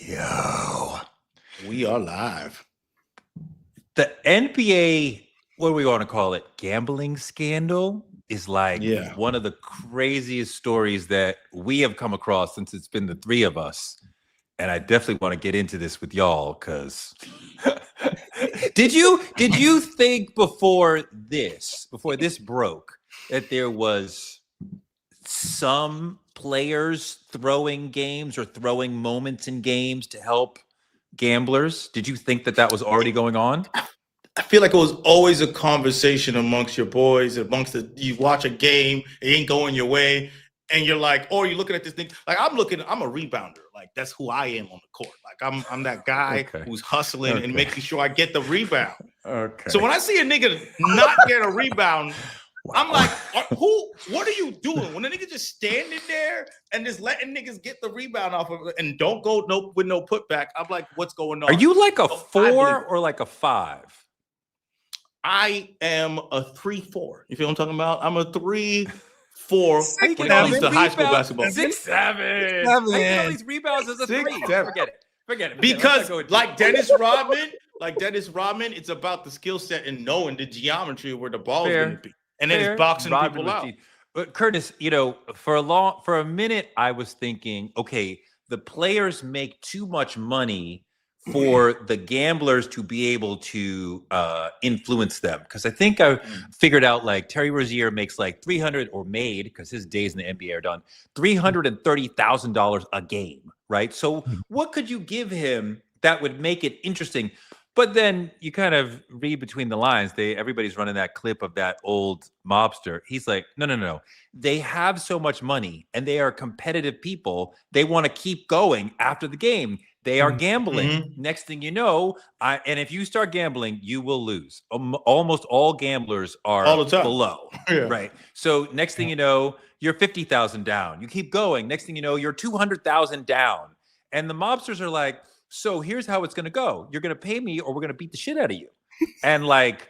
Yo, we are live. The NBA, what do we want to call it? Gambling scandal is like one of the craziest stories that we have come across since it's been the three of us. And I definitely want to get into this with y'all because did you think before this broke that there was some players throwing games or throwing moments in games to help gamblers? Did you think that was already going on? I feel like it was always a conversation amongst your boys, you watch a game, it ain't going your way, and you're like, or you're looking at this thing. Like I'm a rebounder. Like that's who I am on the court. Like I'm that guy who's hustling and making sure I get the rebound. Okay. So when I see a nigga not get a rebound, I'm like, what are you doing? When a nigga just standing there and just letting niggas get the rebound off of it and don't go with no putback, I'm like, what's going on? Are you like a 4 or like a 5? I am a 3-4. You feel what I'm talking about? I'm a 3-4 when it comes to high school basketball. 6'7". I get all these rebounds as a 3. Forget it. Because like Dennis Rodman, it's about the skill set and knowing the geometry of where the ball is going to be. And then it's boxing people out. But Curtis, for a minute, I was thinking, okay, the players make too much money for the gamblers to be able to influence them. Because I think I figured out like Terry Rozier makes like $300 or made, because his days in the NBA are done, $330,000 a game, right? So what could you give him that would make it interesting? But then you kind of read between the lines. Everybody's running that clip of that old mobster. He's like, no. They have so much money and they are competitive people. They want to keep going after the game. They are gambling. Next thing you know, and if you start gambling, you will lose. Almost all gamblers are all the time below, right? So next thing you know, you're 50,000 down. You keep going. Next thing you know, you're 200,000 down. And the mobsters are like, so here's how it's going to go. You're going to pay me or we're going to beat the shit out of you. And like,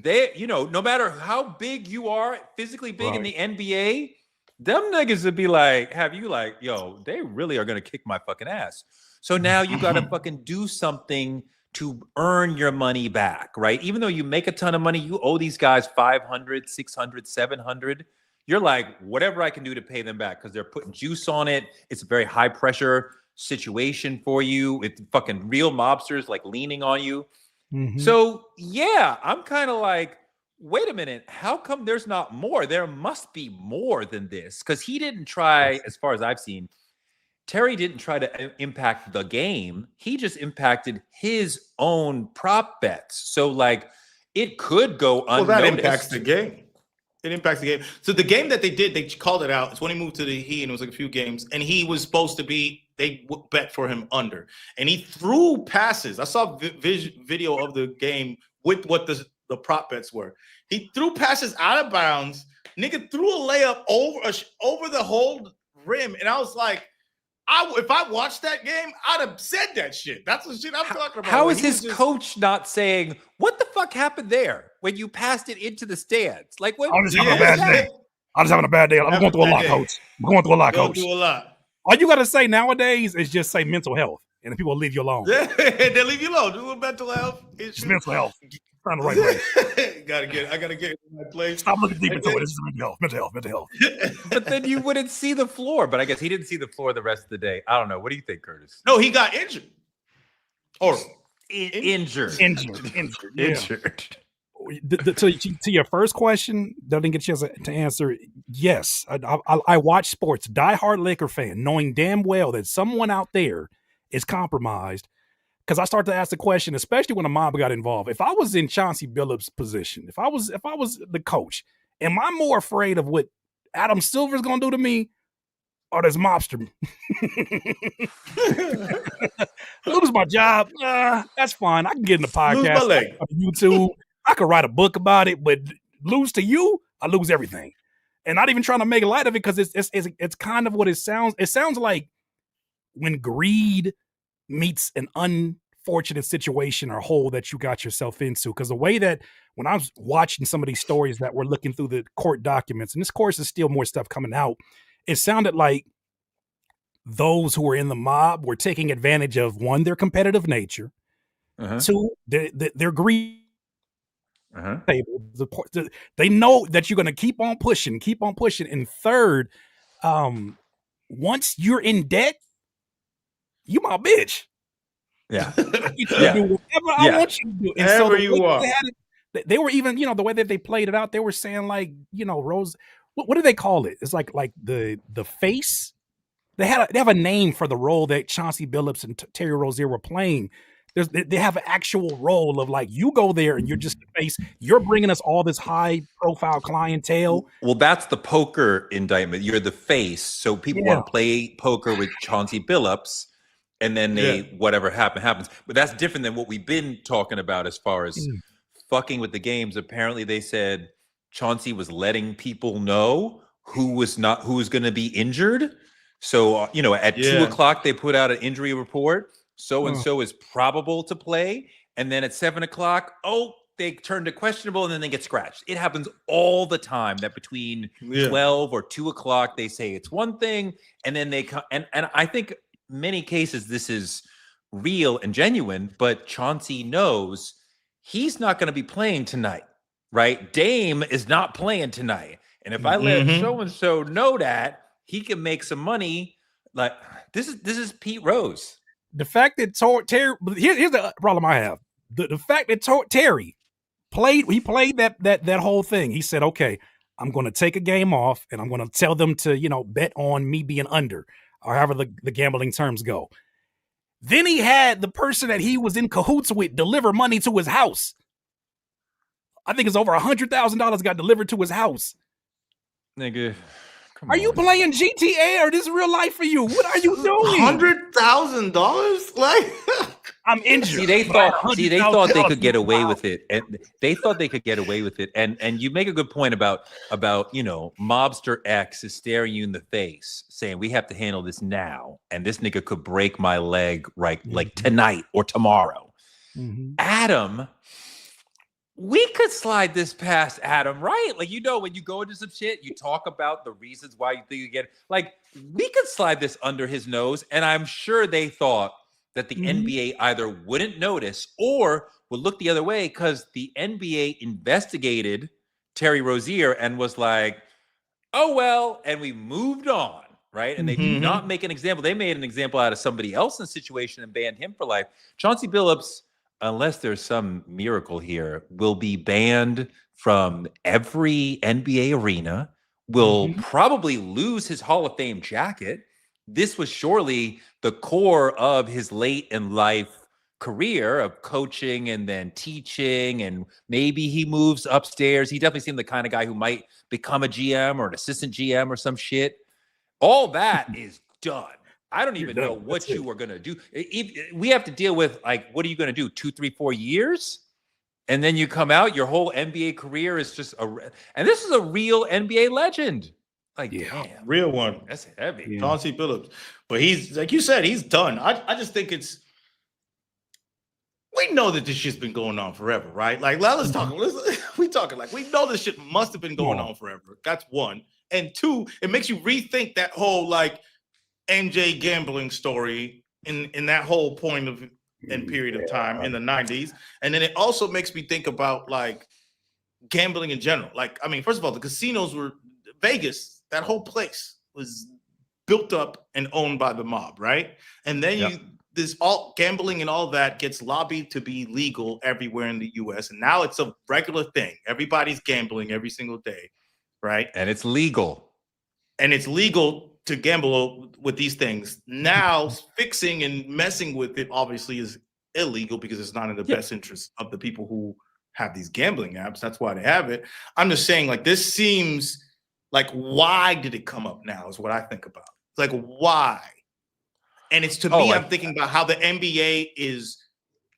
no matter how big you are, physically big in the NBA, them niggas would be like, have you like, yo, they really are going to kick my fucking ass. So now you got to fucking do something to earn your money back, right? Even though you make a ton of money, you owe these guys 500, 600, 700. You're like, whatever I can do to pay them back because they're putting juice on it. It's a very high pressure situation for you. It's fucking real mobsters like leaning on you. So yeah, I'm kind of like, wait a minute, how come there's not more? There must be more than this, because he didn't try, as far as I've seen, Terry didn't try to impact the game. He just impacted his own prop bets. So like it could go unnoticed. Well, that impacts the game. It impacts the game. So the game that they did, they called it out. It's when he moved to the Heat, and it was like a few games, and he was supposed to be. They bet for him under, and he threw passes. I saw video of the game with what the prop bets were. He threw passes out of bounds. Nigga threw a layup over the whole rim, and I was like, if I watched that game, I'd have said that shit. That's the shit I'm talking about. How is his coach not saying, what the fuck happened there when you passed it into the stands? Like, what? I'm just having a bad day. I'm just having a bad day. I'm going through a lot, coach. I'm going through a lot, coach. Through a lot. All you got to say nowadays is just say mental health, and people will leave you alone. Yeah, they leave you alone. Do mental health. It's mental health. Find the right way. I gotta get in my place. Stop looking deep into it. This is mental health. But then you wouldn't see the floor. But I guess he didn't see the floor the rest of the day. I don't know. What do you think, Curtis? No, he got injured. Or injured. Yeah. To your first question, that I didn't get a chance to answer. Yes, I watch sports. Diehard Laker fan, knowing damn well that someone out there is compromised. Because I start to ask the question, especially when a mob got involved. If I was in Chauncey Billups' position, if I was the coach, am I more afraid of what Adam Silver's gonna do to me, or this mobster? Lose my job, that's fine. I can get in the podcast, YouTube. I could write a book about it, but lose to you, I lose everything. And not even trying to make light of it, because it's kind of what it sounds. It sounds like when greed meets an unfortunate situation or hole that you got yourself into. Because the way that when I was watching some of these stories that we're looking through the court documents, and this course is still more stuff coming out, it sounded like those who were in the mob were taking advantage of, one, their competitive nature, two, their greed. They know that you're going to keep on pushing, and third, once you're in debt, you my bitch. Yeah. I get you to do whatever I want you to do. And so Whatever you want. they were even, the way that they played it out, they were saying like, Rose, what do they call it? It's like the face. They have a name for the role that Chauncey Billups and Terry Rozier were playing. They have an actual role of like, you go there and you're just the face. You're bringing us all this high profile clientele. Well, that's the poker indictment. You're the face, so people want to play poker with Chauncey Billups, and then whatever happens. But that's different than what we've been talking about as far as fucking with the games. Apparently, they said Chauncey was letting people know who was going to be injured. So at 2 o'clock they put out an injury report. So and so is probable to play, and then at 7 o'clock, they turn to questionable, and then they get scratched. It happens all the time that between 12 or 2 o'clock they say it's one thing, and then they come. And I think many cases this is real and genuine, but Chauncey knows he's not going to be playing tonight, right? Dame is not playing tonight, and if I let so and so know that, he can make some money. Like this is Pete Rose. The fact that Terry, here's the problem I have. The fact that Terry played that whole thing. He said, okay, I'm going to take a game off and I'm going to tell them to, bet on me being under, or however the gambling terms go. Then he had the person that he was in cahoots with deliver money to his house. I think it's over $100,000 got delivered to his house. Nigga. Are you playing GTA or this real life for you? What are you doing? $100,000? Like I'm injured. See, they thought they could get away with it, and they thought they could get away with it. And you make a good point about Mobster X is staring you in the face, saying we have to handle this now, and this nigga could break my leg like tonight or tomorrow. Adam. We could slide this past Adam, right? Like, when you go into some shit, you talk about the reasons why you think you get it. Like, we could slide this under his nose, and I'm sure they thought that the NBA either wouldn't notice or would look the other way because the NBA investigated Terry Rozier and was like, oh, well, and we moved on, right? And they did not make an example. They made an example out of somebody else in the situation and banned him for life. Chauncey Billups, unless there's some miracle here, will be banned from every NBA arena, will probably lose his Hall of Fame jacket. This was surely the core of his late in life career of coaching and then teaching, and maybe he moves upstairs. He definitely seemed the kind of guy who might become a GM or an assistant GM or some shit. All that is done. I don't even know what you are going to do. We have to deal with, like, what are you going to do? 2, 3, 4 years? And then you come out, your whole NBA career is just and this is a real NBA legend. Like, damn. Real one. That's heavy. Chauncey Billups. But he's, like you said, he's done. I just think we know that this shit's been going on forever, right? Like, let's talk. We talking like we know this shit must have been going on forever. That's one. And two, it makes you rethink that whole, like, MJ gambling story in that whole point of and period of time in the 90s. And then it also makes me think about, like, gambling in general. Like, I mean, first of all, the casinos were Vegas, that whole place was built up and owned by the mob, right? And then this all gambling and all that gets lobbied to be legal everywhere in the US. And now it's a regular thing. Everybody's gambling every single day, right? And it's legal. And it's legal to gamble with these things. Now, fixing and messing with it obviously is illegal because it's not in the best interest of the people who have these gambling apps. That's why they have it. I'm just saying, like, this seems like, why did it come up now is what I think about. It's like, why? And it's, to me, I'm thinking about how the NBA is,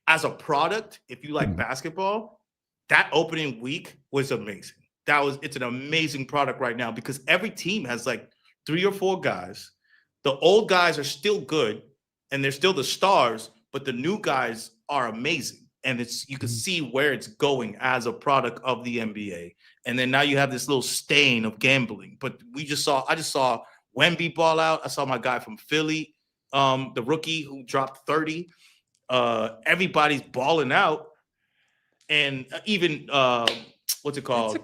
as a product, if you like basketball, that opening week was amazing. It's an amazing product right now because every team has like 3 or 4 guys. The old guys are still good and they're still the stars, but the new guys are amazing. And you can see where it's going as a product of the NBA. And then now you have this little stain of gambling. But I just saw Wemby ball out. I saw my guy from Philly, the rookie who dropped 30. Everybody's balling out. And even what's it called?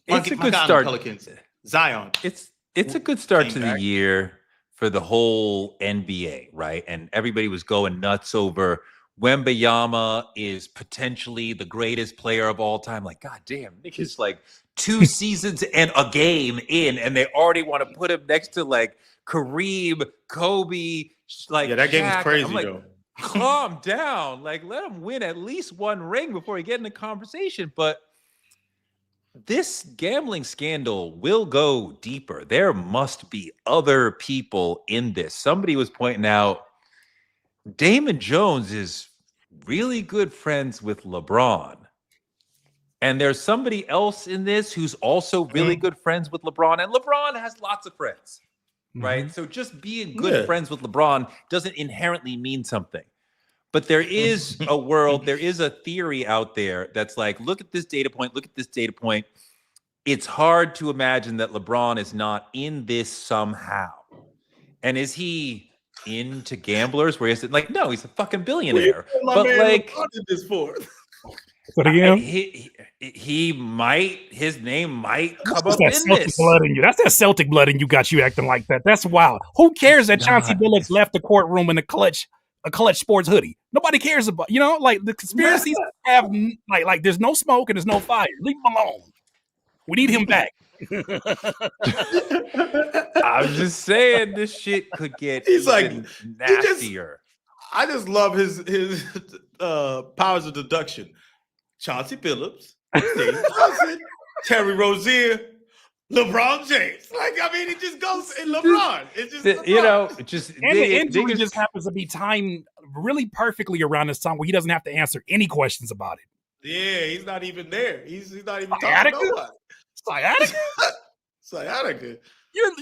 It's a my good guy on start. the Pelicans, Zion. It's a good start Came to back. the year for the whole NBA, right? And everybody was going nuts over Wembayama is potentially the greatest player of all time. Like, God damn, niggas like 2 seasons and a game in, and they already want to put him next to like Kareem, Kobe, like Yeah, that game was Shaq. crazy I'm like, though. calm down. Like, let him win at least one ring before he get in the conversation. But this gambling scandal will go deeper. There must be other people in this. Somebody was pointing out Damon Jones is really good friends with LeBron. And there's somebody else in this who's also really good friends with LeBron. And LeBron has lots of friends, right? So just being good friends with LeBron doesn't inherently mean something. But there is a world, there is a theory out there that's like, look at this data point, look at this data point. It's hard to imagine that LeBron is not in this somehow. And is he into gamblers where he's like, no, he's a fucking billionaire. But like, what did this for? But again, he might, his name might come that's up that in Celtic this. blood in you. That's that Celtic blood in you. Got you acting like that. That's wild. Who cares that Chauncey Billups left the courtroom in a clutch sports hoodie? Nobody cares about, like the conspiracies have like there's no smoke and there's no fire. Leave him alone. We need him back. I'm just saying this shit could get He's like nastier. I just love his powers of deduction. Chauncey Billups, Dave Johnson, Terry Rozier, LeBron James. Like, I mean, it just goes in LeBron. It's just LeBron. And the injury just happens to be timed really perfectly around this time where he doesn't have to answer any questions about it. Yeah, he's not even there. He's not even talking to nobody. Sciatica? Sciatica.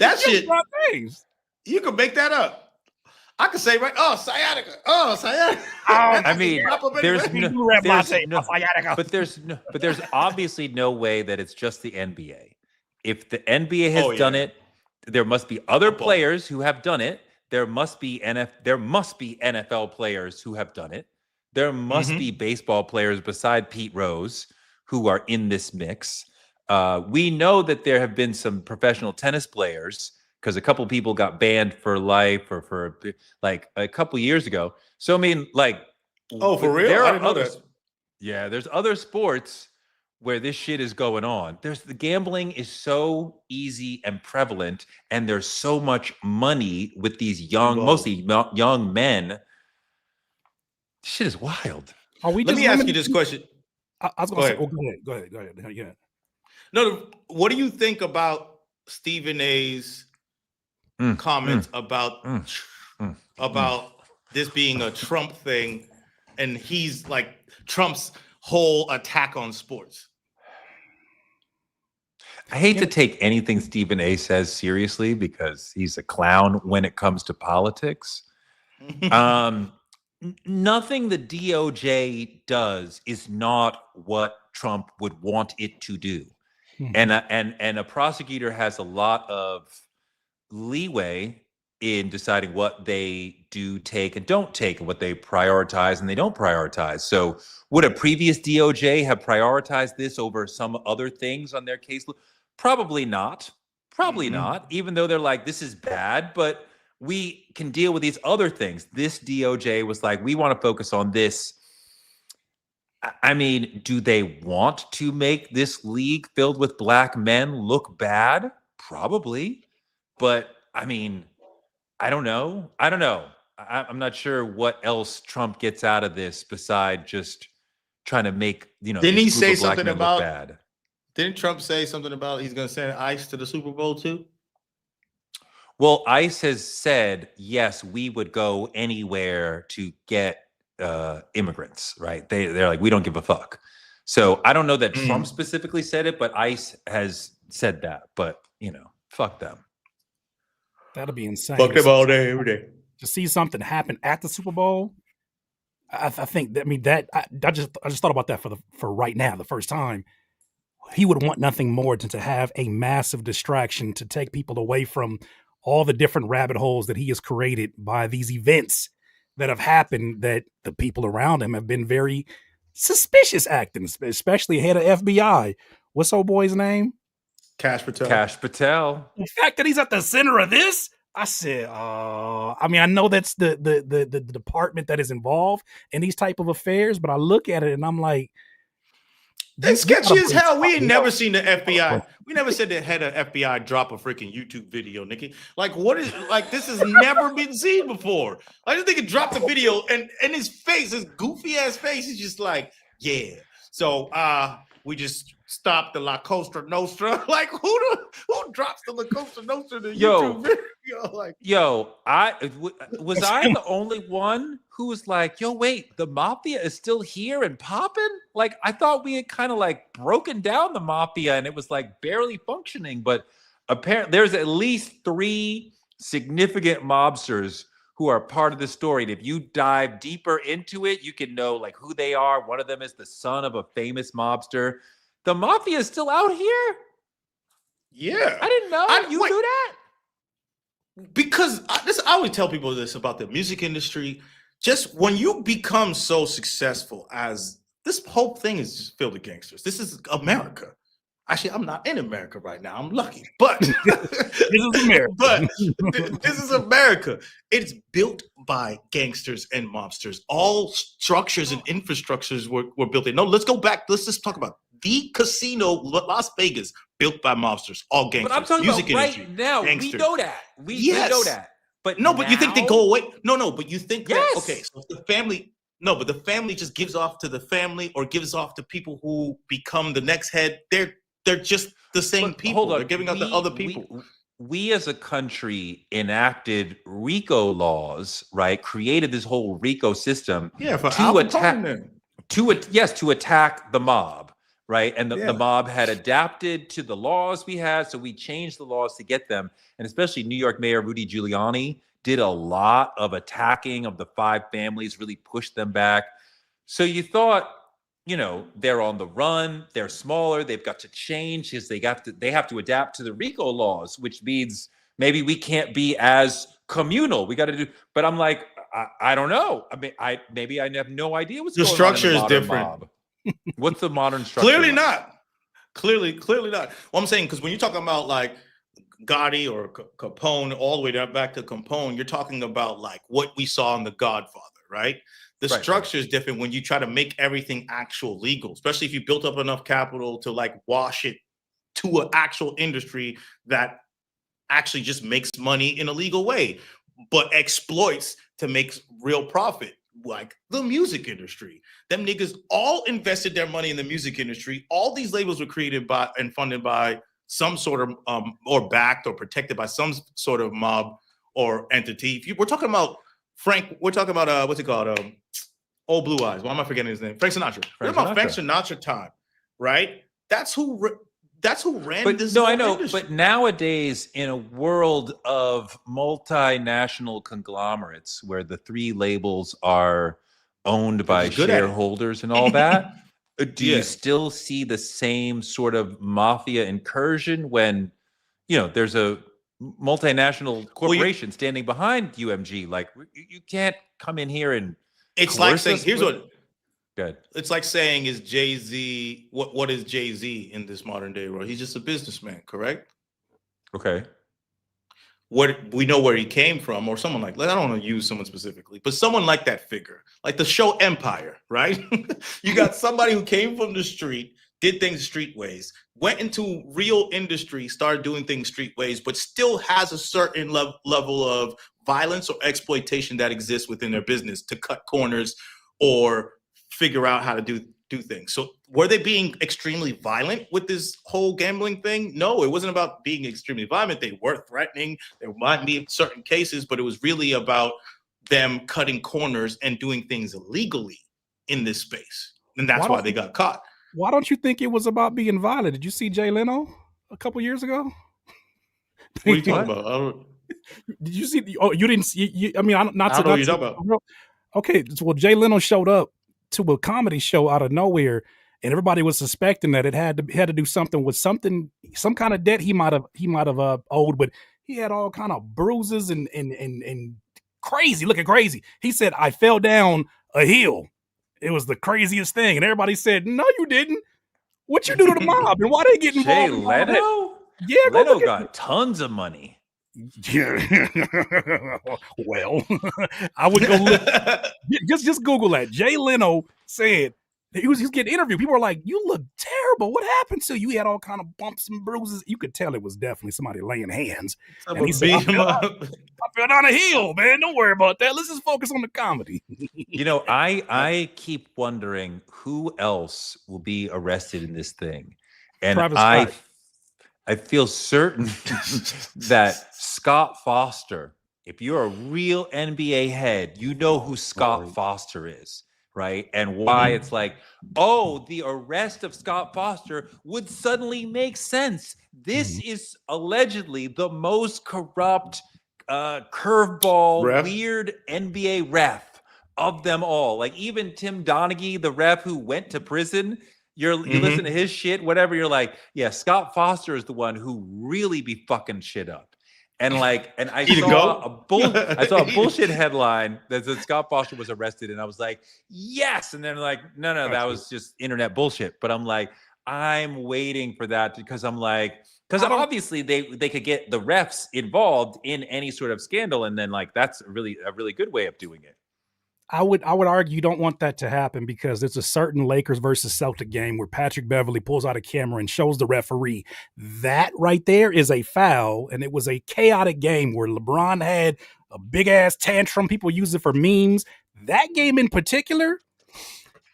That shit. You can make that up. I could say sciatica. Sciatica. I mean, there's obviously no way that it's just the NBA. If the NBA has done it, there must be other players who have done it. There must be NFL players who have done it. There must be baseball players beside Pete Rose who are in this mix. We know that there have been some professional tennis players because a couple people got banned for life or for like a couple years ago. So, I mean, like, for real? I didn't know that. Yeah, there's other sports where this shit is going on. The gambling is so easy and prevalent, and there's so much money with these mostly young men. This shit is wild. Let me ask you this question. I was going to say, go ahead. Yeah. No, what do you think about Stephen A's comments about this being a Trump thing, and he's like Trump's whole attack on sports? I hate to take anything Stephen A says seriously because he's a clown when it comes to politics. Nothing the DOJ does is not what Trump would want it to do. And a prosecutor has a lot of leeway in deciding what they do take and don't take, and what they prioritize and they don't prioritize. So would a previous DOJ have prioritized this over some other things on their case? Probably not. Probably not, even though they're like, this is bad, but we can deal with these other things. This DOJ was like, we want to focus on this. I mean, do they want to make this league filled with black men look bad? Probably. But I mean, I don't know. I'm not sure what else Trump gets out of this besides just trying to make, Didn't he say something about bad? Didn't Trump say something about he's going to send ICE to the Super Bowl too? Well, ICE has said, yes, we would go anywhere to get immigrants, right? They're like, we don't give a fuck. So I don't know that Trump specifically said it, but ICE has said that. But, fuck them. That'll be insane. Fuck them all day, every day. To see something happen at the Super Bowl, I think that. I just thought about that for right now, the first time. he would want nothing more than to have a massive distraction to take people away from all the different rabbit holes that he has created by these events that have happened that the people around him have been very suspicious acting, especially head of FBI. What's old boy's name? Cash Patel. Cash Patel. The fact that he's at the center of this, I said, I mean, I know that's the department that is involved in these type of affairs, but I look at it and I'm like, it's sketchy as hell. We ain't never seen the FBI. We never said the head of FBI drop a freaking YouTube video, Nikki. Like, what is like this has never been seen before. I just think it dropped the video and his face, his goofy ass face, is just like, yeah. So we just stopped the La Costa Nostra. Like, who drops the La Costa Nostra to YouTube video? Like, was I the only one who was like, yo, wait, the mafia is still here and popping? Like, I thought we had kind of like broken down the mafia and it was like barely functioning, but apparently there's at least 3 significant mobsters who are part of the story. And if you dive deeper into it, you can know like who they are. One of them is the son of a famous mobster. The mafia is still out here? Yeah. I didn't know. You knew that? Because I always tell people this about the music industry. Just when you become so successful as this whole thing is just filled with gangsters. This is America. Actually, I'm not in America right now. I'm lucky, but this is America. But this is America. It's built by gangsters and mobsters. All structures and infrastructures were built in. No, let's go back. Let's just talk about the casino, Las Vegas, built by mobsters. All gangsters. But I'm talking music about industry, right now. gangsters. We know that. We know that. But no, but you think they go away? No, but you think yes. that, okay, so the family. No, but the family just gives off to the family or gives off to people who become the next head. They're just the same people. They're giving out to other people. We as a country enacted RICO laws, right? Created this whole RICO system to attack the mob, right? And the mob had adapted to the laws we had, so we changed the laws to get them. And especially New York Mayor Rudy Giuliani did a lot of attacking of the 5 families, really pushed them back. So you thought, you know, they're on the run, they're smaller, they've got to change because they have to adapt to the RICO laws, which means maybe we can't be as communal. We got to do, but I'm like, I don't know. I mean, maybe I have no idea what's going on. The structure is different. What's the modern structure? Clearly not. Clearly not. Well, I'm saying, because when you're talking about like Gotti or Capone, all the way back to Capone, you're talking about like what we saw in The Godfather, right? The structure is different when you try to make everything actual legal, especially if you built up enough capital to like wash it to an actual industry that actually just makes money in a legal way, but exploits to make real profit, like the music industry. Them niggas all invested their money in the music industry. All these labels were created by and funded by some sort of or backed or protected by some sort of mob or entity. We're talking about we're talking about what's it called? Old Blue Eyes. Why am I forgetting his name? Frank Sinatra. We're talking about Frank Sinatra time, right? That's who ran this. No, I know. industry. But nowadays, in a world of multinational conglomerates where the 3 labels are owned by shareholders and all that, do you still see the same sort of mafia incursion when, you know, there's a multinational corporation standing behind UMG? Like, you can't come in here and it's like saying, good. It's like saying, is Jay-Z, what is Jay-Z in this modern day world? He's just a businessman, correct? Okay. What we know where he came from, or someone like, I don't want to use someone specifically, but someone like that figure, like the show Empire, right? You got somebody who came from the street, did things street ways, went into real industry, started doing things street ways, but still has a certain level of violence or exploitation that exists within their business to cut corners or figure out how to do things. So were they being extremely violent with this whole gambling thing? No, it wasn't about being extremely violent. They were threatening. There might be certain cases, but it was really about them cutting corners and doing things illegally in this space. And that's why they got caught. Why don't you think it was about being violent? Did you see Jay Leno a couple years ago? What are you talking about? Did you see? Oh, you didn't see. I mean, I don't know what you're talking about. Okay, well, Jay Leno showed up to a comedy show out of nowhere, and everybody was suspecting that it had to do something with some kind of debt he might have owed, but he had all kind of bruises and looking crazy. He said, "I fell down a hill. It was the craziest thing," and everybody said, "No, you didn't. What you do to the mob, and why they get involved?" Jay Leno? Yeah, Leno got tons of money. Yeah. Well, I would go look. Just Google that. Jay Leno said he's getting interviewed. People are like, "You look terrible. What happened to you?" He had all kind of bumps and bruises. You could tell it was definitely somebody laying hands. And he said, I fell down a hill, man. Don't worry about that. Let's just focus on the comedy. You know, I keep wondering who else will be arrested in this thing, and I feel certain that Scott Foster, if you're a real NBA head, you know who Scott Foster is, right? And why it's like, oh, the arrest of Scott Foster would suddenly make sense. This is allegedly the most corrupt, curveball, weird NBA ref of them all. Like even Tim Donaghy, the ref who went to prison, you listen to his shit, whatever, you're like, yeah, Scott Foster is the one who really be fucking shit up. And like, and I saw a bullshit headline that said Scott Foster was arrested, and I was like, yes. And then like, no, that was just internet bullshit. But I'm like, I'm waiting for that because I'm like, because obviously they could get the refs involved in any sort of scandal, and then like that's a really good way of doing it. I would argue you don't want that to happen because there's a certain Lakers versus Celtic game where Patrick Beverley pulls out a camera and shows the referee. That right there is a foul, and it was a chaotic game where LeBron had a big-ass tantrum. People use it for memes. That game in particular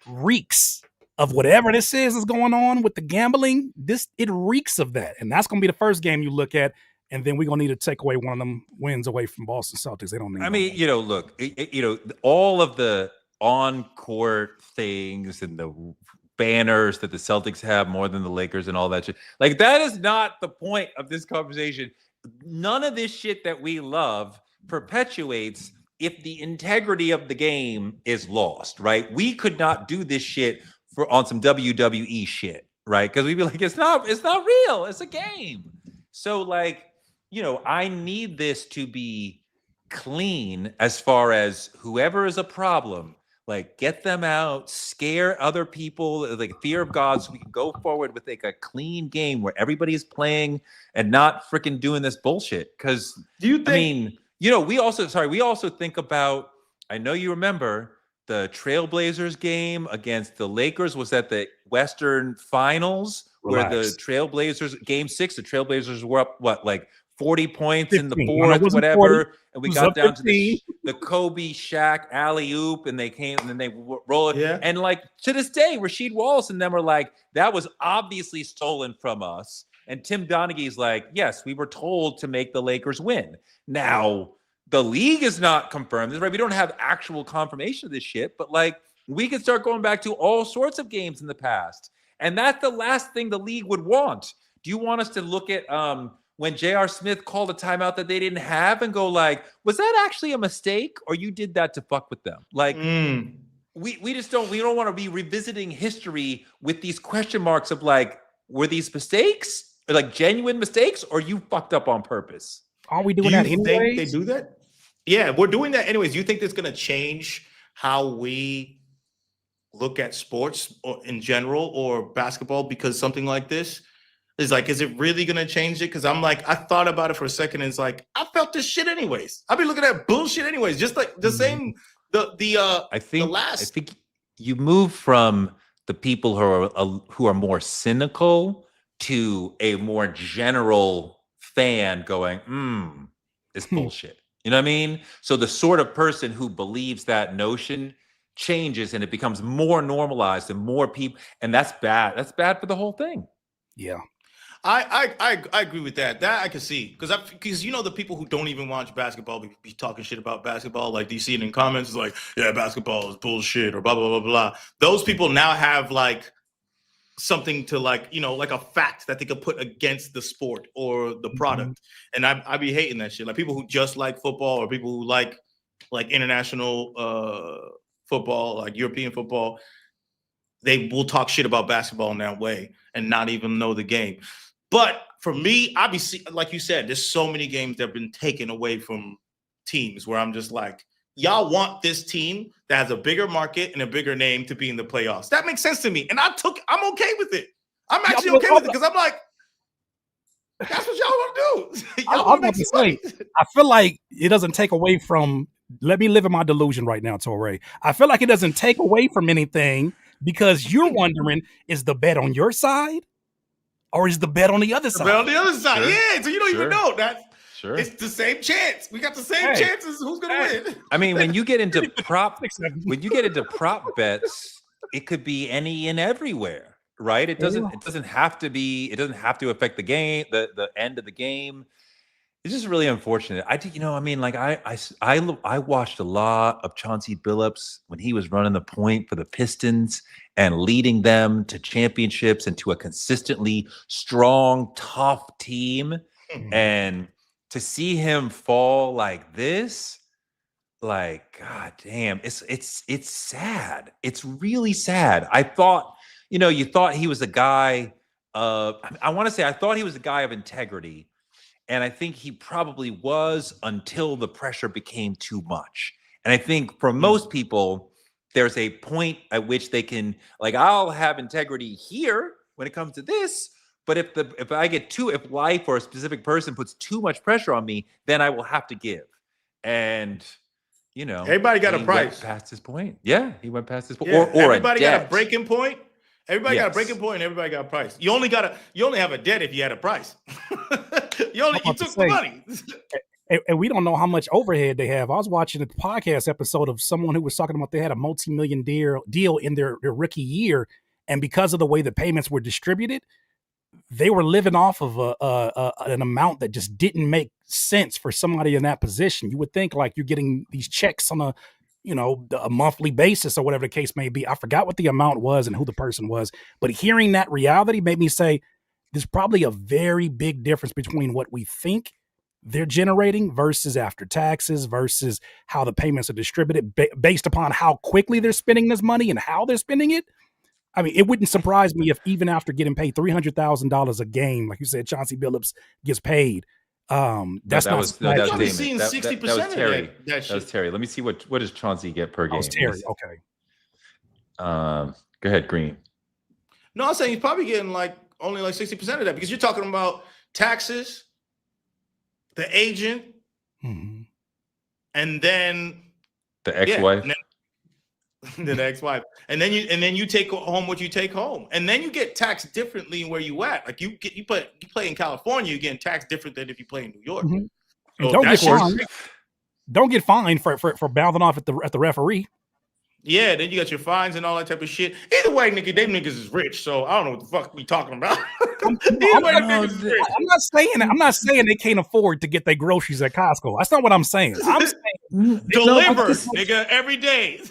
reeks of whatever this is going on with the gambling. It reeks of that, and that's going to be the first game you look at. And then we're going to need to take away one of them wins away from Boston Celtics. They don't need. I mean, you know, look, you know, all of the on-court things and the banners that the Celtics have more than the Lakers and all that shit. Like, that is not the point of this conversation. None of this shit that we love perpetuates if the integrity of the game is lost, right? We could not do this shit on some WWE shit, right? Because we'd be like, it's not real. It's a game. So, like, you know, I need this to be clean as far as whoever is a problem, like get them out, scare other people, like fear of God, so we can go forward with like a clean game where everybody is playing and not freaking doing this bullshit. Because I mean, you know, we also think about, I know you remember the Trailblazers game against the Lakers was at the Western Finals. Where the Trailblazers, game 6, the Trailblazers were up, what, like 40 points 15. In the fourth, whatever. 40. And we got down 15. To the Kobe Shaq alley-oop, and they came, and then they roll it. Yeah. And like, to this day, Rasheed Wallace and them are like, that was obviously stolen from us. And Tim Donaghy's like, yes, we were told to make the Lakers win. Now, the league is not confirmed this, right? We don't have actual confirmation of this shit, but like, we can start going back to all sorts of games in the past. And that's the last thing the league would want. Do you want us to look at when J.R. Smith called a timeout that they didn't have and go like, was that actually a mistake or you did that to fuck with them? Like, we just don't want to be revisiting history with these question marks of like, were these mistakes, or like genuine mistakes, or you fucked up on purpose? Are we doing that anyways? Think they do that? Yeah, we're doing that anyways. Do you think that's going to change how we look at sports or in general or basketball because something like this is like, is it really going to change it? Because I'm like, I thought about it for a second and it's like, I felt this shit anyways. I've been looking at bullshit anyways. Just like the same, I think you move from the people who are more cynical to a more general fan going, it's bullshit. You know what I mean? So the sort of person who believes that notion changes and it becomes more normalized and more people, and that's bad. That's bad for the whole thing. Yeah. I agree with that. That I can see because you know the people who don't even watch basketball be talking shit about basketball. Like you see it in comments, it's like, yeah, basketball is bullshit or blah blah blah blah. Those people now have like something to like, you know, like a fact that they could put against the sport or the product. And I be hating that shit. Like people who just like football or people who like international football, like European football. they will talk shit about basketball in that way and not even know the game. But for me, obviously, like you said, there's so many games that have been taken away from teams where I'm just like, y'all want this team that has a bigger market and a bigger name to be in the playoffs. That makes sense to me. And I'm okay with it. I'm actually okay with it because I'm like, that's what y'all want to do. Y'all want to make some money. I feel like it doesn't take away from, let me live in my delusion right now, Torre. I feel like it doesn't take away from anything because you're wondering, is the bet on your side or is the bet on the other side? The bet on the other side, Sure. yeah. So you don't even know that. Sure. It's the same chance. We got the same chances. Who's gonna win? I mean, when you get into prop bets, it could be any and everywhere, right? It doesn't have to be. It doesn't have to affect the game, the end of the game. It's just really unfortunate. I watched a lot of Chauncey Billups when he was running the point for the Pistons and leading them to championships and to a consistently strong, tough team. And to see him fall like this, like, God damn, it's sad. It's really sad. I thought, you thought he was a guy of, I want to say, I thought he was a guy of integrity. And I think he probably was until the pressure became too much. And I think for most people, there's a point at which they can, like, I'll have integrity here when it comes to this. But if life or a specific person puts too much pressure on me, then I will have to give. And everybody got a price. Went past his point. Yeah, he went past his point. Yeah, or everybody got a breaking point. Everybody got a Yes. breaking point, and everybody got a price. You only have a debt if you had a price. you took the money. And we don't know how much overhead they have. I was watching a podcast episode of someone who was talking about they had a multi-million deal in their rookie year, and because of the way the payments were distributed, they were living off of an amount that just didn't make sense for somebody in that position. You would think like you're getting these checks on a monthly basis or whatever the case may be. I forgot what the amount was and who the person was, but hearing that reality made me say there's probably a very big difference between what we think they're generating versus after taxes versus how the payments are distributed based upon how quickly they're spending this money and how they're spending it. I mean, it wouldn't surprise me if even after getting paid $300,000 a game, like you said, Chauncey Billups gets paid. That's that not. was Damon. That was 60% that was Terry. That was Terry. Let me see what does Chauncey get per game. That was Terry. Okay. Go ahead, Green. No, I'm saying he's probably getting only 60% of that because you're talking about taxes, the agent, and then the ex-wife. The ex-wife, and then you take home what you take home, and then you get taxed differently where you at. Like you play in California, you're getting taxed different than if you play in New York. So don't get fined for bouncing off at the referee. Yeah, then you got your fines and all that type of shit. Either way, nigga, them niggas is rich, so I don't know what the fuck we talking about. I'm not saying they can't afford to get their groceries at Costco. That's not what I'm saying. I'm saying delivered, nigga, every day.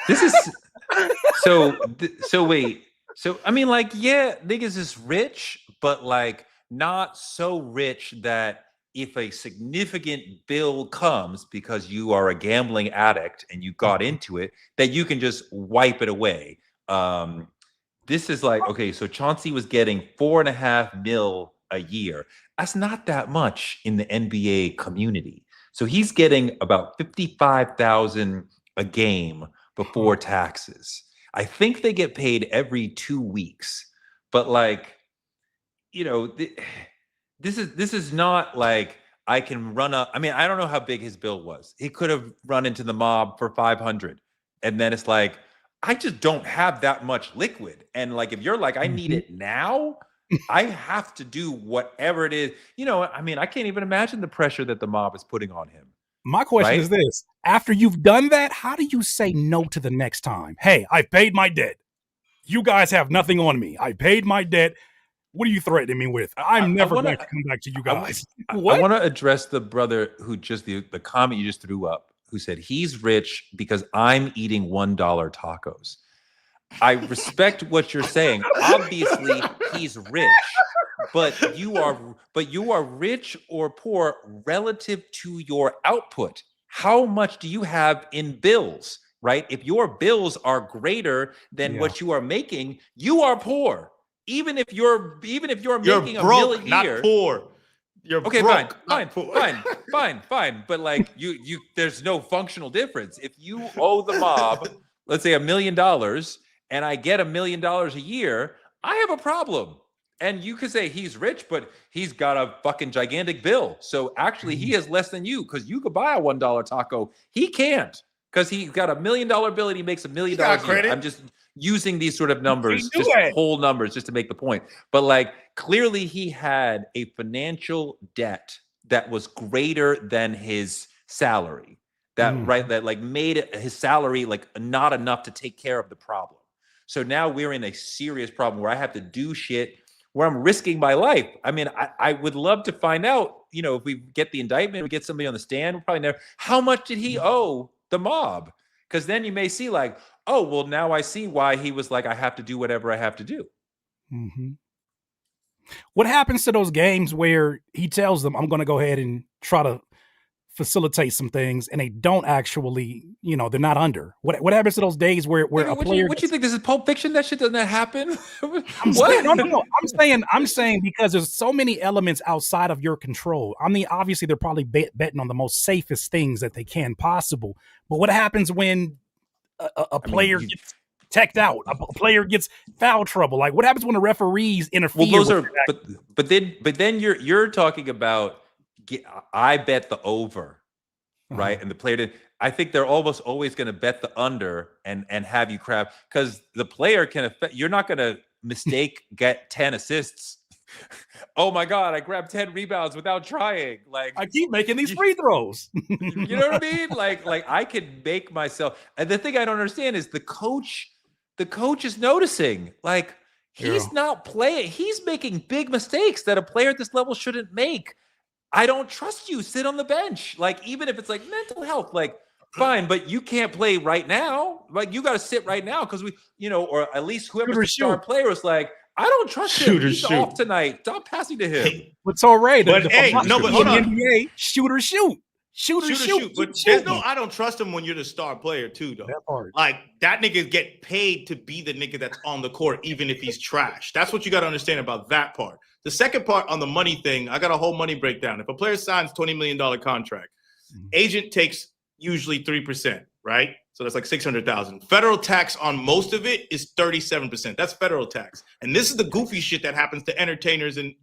This is so wait. So I mean, niggas is rich, but not so rich that if a significant bill comes because you are a gambling addict and you got into it, that you can just wipe it away. This is okay, so Chauncey was getting $4.5 million a year. That's not that much in the NBA community. So he's getting about $55,000 a game before taxes. I think they get paid every 2 weeks, but this is not I can run up. I mean, I don't know how big his bill was. He could have run into the mob for 500. And then it's I just don't have that much liquid. And if you're I need it now, I have to do whatever it is. I mean, I can't even imagine the pressure that the mob is putting on him. My question is this. After you've done that, how do you say no to the next time? Hey, I paid my debt. You guys have nothing on me. I paid my debt. What are you threatening me with? I'm never going to come back to you guys. I want to address the brother who just the comment you just threw up, who said he's rich because I'm eating $1 tacos. I respect what you're saying. Obviously, he's rich, but you are rich or poor relative to your output. How much do you have in bills? right? If your bills are greater than what you are making, you are poor. Even if you're making $1 million a year, not poor. You're okay, broke, fine. But like you, there's no functional difference. If you owe the mob, let's say $1 million, and I get $1 million a year, I have a problem. And you could say he's rich, but he's got a fucking gigantic bill. So actually, he has less than you because you could buy a $1 taco. He can't because he's got $1 million bill and he makes $1 million a year. I'm just using these sort of numbers, just whole numbers, just to make the point. But like clearly, he had a financial debt that was greater than his salary. That like made his salary like not enough to take care of the problem. So now we're in a serious problem where I have to do shit where I'm risking my life. I mean, I would love to find out, you know, if we get the indictment, we get somebody on the stand, we'll probably never, how much did he owe the mob? Because then you may see like, oh, well, now I see why he was like, I have to do whatever I have to do. Mm-hmm. What happens to those games where he tells them, I'm going to go ahead and try to facilitate some things and they don't actually, you know, they're not under? What happens to those days where a player... What you think? This is Pulp Fiction? That shit doesn't happen? No. I'm saying because there's so many elements outside of your control. I mean, obviously they're probably betting on the most safest things that they can possible. But what happens when a player gets teched out, a player gets foul trouble? Like what happens when the referees interfere? Well, those are, but then you're talking about, I bet the over, right? And the player did. I think they're almost always going to bet the under and have you crap because the player can affect. You're not going to get 10 assists. Oh my God, I grabbed 10 rebounds without trying. Like I keep making these free throws. You know what I mean? Like I can make myself. And the thing I don't understand is the coach is noticing. Like he's not playing. He's making big mistakes that a player at this level shouldn't make. I don't trust you. Sit on the bench. Like, even if it's like mental health, like, fine, but you can't play right now. Like, you got to sit right now because we, you know, or at least whoever's the star player is like, I don't trust him. He's off tonight. Stop passing to him. It's all right. But hey, no, but hold on. NBA, shoot. But there's no, I don't trust him when you're the star player too, though. That part. Like that nigga get paid to be the nigga that's on the court, even if he's trash. That's what you got to understand about that part. The second part on the money thing, I got a whole money breakdown. If a player signs $20 million contract, agent takes usually 3%, right? So that's like $600,000. Federal tax on most of it is 37%. That's federal tax. And this is the goofy shit that happens to entertainers and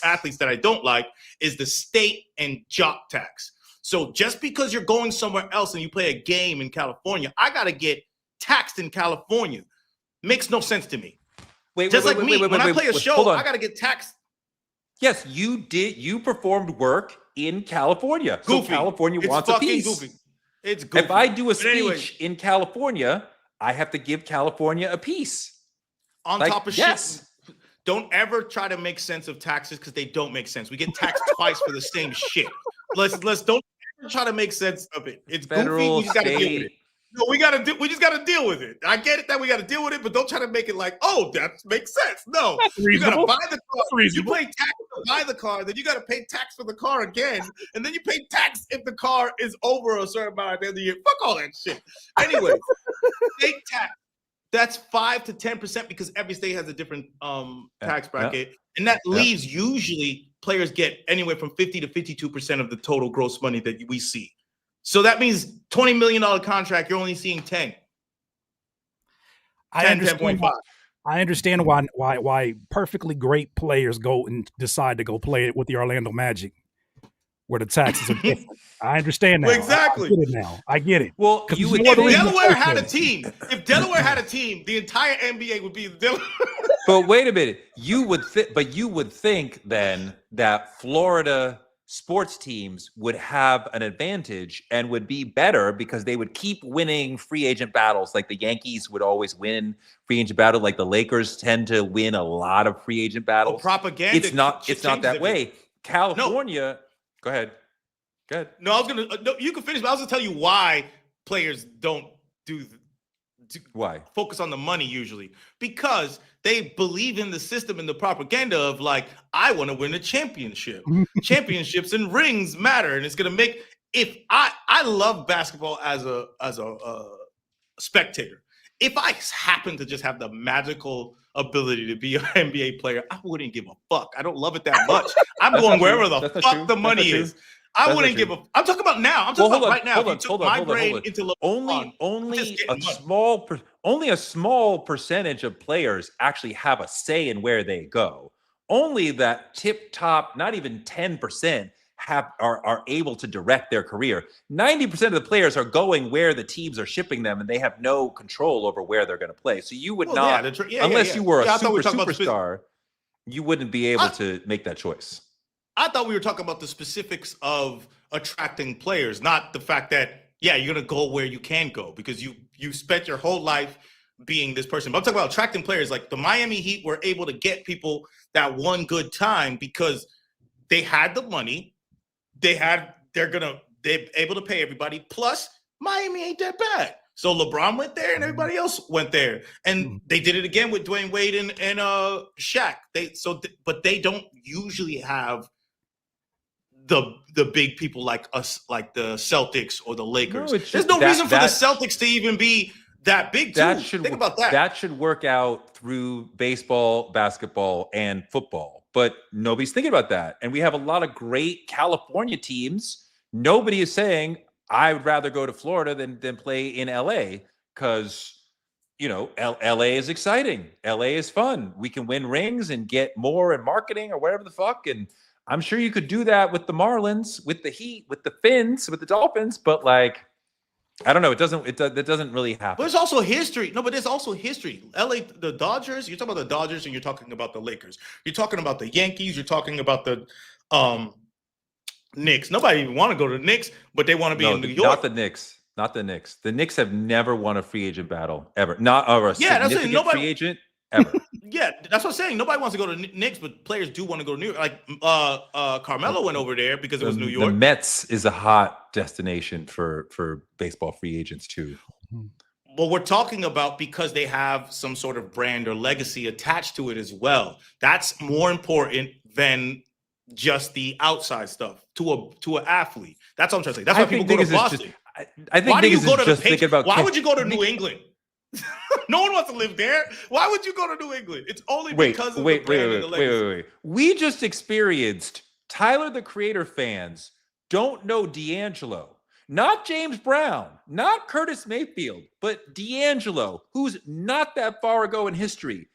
athletes that I don't like is the state and jock tax. So just because you're going somewhere else and you play a game in California, I got to get taxed in California. Makes no sense to me. When I play a show, I got to get taxed. Yes, you did. You performed work in California. Goofy. So California wants a piece. Goofy. It's goofy. If I do a speech in California, I have to give California a piece. On top of shit. Don't ever try to make sense of taxes because they don't make sense. We get taxed twice for the same shit. Let's don't ever try to make sense of it. It's federal, goofy. We just got to deal with it. No, we just got to deal with it. I get it that we got to deal with it, but don't try to make it like, oh, that makes sense. No, you got to buy the car. You pay tax to buy the car, then you got to pay tax for the car again, and then you pay tax if the car is over a certain amount at the end of the year. Fuck all that shit. Anyway, state tax. That's 5 to 10% because every state has a different tax bracket, and that leaves usually players get anywhere from 50 to 52% of the total gross money that we see. So that means $20 million contract, you're only seeing 10. I understand why perfectly great players go and decide to go play it with the Orlando Magic, where the taxes are different. I understand that. Exactly. I get it. Well, if Delaware had a team, the entire NBA would be Delaware. But wait a minute. You would think then that Florida sports teams would have an advantage and would be better because they would keep winning free agent battles. Like the Yankees would always win free agent battle. Like the Lakers tend to win a lot of free agent battles. Propaganda. It's not that way. California. Go ahead. No, I was gonna. No, you can finish. But I was gonna tell you why players don't why focus on the money usually because they believe in the system and the propaganda of like, I want to win a championship. Championships and rings matter, and it's gonna make. If I love basketball as a spectator. If I happen to just have the magical ability to be an NBA player, I wouldn't give a fuck. I don't love it that much. I'm going wherever the fuck the money is. I wouldn't give a. I'm talking about now. I'm talking about right now. If you took my brain into LeBron, only a small percentage of players actually have a say in where they go. Only that tip top, not even 10%, are able to direct their career. 90% of the players are going where the teams are shipping them, and they have no control over where they're going to play. So you would unless you were a superstar, you wouldn't be able to make that choice. I thought we were talking about the specifics of attracting players, not the fact that, you're going to go where you can go because you spent your whole life being this person. But I'm talking about attracting players. Like the Miami Heat were able to get people that one good time because they had the money. They're able to pay everybody. Plus, Miami ain't that bad. So LeBron went there and everybody else went there. And they did it again with Dwayne Wade and Shaq. But they don't usually have the big people like us, like the Celtics or the Lakers. There's no reason for the Celtics to even be that big, too. Think about that. That should work out through baseball, basketball, and football. But nobody's thinking about that. And we have a lot of great California teams. Nobody is saying, I would rather go to Florida than play in LA because, LA is exciting. LA is fun. We can win rings and get more in marketing or whatever the fuck. And I'm sure you could do that with the Marlins, with the Heat, with the Finns, with the Dolphins. But I don't know. It doesn't really happen. But there's also history. No, but there's also history. LA, the Dodgers, you're talking about the Dodgers and you're talking about the Lakers. You're talking about the Yankees. You're talking about the Knicks. Nobody even want to go to the Knicks, but they want to be in New York. Not the Knicks. Not the Knicks. The Knicks have never won a free agent battle ever. Not a significant free agent ever. Yeah, that's what I'm saying. Nobody wants to go to Knicks, but players do want to go to New York. Like Carmelo went over there because it was New York. The Mets is a hot destination for baseball free agents too. But we're talking about because they have some sort of brand or legacy attached to it as well. That's more important than just the outside stuff to an athlete. That's what I'm trying to say. That's why people go to Boston. I think why do you go to the Patriots? Why would you go to New England? No one wants to live there. Why would you go to New England? It's only because of the brand and the legacy. Wait. We just experienced Tyler the Creator fans don't know D'Angelo. Not James Brown, not Curtis Mayfield, but D'Angelo, who's not that far ago in history.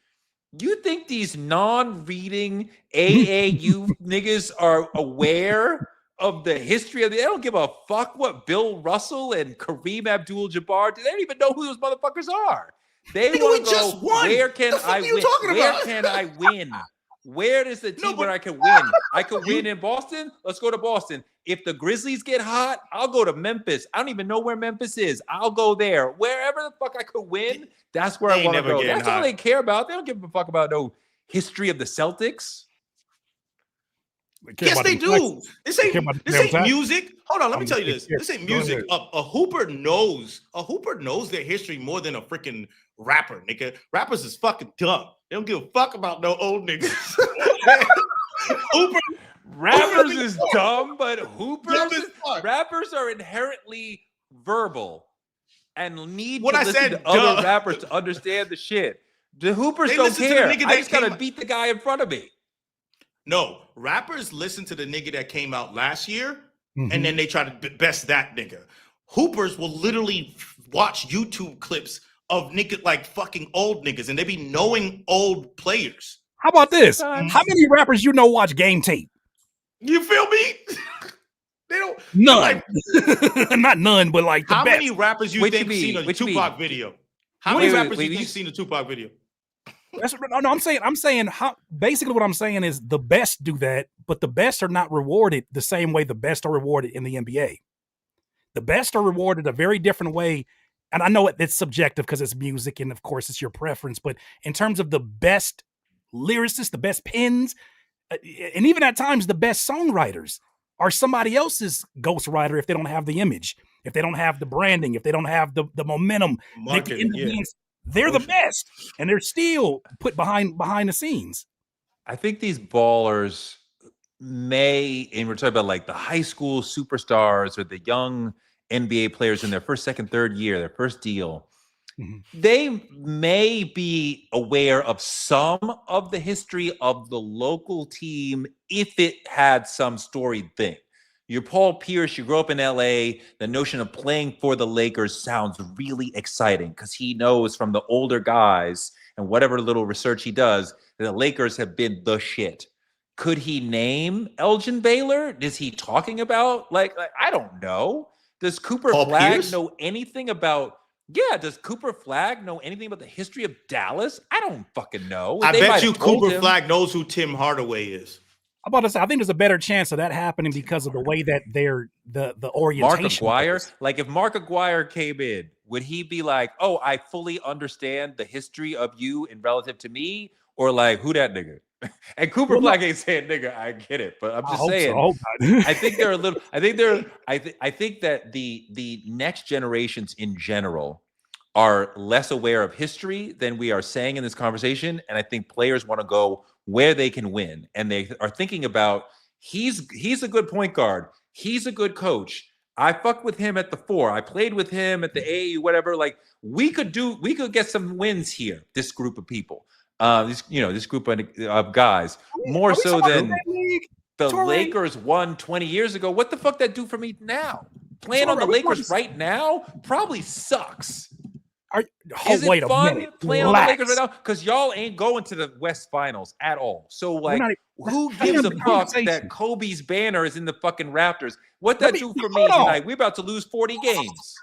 You think these non-reading AAU niggas are aware of the history of they don't give a fuck what Bill Russell and Kareem Abdul-Jabbar do. They don't even know who those motherfuckers are. They want to go, where can I win? Where can I win? Where is the team where I can win? I could win in Boston. Let's go to Boston. If the Grizzlies get hot, I'll go to Memphis. I don't even know where Memphis is. I'll go there. Wherever the fuck I could win, that's where I want to go. That's all they care about. They don't give a fuck about no history of the Celtics. Yes, they do. This ain't music. Hold on, let me tell you this. This ain't music. A hooper knows their history more than a freaking rapper, nigga. Rappers is fucking dumb. They don't give a fuck about no old niggas. Rappers is dumb, but rappers are inherently verbal and need to listen to other rappers to understand the shit. The hoopers don't care. I just gotta beat the guy in front of me. No, rappers listen to the nigga that came out last year, and then they try to best that nigga. Hoopers will literally watch YouTube clips of niggas like fucking old niggas, and they be knowing old players. How about this? How many rappers watch game tape? You feel me? They don't. None. Not none, but like the how best. many rappers you think seen a Tupac video? How many rappers you think seen a Tupac video? I'm saying how basically what I'm saying is the best do that, but the best are not rewarded the same way the best are rewarded in the NBA. The best are rewarded a very different way. And I know it's subjective because it's music and of course it's your preference, but in terms of the best lyricists, the best pens, and even at times the best songwriters are somebody else's ghostwriter if they don't have the image, if they don't have the branding, if they don't have the momentum. They're the best, and they're still put behind the scenes. I think these ballers may, and we're talking about like the high school superstars or the young NBA players in their first, second, third year, their first deal. Mhm. They may be aware of some of the history of the local team if it had some storied thing. You're Paul Pierce, you grew up in LA. The notion of playing for the Lakers sounds really exciting because he knows from the older guys and whatever little research he does that the Lakers have been the shit. Could he name Elgin Baylor? Is he talking about like I don't know. Does Cooper Paul Flagg Pierce? know anything about? Yeah, does Cooper Flagg know anything about the history of Dallas? I don't fucking know. I They bet might you have told Cooper him. Flagg knows who Tim Hardaway is. I'm about to say, I think there's a better chance of that happening because of the way that they're the Mark orientation. Aguirre. is. Like if Mark Aguirre came in, would he be like, "Oh, I fully understand the history of you in relative to me," or like, "Who that nigga?" And Cooper Well, no. Flagg ain't saying "nigga." I get it, but I'm I just hope so. saying. I hope not. I think they're a little. I think they're. I think that the next generations in general are less aware of history than we are saying in this conversation, and I think players want to go where they can win, and they are thinking about he's a good point guard, he's a good coach. I fucked with him at the 4. I played with him at the AAU, whatever. Like we could get some wins here. This group of people, this group of guys, more Are we so talking than that league? the Torrey? Lakers won 20 years ago. What the fuck that do for me now? Playing Torrey, on the are we Lakers talking- right now probably sucks. Is Is wait it a fun minute. playing on the Lakers right now? Because y'all ain't going to the West Finals at all. So, like, who gives a fuck that Kobe's banner is in the fucking Raptors? What that do for me tonight? We're about to lose 40 games.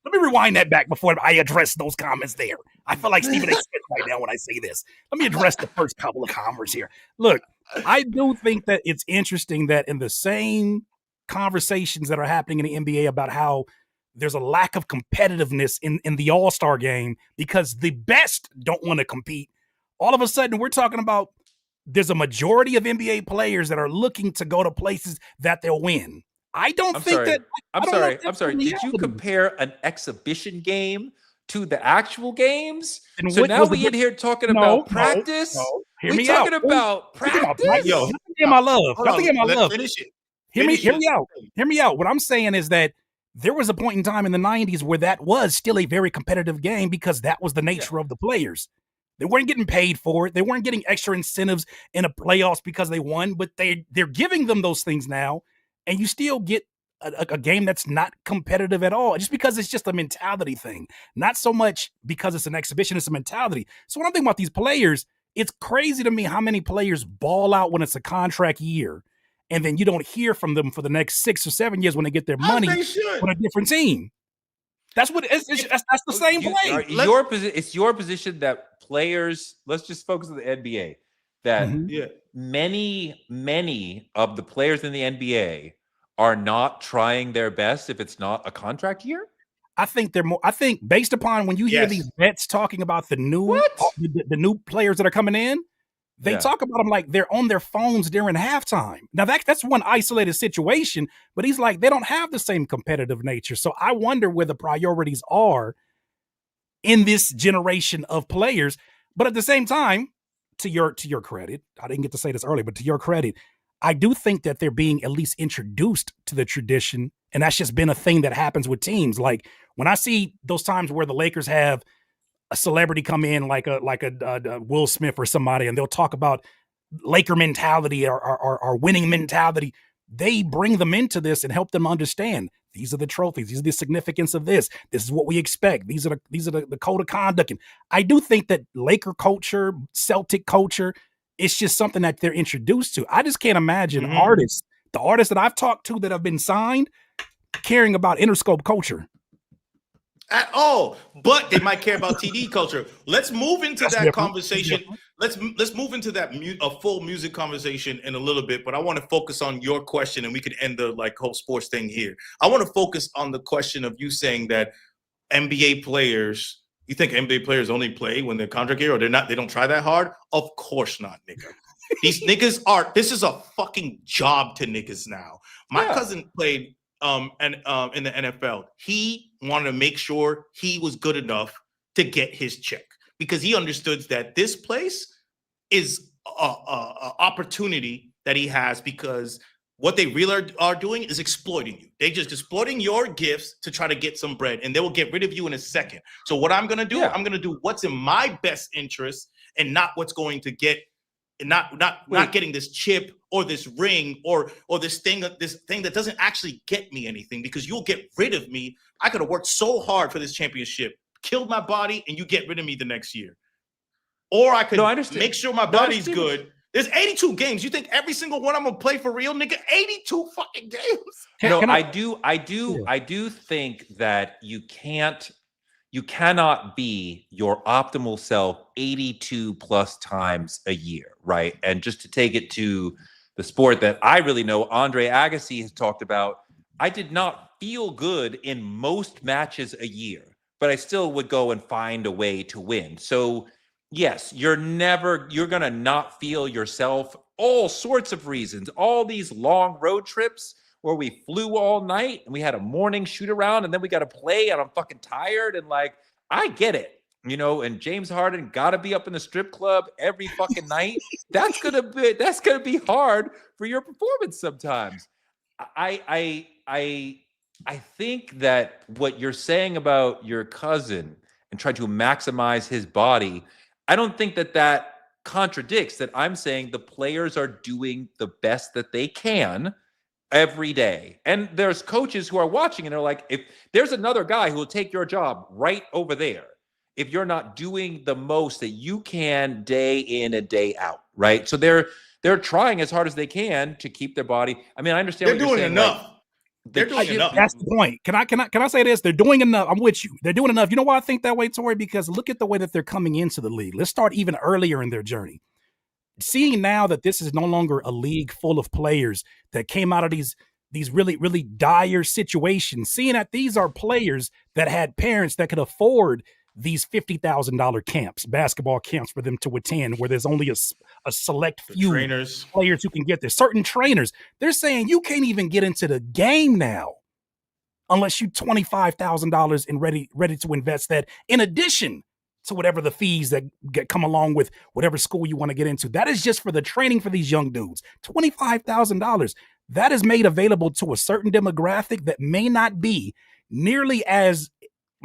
Let me rewind that back before I address those comments there. I feel like Stephen A. Smith right now when I say this. Let me address the first couple of comments here. Look, I do think that it's interesting that in the same conversations that are happening in the NBA about how there's a lack of competitiveness in the All-Star game because the best don't want to compete. All of a sudden, we're talking about there's a majority of NBA players that are looking to go to places that they'll win. I don't think that. I'm sorry. Did you compare an exhibition game to the actual games? And so now we in here talking about practice. Hear we me talking out. about practice. Yo, my love. Finish it. Hear me out. Hear me out. What I'm saying is that there was a point in time in the 90s where that was still a very competitive game because that was the nature of the players. They weren't getting paid for it. They weren't getting extra incentives in the playoffs because they won, but they're giving them those things now, and you still get a game that's not competitive at all, just because it's just a mentality thing. Not so much because it's an exhibition, it's a mentality. So when I'm thinking about these players, it's crazy to me how many players ball out when it's a contract year, and then you don't hear from them for the next 6 or 7 years when they get their money on a different team. That's what that's the same play. It's your position that players. Let's just focus on the NBA. That many of the players in the NBA are not trying their best if it's not a contract year. I think they're more. I think based upon when you hear these vets talking about the new players that are coming in, they talk about them like they're on their phones during halftime. Now that's one isolated situation, but he's like they don't have the same competitive nature. So I wonder where the priorities are in this generation of players. But at the same time, to your credit, I didn't get to say this earlier, but to your credit, I do think that they're being at least introduced to the tradition, and that's just been a thing that happens with teams. Like when I see those times where the Lakers have a celebrity come in like a Will Smith or somebody, and they'll talk about Laker mentality or winning mentality. They bring them into this and help them understand these are the trophies, these are the significance of this. This is what we expect. These are the code of conduct. And I do think that Laker culture, Celtic culture, it's just something that they're introduced to. I just can't imagine the artists that I've talked to that have been signed, caring about Interscope culture at all, but they might care about TD culture. Let's move into that conversation. Let's move into that full music conversation in a little bit. But I want to focus on your question, and we could end the whole sports thing here. I want to focus on the question of you saying that NBA players. You think NBA players only play when they're contract year, or they don't try that hard? Of course not, nigga. These niggas this is a fucking job to niggas now. My cousin played in the NFL. He wanted to make sure he was good enough to get his check because he understood that this place is a opportunity that he has because what they really are doing is exploiting you. They just exploiting your gifts to try to get some bread, and they will get rid of you in a second. So what I'm going to do, I'm going to do what's in my best interest and not what's going to get, and not getting this chip or this ring or this thing that doesn't actually get me anything, because you'll get rid of me. I could have worked so hard for this championship, killed my body, and you get rid of me the next year. Or I could make sure my body's good. There's 82 games. You think every single one I'm gonna play for real, nigga? 82 fucking games. I do think that you cannot be your optimal self 82 plus times a year, right? And just to take it to the sport that I really know, Andre Agassi has talked about, I did not feel good in most matches a year, but I still would go and find a way to win. So yes, you're going to not feel yourself, all sorts of reasons, all these long road trips where we flew all night and we had a morning shoot around and then we got to play and I'm fucking tired. And like, I get it, and James Harden got to be up in the strip club every fucking night. That's going to be hard for your performance sometimes. I think that what you're saying about your cousin and trying to maximize his body, I don't think that contradicts that. I'm saying the players are doing the best that they can every day. And there's coaches who are watching and they're like, if there's another guy who will take your job right over there, if you're not doing the most that you can day in and day out, right? So they're trying as hard as they can to keep their body. I mean, I understand they're doing enough. They're doing enough. That's the point. Can I say this? They're doing enough. I'm with you. They're doing enough. You know why I think that way, Tori? Because look at the way that they're coming into the league. Let's start even earlier in their journey. Seeing now that this is no longer a league full of players that came out of these really, really dire situations, seeing that these are players that had parents that could afford these $50,000 camps, basketball camps for them to attend, where there's only a select few players who can get there. Certain trainers, they're saying you can't even get into the game now unless you $25,000 and ready to invest that in addition to whatever the fees that come along with whatever school you want to get into. That is just for the training for these young dudes. $25,000. That is made available to a certain demographic that may not be nearly as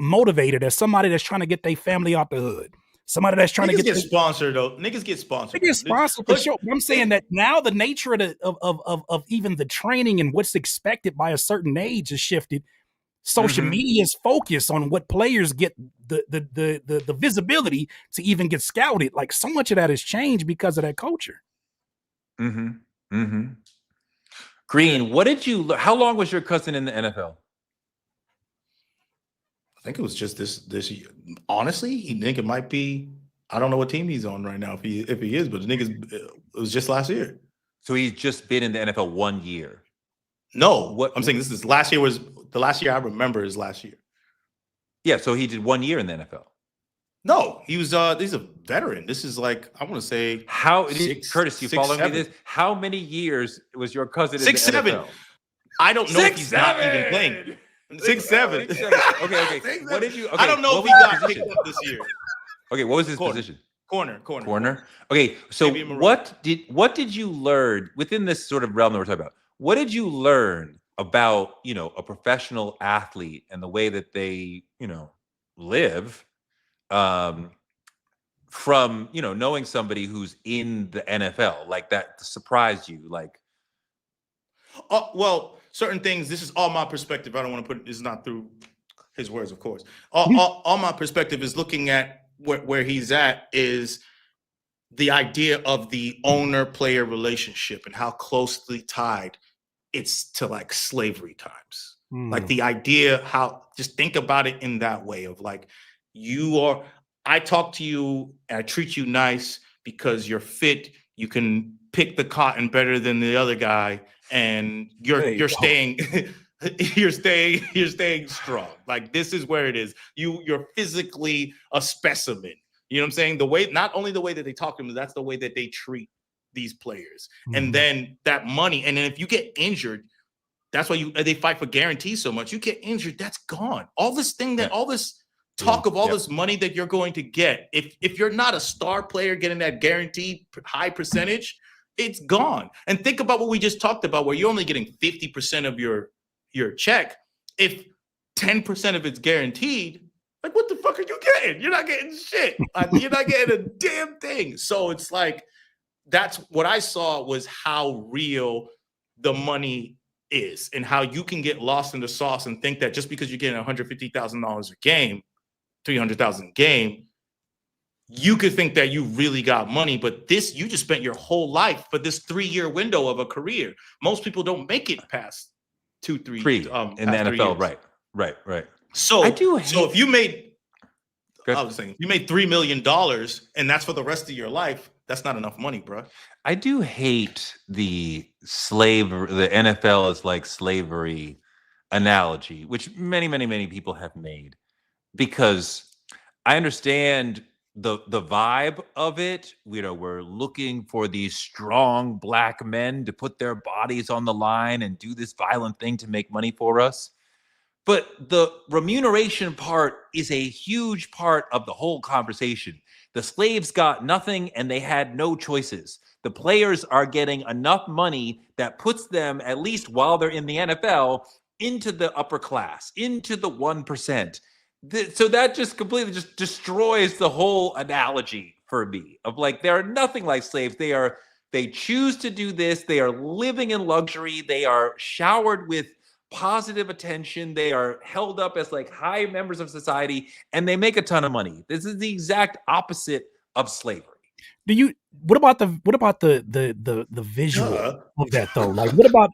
motivated as somebody that's trying to get their family out the hood. Somebody that's trying to get sponsored though. Niggas get sponsored. They get sponsored for sure. I'm saying that now the nature of even the training and what's expected by a certain age has shifted. Social media's focus on what players get the visibility to even get scouted. Like so much of that has changed because of that culture. Green, how long was your cousin in the NFL? I think it was just this year. Honestly, he think it might be. I don't know what team he's on right now. If he is, but it was just last year. So he's just been in the NFL 1 year. No, what I'm saying, this is last year. Was the last year I remember is last year. Yeah, so he did 1 year in the NFL. No, he's a veteran. This is like, I want to say Curtis, you following me this? How many years was your cousin in the NFL? 6-7. I don't know if he's not even playing. 6-7. Okay. What did you? Okay, I don't know if he got picked up this year. Okay, what was his position? Corner. Okay, so what did you learn within this sort of realm that we're talking about? What did you learn about a professional athlete and the way that they live from knowing somebody who's in the NFL like that surprised you? Like, well, certain things. This is all my perspective. I don't want to put. This is not through his words, of course. All my perspective is looking at where he's at is the idea of the owner-player relationship and how closely tied it's to like slavery times. Like the idea, just think about it in that way of like, I talk to you and I treat you nice because you're fit. You can pick the cotton better than the other guy, and you're staying strong. Like, this is where it is. You're physically a specimen. You know what I'm saying? Not only the way that they talk to them, that's the way that they treat these players. And then that money, and then if you get injured, that's why they fight for guarantees so much. You get injured, that's gone. All this talk of all this money that you're going to get, if you're not a star player getting that guaranteed high percentage, it's gone. And think about what we just talked about, where you're only getting 50% of your check. If 10% of it's guaranteed, like, what the fuck are you getting? You're not getting shit. You're not getting a damn thing. So it's like, that's what I saw, was how real the money is and how you can get lost in the sauce and think that just because you're getting $150,000 a game, $300,000 a game, you could think that you really got money. But this, you just spent your whole life for this 3-year window of a career. Most people don't make it past three in the NFL, right. So I do so if you made, Good. I was saying, you made $3 million and that's for the rest of your life, that's not enough money, bro. I do hate the NFL is like slavery analogy, which many people have made, because I understand the vibe of it. You know, we're looking for these strong Black men to put their bodies on the line and do this violent thing to make money for us. But the remuneration part is a huge part of the whole conversation. The slaves got nothing and they had no choices. The players are getting enough money that puts them, at least while they're in the NFL, into the upper class, into the 1%. So that just completely just destroys the whole analogy for me of like, they are nothing like slaves. They choose to do this. They are living in luxury. They are showered with positive attention. They are held up as like high members of society, and they make a ton of money. This is the exact opposite of slavery. What about the visual of that though? Like, what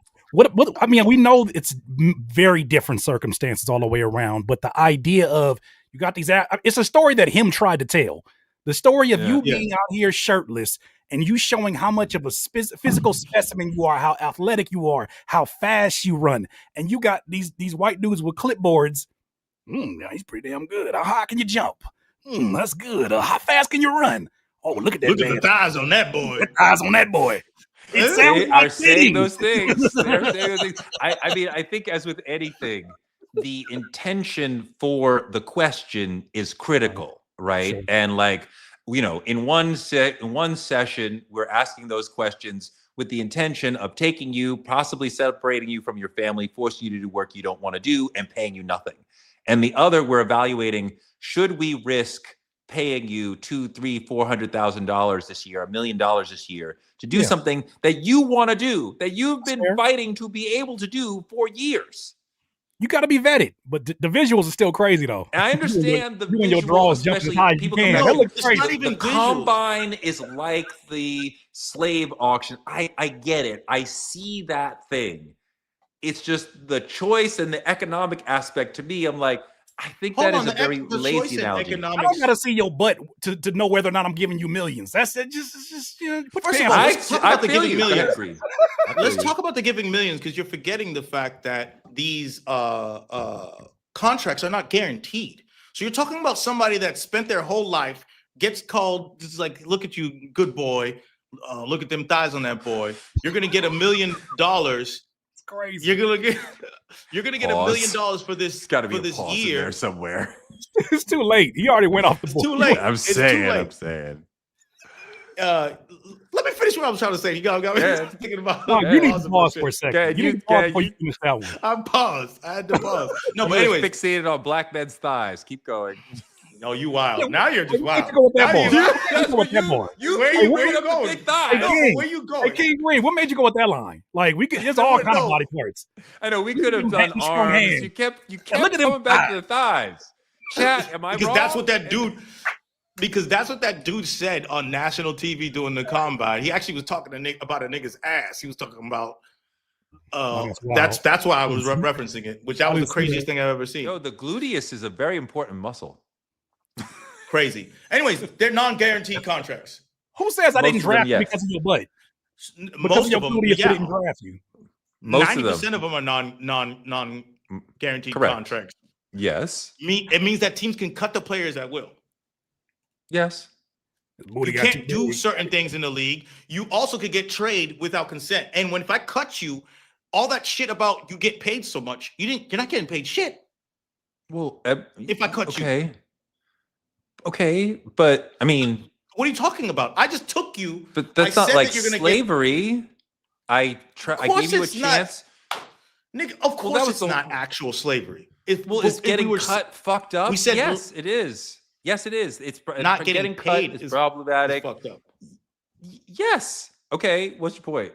I mean, we know it's very different circumstances all the way around, but the idea of you got these, it's a story that him tried to tell. The story of you being out here shirtless and you showing how much of a physical specimen you are, how athletic you are, how fast you run, and you got these white dudes with clipboards. Yeah, he's pretty damn good. How high can you jump? That's good. How fast can you run? Oh, look at that! Look at the thighs on that boy. The thighs on that boy. They are saying those things. They are saying those things. I mean, I think as with anything, the intention for the question is critical, right? Sure. And like, you know, in one session, we're asking those questions with the intention of taking you, possibly separating you from your family, forcing you to do work you don't want to do, and paying you nothing. And the other, we're evaluating, should we risk paying you $200,000, $300,000, $400,000 this year, $1 million this year to do something that you want to do, that you've been fighting to be able to do for years. You got to be vetted, but the visuals are still crazy though. And I understand the visuals, your draws jumping high. People come back. That looks crazy. Not even the combine is like the slave auction. I get it. I see that thing. It's just the choice and the economic aspect to me. I'm like, I think that is a very lazy analogy. I don't gotta see your butt to know whether or not I'm giving you millions. That's it. Just First of all, let's talk about the giving millions. Let's talk about the giving millions, because you're forgetting the fact that these contracts are not guaranteed. So you're talking about somebody that spent their whole life, gets called, just like, look at you, good boy. Look at them thighs on that boy. You're gonna get $1 million. Crazy. You're gonna get $1 million for this. Got to be for this a pause year in there somewhere. It's too late. He already went off the board. It's too late. I'm saying. Let me finish what I was trying to say. You got me thinking about. No, you need to pause for a second. You need to pause before you finish that one. I paused. I had to pause. No, but anyway, fixated on black men's thighs. Keep going. No, you wild. Now you're just wild. Go with that boy. Where you going? Big thighs. Where you going? Hey, King Green, what made you go with that line? Like, we could. There's all kind of body parts. I know we could have done arms. Hands. You kept coming back to the thighs. Chat, am I because wrong? That's what that dude. Because that's what that dude said on national TV during the combine. He actually was talking about a nigga's ass. He was talking about. That's why I was referencing it, which that was the craziest thing I've ever seen. No, the gluteus is a very important muscle. Crazy. Anyways, they're non-guaranteed contracts. Who says I didn't draft you because of your butt? Most of them, didn't draft you. 90% of them are non-guaranteed contracts. Yes. It means that teams can cut the players at will. Yes. You can't do certain things in the league. You also could get traded without consent. And if I cut you, all that shit about you get paid so much, you're not getting paid shit. Well, if I cut you. Okay, but I mean, What are you talking about? I just took you. But that's I not said like that you're gonna slavery. I gave you a chance. Nigga, of course that was it's not actual slavery. Is getting cut fucked up? We said yes, it is. Yes, it is. It's not getting paid cut is problematic. Is fucked up. Yes. Okay. What's your point?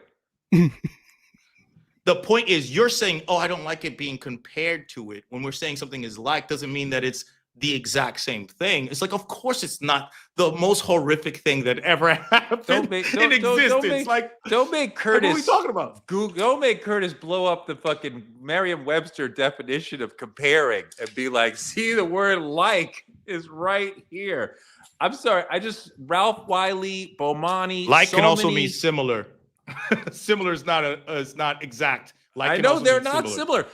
The point is, you're saying, "Oh, I don't like it being compared to it." When we're saying something is like, doesn't mean that it's the exact same thing. It's like, of course, it's not the most horrific thing that ever happened in existence. Don't make Curtis. What are we talking about? Don't make Curtis blow up the fucking Merriam-Webster definition of comparing and be like, "See, the word like is right here." I'm sorry. Ralph Wiley, Bomani. Like can also mean similar. Similar is not exact. Like I know they're not similar.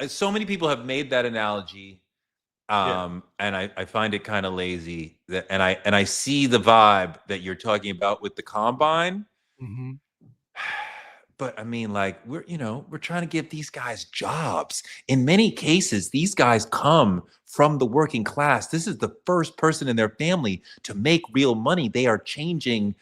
So many people have made that analogy. And I find it kind of lazy and I see the vibe that you're talking about with the combine. Mm-hmm. But I mean, like, we're trying to give these guys jobs. In many cases, these guys come from the working class. This is the first person in their family to make real money. They are changing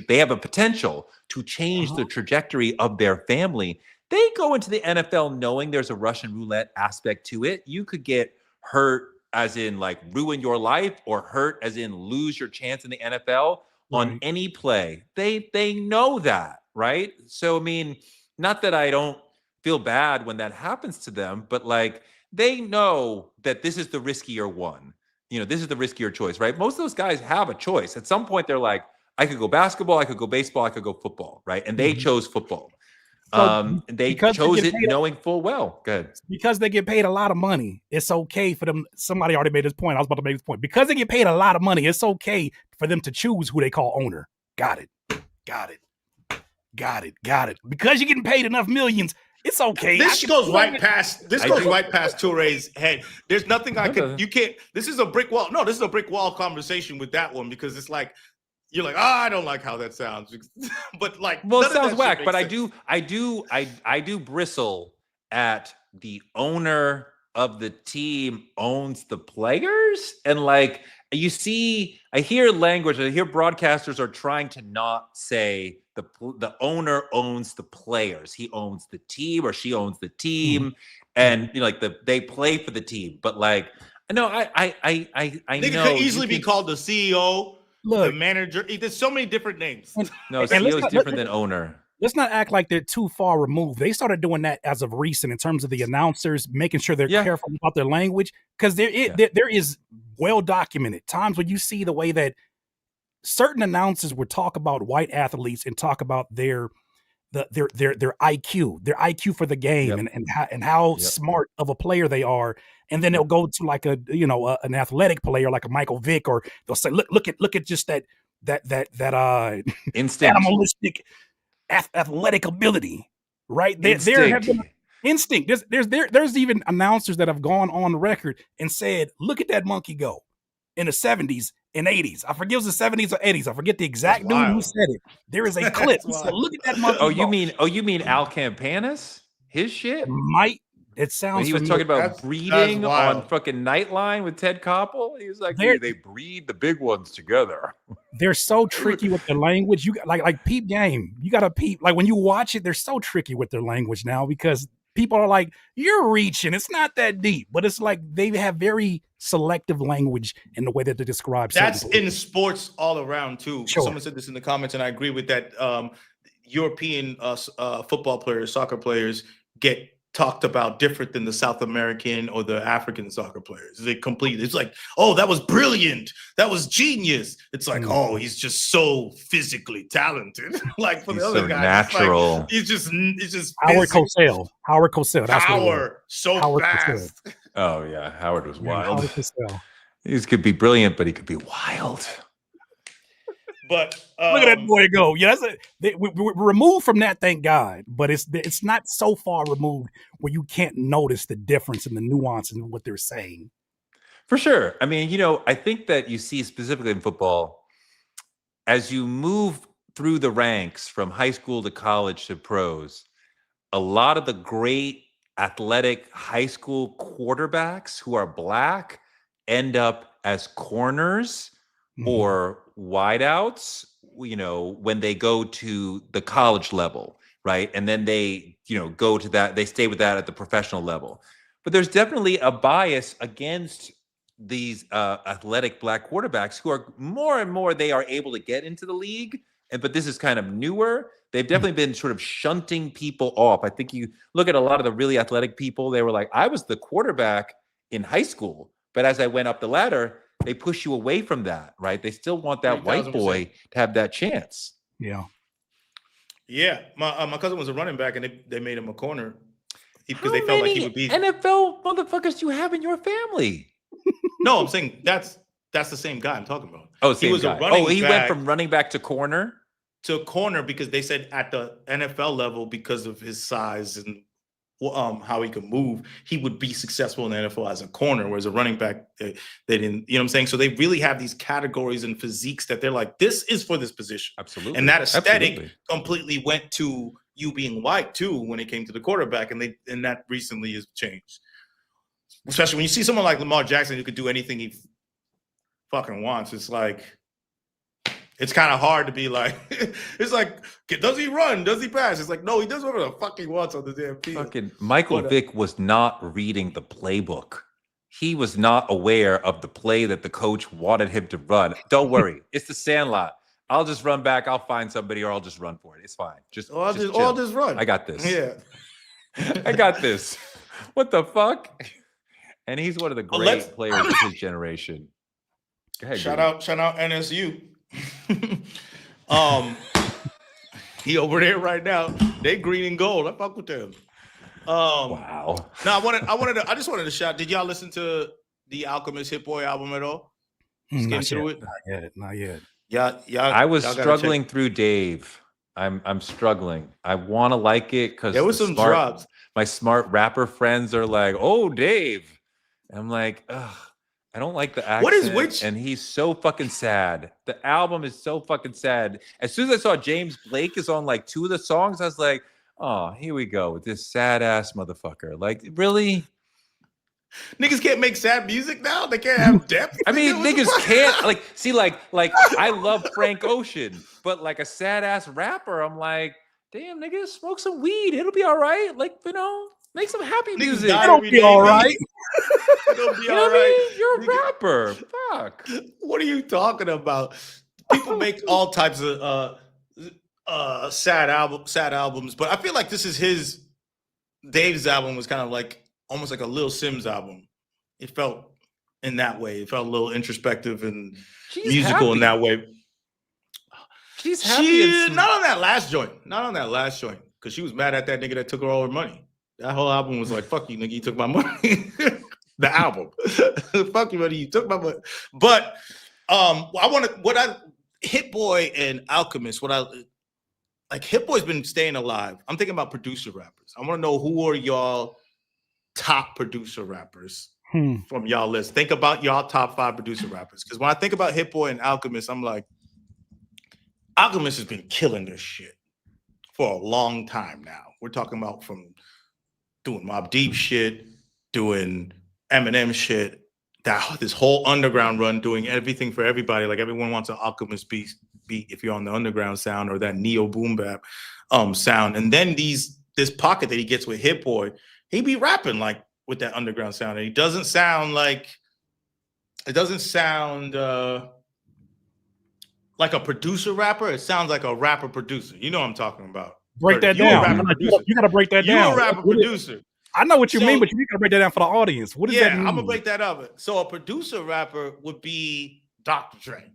they have a potential to change the trajectory of their family. They go into the NFL knowing there's a Russian roulette aspect to it. You could get hurt as in like ruin your life, or hurt as in lose your chance in the NFL on any play. They know that, right? So I mean, not that I don't feel bad when that happens to them, but like they know that this is the riskier one. This is the riskier choice, right? Most of those guys have a choice. At some point, they're like, I could go basketball, I could go baseball, I could go football, right? And they chose football. They chose it knowing full well. Go ahead. Because they get paid a lot of money, it's okay for them. Somebody already made this point. I was about to make this point. Because they get paid a lot of money, it's okay for them to choose who they call owner. Got it. Because you're getting paid enough millions, it's okay. This goes right past Touré's head. There's nothing you can't. This is a brick wall. No, this is a brick wall conversation with that one, because it's like, you're like, I don't like how that sounds. But like, well, it sounds whack, but I do bristle at the owner of the team owns the players. And like, I hear broadcasters are trying to not say the owner owns the players. He owns the team, or she owns the team. And they play for the team. But like, no, I know could easily be called the CEO. The manager. There's so many different names. No, CEO is different than owner. Let's not act like they're too far removed. They started doing that as of recent in terms of the announcers, making sure they're careful about their language, because there is well documented times when you see the way that certain announcers would talk about white athletes and talk about their IQ for the game, and how smart of a player they are. And then they'll go to like an athletic player like a Michael Vick, or they'll say, look at just that instinct, animalistic athletic ability, right? There have been instinct. There's even announcers that have gone on the record and said, look at that monkey go in the 70s and 80s. I forget it was the 70s or 80s. I forget the exact dude who said it. There is a clip. Said, look at that monkey go. You mean Al Campanis? His shit? It sounds when he was talking about breeding on fucking Nightline with Ted Koppel. He was like, they breed the big ones together. They're so tricky with their language. You like peep game. You got to peep. Like when you watch it, they're so tricky with their language now, because people are like, you're reaching. It's not that deep, but it's like they have very selective language in the way that they describe. That's in sports all around too. Sure. Someone said this in the comments, and I agree with that. European football players, soccer players get talked about different than the South American or the African soccer players. It's like, oh, that was brilliant. That was genius. It's like, oh, he's just so physically talented. Like for the other guy, natural. Like, he's just Howard Cosell. That's Howard, so Howard fast. Cosell. Oh yeah, Howard was wild. Howard Cosell. He could be brilliant, but he could be wild. But look at that boy go. Yeah, we're removed from that, thank God. But it's not so far removed where you can't notice the difference in the nuance in what they're saying. For sure. I mean, I think that you see specifically in football, as you move through the ranks from high school to college to pros, a lot of the great athletic high school quarterbacks who are black end up as corners or wideouts, you know, when they go to the college level, right? And then they, you know, go to that, they stay with that at the professional level. But there's definitely a bias against these athletic black quarterbacks who are more and more, they are able to get into the league. But this is kind of newer. They've definitely been sort of shunting people off. I think you look at a lot of the really athletic people, they were like, I was the quarterback in high school, but as I went up the ladder, they push you away from that, right? They still want that white boy to have that chance. Yeah. Yeah. My cousin was a running back, and they made him a corner because How they felt like he many would be NFL motherfuckers you have in your family? No, I'm saying that's the same guy I'm talking about. Oh, same he was guy. a running he back went from running back to corner? to corner because they said at the NFL level, because of his size and how he could move, he would be successful in the NFL as a corner, whereas a running back, they didn't, you know what I'm saying? So they really have these categories and physiques that they're like, this is for this position. Absolutely. And that aesthetic completely went to you being white too when it came to the quarterback, and that recently has changed. Especially when you see someone like Lamar Jackson who could do anything he fucking wants. It's like, it's kind of hard to be like, it's like, does he run? Does he pass? It's like, no, he does whatever the fuck he wants on the damn field. Fucking Michael Vick was not reading the playbook. He was not aware of the play that the coach wanted him to run. Don't worry. It's the Sandlot. I'll just run back. I'll find somebody, or I'll just run for it. It's fine. I'll just run. I got this. Yeah. I got this. What the fuck? And he's one of the great players of his generation. Go ahead, shout out NSU. He over there right now. They green and gold. I fuck with them. Wow. No, I just wanted to shout. Did y'all listen to the Alchemist Hit Boy album at all? Not yet. Yeah. I was struggling through Dave. I'm struggling. I want to like it because there was some drops. My smart rapper friends are like, "Oh, Dave," and I'm like, "Ugh, I don't like the accent." What is which? And he's so fucking sad. The album is so fucking sad. As soon as I saw James Blake is on like 2 of the songs, I was like, "Oh, here we go with this sad ass motherfucker." Like, really? Niggas can't make sad music now. They can't have depth. I mean, niggas can't like see like I love Frank Ocean, but like a sad ass rapper, I'm like, damn, nigga, smoke some weed. It'll be all right. Like, you know, make some happy music. It'll be all right. It'll be all right. You're a rapper. Fuck. What are you talking about? People make all types of sad albums, but I feel like this is Dave's album was kind of like almost like a Lil Sims album. It felt in that way. It felt a little introspective and musical in that way. She's happy. Not on that last joint. Because she was mad at that nigga that took her all her money. That whole album was like, fuck you, nigga, you took my money. The album. Fuck you, buddy, you took my money. But Hit Boy and Alchemist, Hit Boy's been staying alive. I'm thinking about producer rappers. I want to know who are y'all top producer rappers from y'all list. Think about y'all top 5 producer rappers. Because when I think about Hit Boy and Alchemist, I'm like, Alchemist has been killing this shit for a long time now. We're talking about from doing Mobb Deep shit, doing Eminem shit, this whole underground run, doing everything for everybody. Like everyone wants an Alchemist beat if you're on the underground sound or that neo boom bap sound. And then this pocket that he gets with Hit Boy, he be rapping like with that underground sound, and it doesn't sound like a producer rapper. It sounds like a rapper producer. You know what I'm talking about. Break that down. You gotta break that down. You're a rapper producer. I know what you mean, but you gotta break that down for the audience. What does that mean? I'm gonna break that up. So a producer rapper would be Dr. Dre.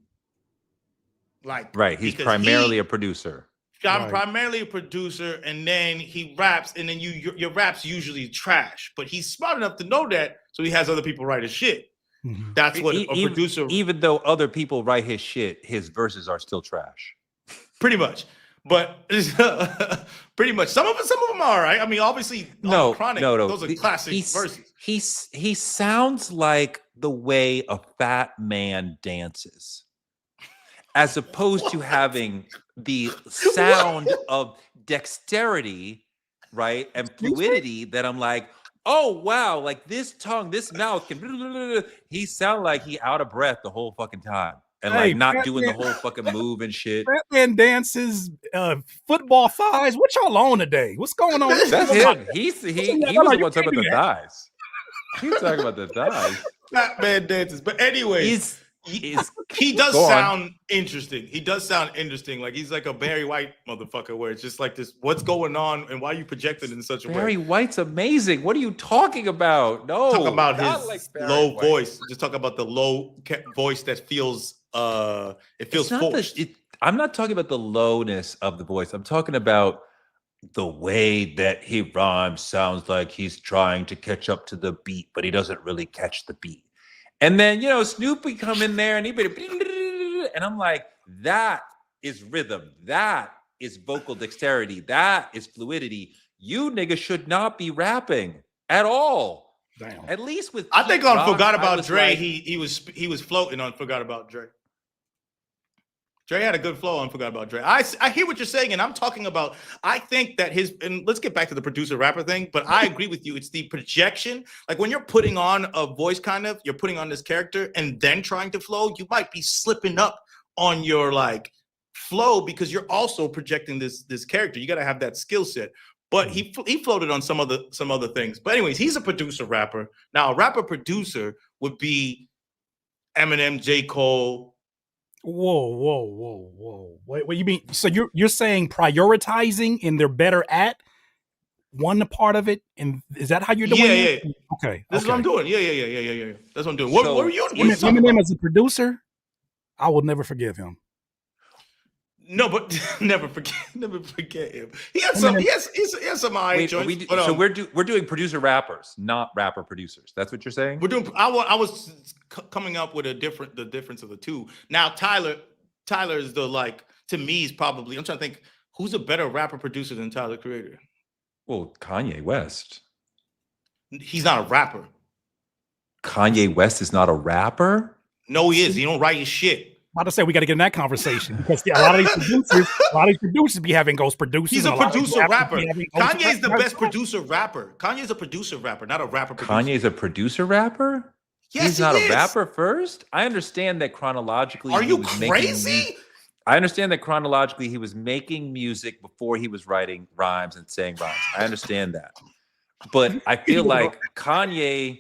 Like, right, he's primarily a producer. I'm primarily a producer, and then he raps, and then your rap's usually trash. But he's smart enough to know that, so he has other people write his shit. Mm-hmm. That's what a producer. Even though other people write his shit, his verses are still trash. Pretty much, but pretty much some of them are all right. I mean, obviously, Chronic, those are classic verses. He sounds like the way a fat man dances, as opposed to having the sound of dexterity, right, and fluidity that I'm like, oh wow, like this tongue, this mouth can. He sound like he out of breath the whole fucking time. and Hey, like not Fat doing the Man- whole fucking move and shit. Fat Man dances, football thighs. What y'all on today? What's going on? That's him. He was the one talking about the that. thighs. He was talking about the thighs. Fat man dances. But anyways, he does Go on. sound interesting. He does sound interesting. Like he's like a Barry White motherfucker, where it's just like this: what's going on, and why are you projected in such a way? Barry White's amazing. What are you talking about? No, Talk about not his like Barry low White. voice. Just talk about the low voice that feels it feels It's not forced. I'm not talking about the lowness of the voice. I'm talking about the way that he rhymes sounds like he's trying to catch up to the beat, but he doesn't really catch the beat. And then, you know, Snoopy come in there and and I'm like, that is rhythm. That is vocal dexterity. That is fluidity. You niggas should not be rapping at all. Damn. At least with I think Pete on Rock, Forgot I About was Dre, like, he was floating on Forgot About Dre. Dre had a good flow on Forgot About Dre. I hear what you're saying, and I'm talking about, I think that and let's get back to the producer rapper thing, but I agree with you. It's the projection. Like when you're putting on a voice you're putting on this character and then trying to flow, you might be slipping up on your like flow because you're also projecting this character. You got to have that skill set. But he floated on some other things. But anyways, he's a producer rapper. Now, a rapper producer would be Eminem, J. Cole. Whoa. What you mean? So you're saying prioritizing and they're better at one part of it? And is that how you're doing it? Yeah. Okay. This is what I'm doing. Yeah. That's what I'm doing. What are you talking Eminem about? as a producer, I will never forgive him. No, but never forget him. He has some. He has some eye wait, joints. so we're doing producer rappers, not rapper producers. That's what you're saying? We're doing. I was coming up with the difference of the two. Now Tyler is the like to me is probably. I'm trying to think who's a better rapper producer than Tyler Creator. Well, Kanye West. He's not a rapper. Kanye West is not a rapper? No, he is. He don't write his shit. I'm about to say we got to get in that conversation because a lot of these producers be having ghost producers. He's a producer rapper. Kanye's the best producer rapper. Kanye's a producer rapper, not a rapper producer. Kanye's a producer rapper? Yes, he's not a rapper first? I understand that chronologically. Are you crazy? I understand that chronologically he was making music before he was writing rhymes and saying rhymes. I understand that. But I feel like Kanye,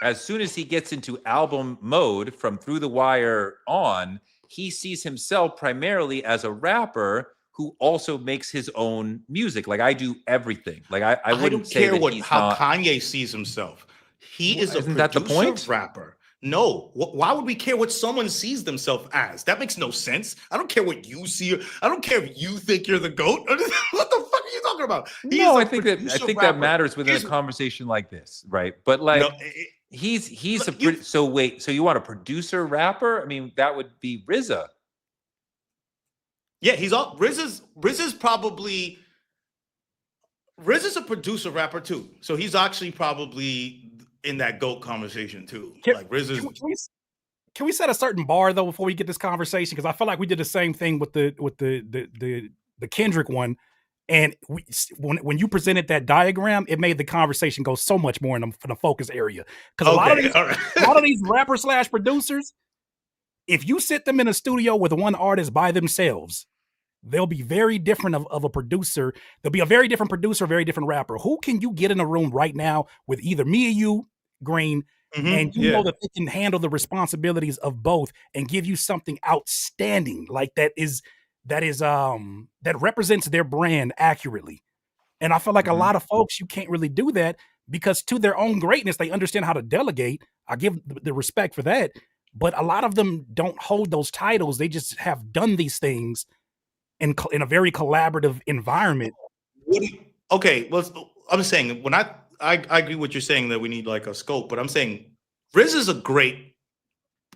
as soon as he gets into album mode from Through the Wire on, he sees himself primarily as a rapper who also makes his own music. Like I do everything. Like I wouldn't say that how Kanye sees himself. He is a producer that the point? rapper. No, why would we care what someone sees themselves as? That makes no sense. I don't care what you see. I don't care if you think you're the GOAT. What the fuck are you talking about? I think that matters within a conversation like this, right? But like so wait, so you want a producer rapper? I mean, that would be RZA. Yeah, he's all RZA's a producer rapper too. So he's actually probably in that GOAT conversation too. Like RZA's. Can we set a certain bar though before we get this conversation? Because I feel like we did the same thing with the Kendrick one. And when you presented that diagram, it made the conversation go so much more in the focus area. Because a lot of these rappers / producers, if you sit them in a studio with one artist by themselves, they'll be very different of a producer. They'll be a very different producer, very different rapper. Who can you get in a room right now with either me or you, Green, and you know that they can handle the responsibilities of both and give you something outstanding like that represents their brand accurately. And I feel like a lot of folks, you can't really do that because to their own greatness, they understand how to delegate. I give the respect for that. But a lot of them don't hold those titles. They just have done these things in a very collaborative environment. Okay, well, I'm saying when I agree with what you're saying that we need like a scope, but I'm saying RZA's a great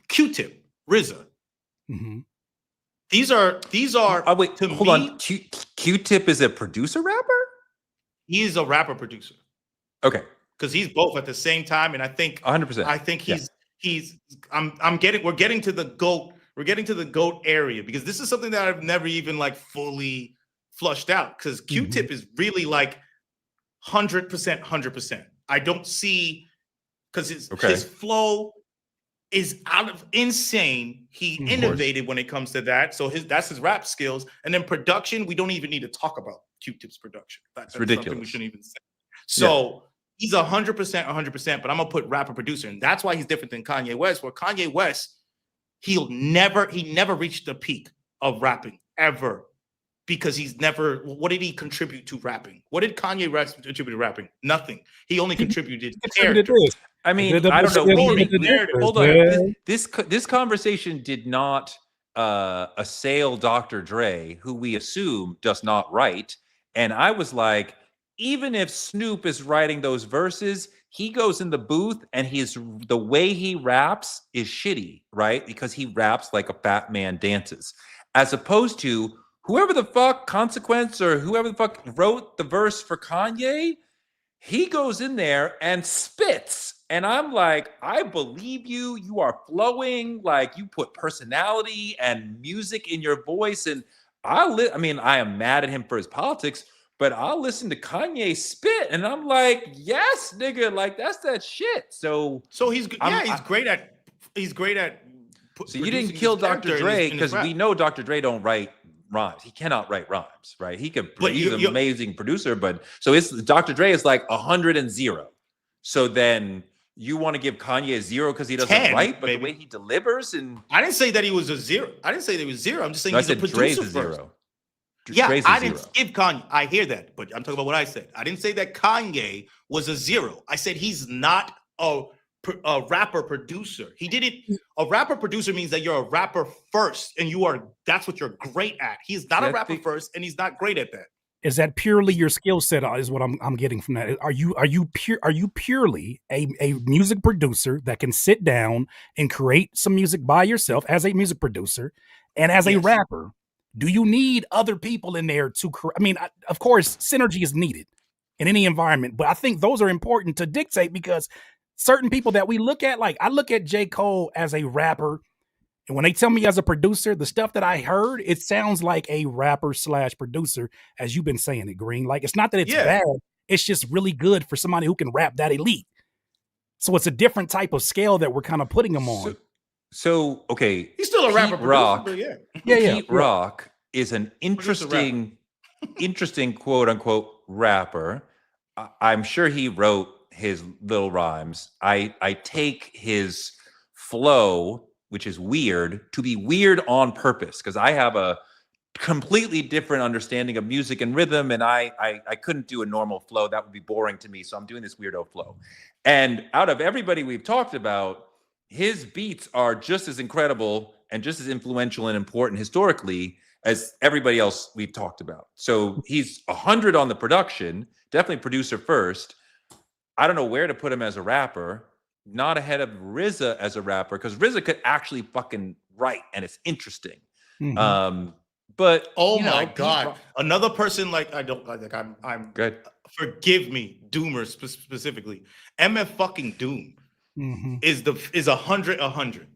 Q-Tip, RZA. Mm-hmm. These are wait, hold on. Q-Tip is a producer rapper? He's a rapper producer. Okay. Because he's both at the same time. And I think 100%. I think we're getting to the GOAT. We're getting to the GOAT area because this is something that I've never even like fully flushed out. Because Q-Tip is really like 100%. I don't see because his flow is out of insane. He innovated when it comes to that. So that's his rap skills. And then production, we don't even need to talk about Q-Tip's production. That's ridiculous. Something we shouldn't even say. So he's 100%, but I'm gonna put rapper producer, and that's why he's different than Kanye West. Where Kanye West, he never reached the peak of rapping ever, because he's never. What did he contribute to rapping? What did Kanye West contribute to rapping? Nothing. He only contributed character. I mean, I don't know. Hold on. This conversation did not assail Dr. Dre, who we assume does not write. And I was like, even if Snoop is writing those verses, he goes in the booth and the way he raps is shitty, right? Because he raps like a fat man dances, as opposed to whoever the fuck Consequence or whoever the fuck wrote the verse for Kanye. He goes in there and spits. And I'm like, I believe you. You are flowing. Like, you put personality and music in your voice. And I mean, I am mad at him for his politics, but I'll listen to Kanye spit. And I'm like, yes, nigga, like, that's that shit. So he's great at so you didn't kill Dr. Dre, because we know Dr. Dre don't write rhymes. He cannot write rhymes, right? He's an amazing producer, but so it's Dr. Dre is like 100 and 0. So then you want to give Kanye a 0 because he doesn't write, but the way he delivers, and I didn't say that he was a 0. I didn't say that he was 0. I'm just saying he's a producer. Dre's a 0. Yeah, I didn't give Kanye. I hear that, but I'm talking about what I said. I didn't say that Kanye was a 0. I said he's not a rapper producer. He did it. A rapper producer means that you're a rapper first, and that's what you're great at. He's not a rapper first, and he's not great at that. Is that purely your skill set? Is what I'm getting from that. Are you purely a music producer that can sit down and create some music by yourself as a music producer, and as a rapper? Do you need other people in there to? I mean, of course, synergy is needed in any environment, but I think those are important to dictate, because certain people that we look at, like I look at J. Cole as a rapper, and when they tell me as a producer, the stuff that I heard, it sounds like a rapper / producer, as you've been saying it, Green. Like, it's not that it's bad, it's just really good for somebody who can rap that elite. So it's a different type of scale that we're kind of putting them on. So okay, he's still a rapper Rock, producer, but Pete Rock is an interesting quote unquote rapper. I'm sure he wrote his little rhymes. I take his flow, which is weird, to be weird on purpose, because I have a completely different understanding of music and rhythm, and I couldn't do a normal flow. That would be boring to me, so I'm doing this weirdo flow. And out of everybody we've talked about, his beats are just as incredible and just as influential and important historically as everybody else we've talked about. So he's 100 on the production, definitely producer first. I don't know where to put him as a rapper, not ahead of RZA as a rapper, because RZA could actually fucking write, and it's interesting. But my God, another person like I'm good. Forgive me, Doomer specifically. MF fucking Doom is 100. 100.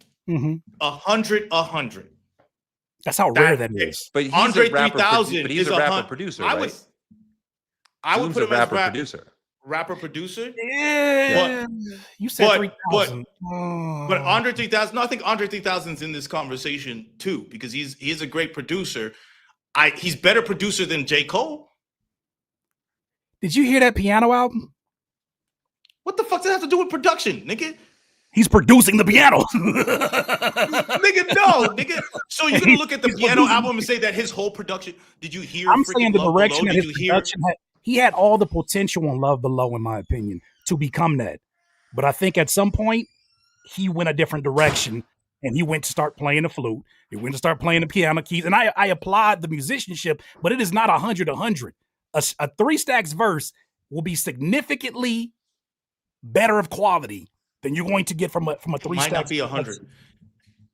That's how rare that is. But he's Andre a rapper, 3000. But he's a rapper producer, right? I would put him rapper as producer. Rapper producer. Yeah, you said 3000. But Andre 3000. No, I think Andre 3000's in this conversation too, because he's a great producer. He's better producer than J. Cole. Did you hear that piano album? What the fuck does that have to do with production, nigga? He's producing the piano. Nigga, no, nigga. So you're gonna look at the piano album and say that his whole production? Did you hear? I'm saying the direction that his production had. He had all the potential on Love Below, in my opinion, to become that. But I think at some point he went a different direction, and he went to start playing the flute. He went to start playing the piano keys, and I applaud the musicianship, but it is not 100. A 3 Stacks verse will be significantly better of quality than you're going to get from a 3 Stacks. It might not be 100.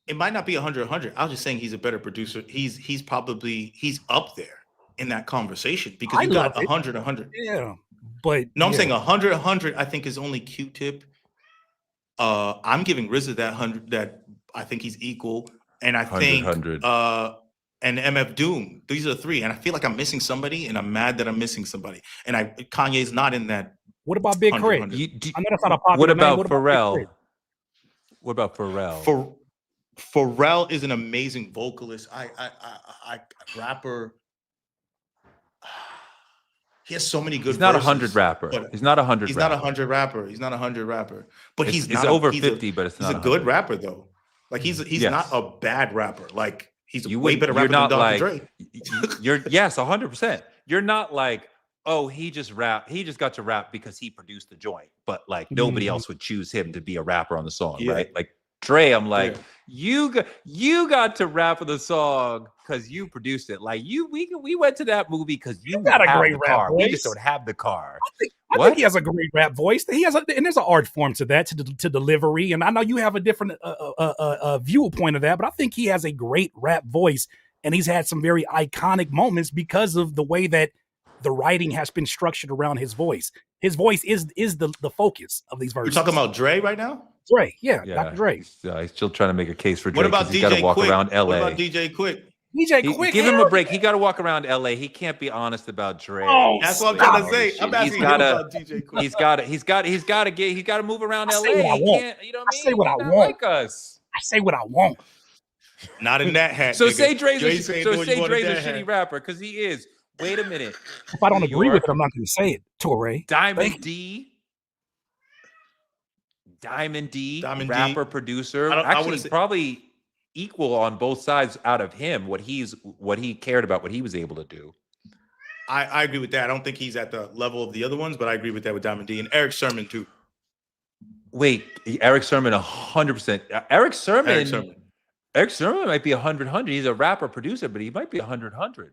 It might not be 100. I was just saying he's a better producer. He's up there in that conversation, because you got 100. Yeah, but no, I'm saying 100. I think is only Q-Tip. I'm giving RZA that 100. That I think he's equal, and I think 100. And MF Doom. These are 3, and I feel like I'm missing somebody, and I'm mad that I'm missing somebody. And Kanye's not in that. What about Big Crit? What about Pharrell? What about Pharrell? Pharrell is an amazing vocalist. Rapper. He has so many good. He's not verses, 100 rapper. He's not 100. He's not 100 rapper. He's not 100 rapper. But he's not over 50. But he's a good rapper though. Like he's not a bad rapper. Like he's a way better rapper than Dr. Dre. You're 100%. You're not like, oh, he just got to rap because he produced the joint, but like nobody else would choose him to be a rapper on the song, right? Like Dre, I'm like, you got to rap on the song because you produced it. Like we went to that movie because you got a great rap voice. We just don't have the car. I think he has a great rap voice. And there's an art form to that, to delivery. And I know you have a different viewpoint of that, but I think he has a great rap voice, and he's had some very iconic moments because of the way that the writing has been structured around his voice. His voice is the focus of these verses. You're talking about Dre right now? Dre, yeah. Dr. Dre. He's still trying to make a case for Dre. What about he's got to walk Quick? around LA. What about DJ Quick? Give him a break. He got to walk around LA. He can't be honest about Dre. Oh, that's what I'm trying to say. I'm asking about DJ Quick. He's got to move around LA. He can't, you know what I mean? I say what I want. Like us. I say what I want. Not in that hat. So nigga. say Dre's a Dre's shitty rapper because he is. Wait a minute. If I don't agree with it, I'm not going to say it. Torre. Diamond D, rapper, producer. Actually, probably equal on both sides out of him. What he cared about, what he was able to do. I agree with that. I don't think he's at the level of the other ones, but I agree with that with Diamond D and Eric Sermon too. Wait, Eric Sermon 100%. Eric Sermon might be 100. He's a rapper producer, but he might be 100.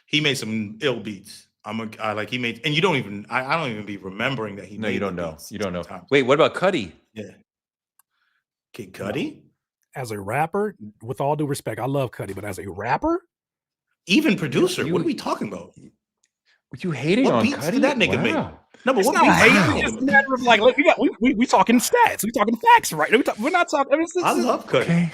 He made some ill beats. I don't even be remembering that he. No, made you don't know. Beats you don't know. sometimes. Wait, what about Cudi? Yeah, Kid Cudi. As a rapper, with all due respect, I love Cudi, but as a rapper, even producer, what are we talking about? You hating on Cudi? Did that nigga make? No, but it's what not hating. It's just a matter of like, look, we talking stats. We talking facts, right? We're not talking. I love Cudi. Okay.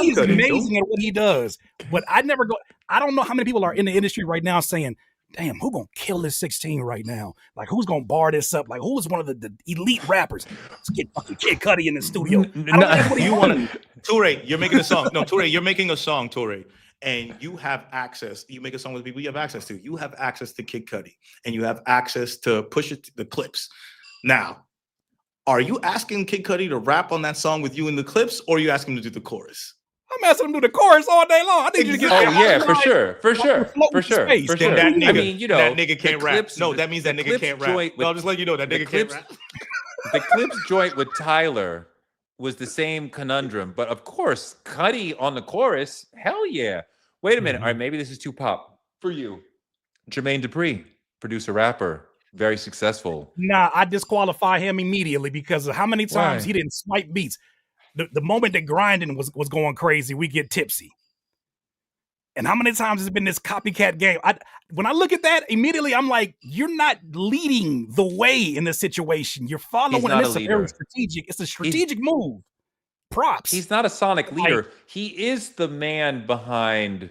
He's amazing at what he does, but I don't know how many people are in the industry right now saying, damn, who gonna kill this 16 right now? Like, who's gonna bar this up? Like, who is one of the elite rappers? Let's get fucking Kid Cudi in the studio. Toure, you're making a song. No, Toure, you're making a song, Toure, and you have access. You make a song with people you have access to. You have access to Kid Cudi, and you have access to push it, the clips. Now, are you asking Kid Cudi to rap on that song with you in the clips, or are you asking him to do the chorus? I'm asking him to do the chorus all day long. I need you to get. Oh yeah, for sure. Then that nigga, I mean, that nigga can't rap. No, that means that nigga can't rap. No, I'll just let you know that nigga can't rap. The Clips joint with Tyler was the same conundrum, but of course, Cudi on the chorus, hell yeah. Wait a minute. All right, maybe this is too pop for you. Jermaine Dupri, producer, rapper, very successful. Nah, I disqualify him immediately because of how many times he didn't swipe beats. The moment that grinding was going crazy, we get tipsy. And how many times has it been this copycat game? When I look at that, immediately I'm like, you're not leading the way in this situation. You're following, and it's very strategic. It's a strategic move. Props. He's not a sonic leader. He is the man behind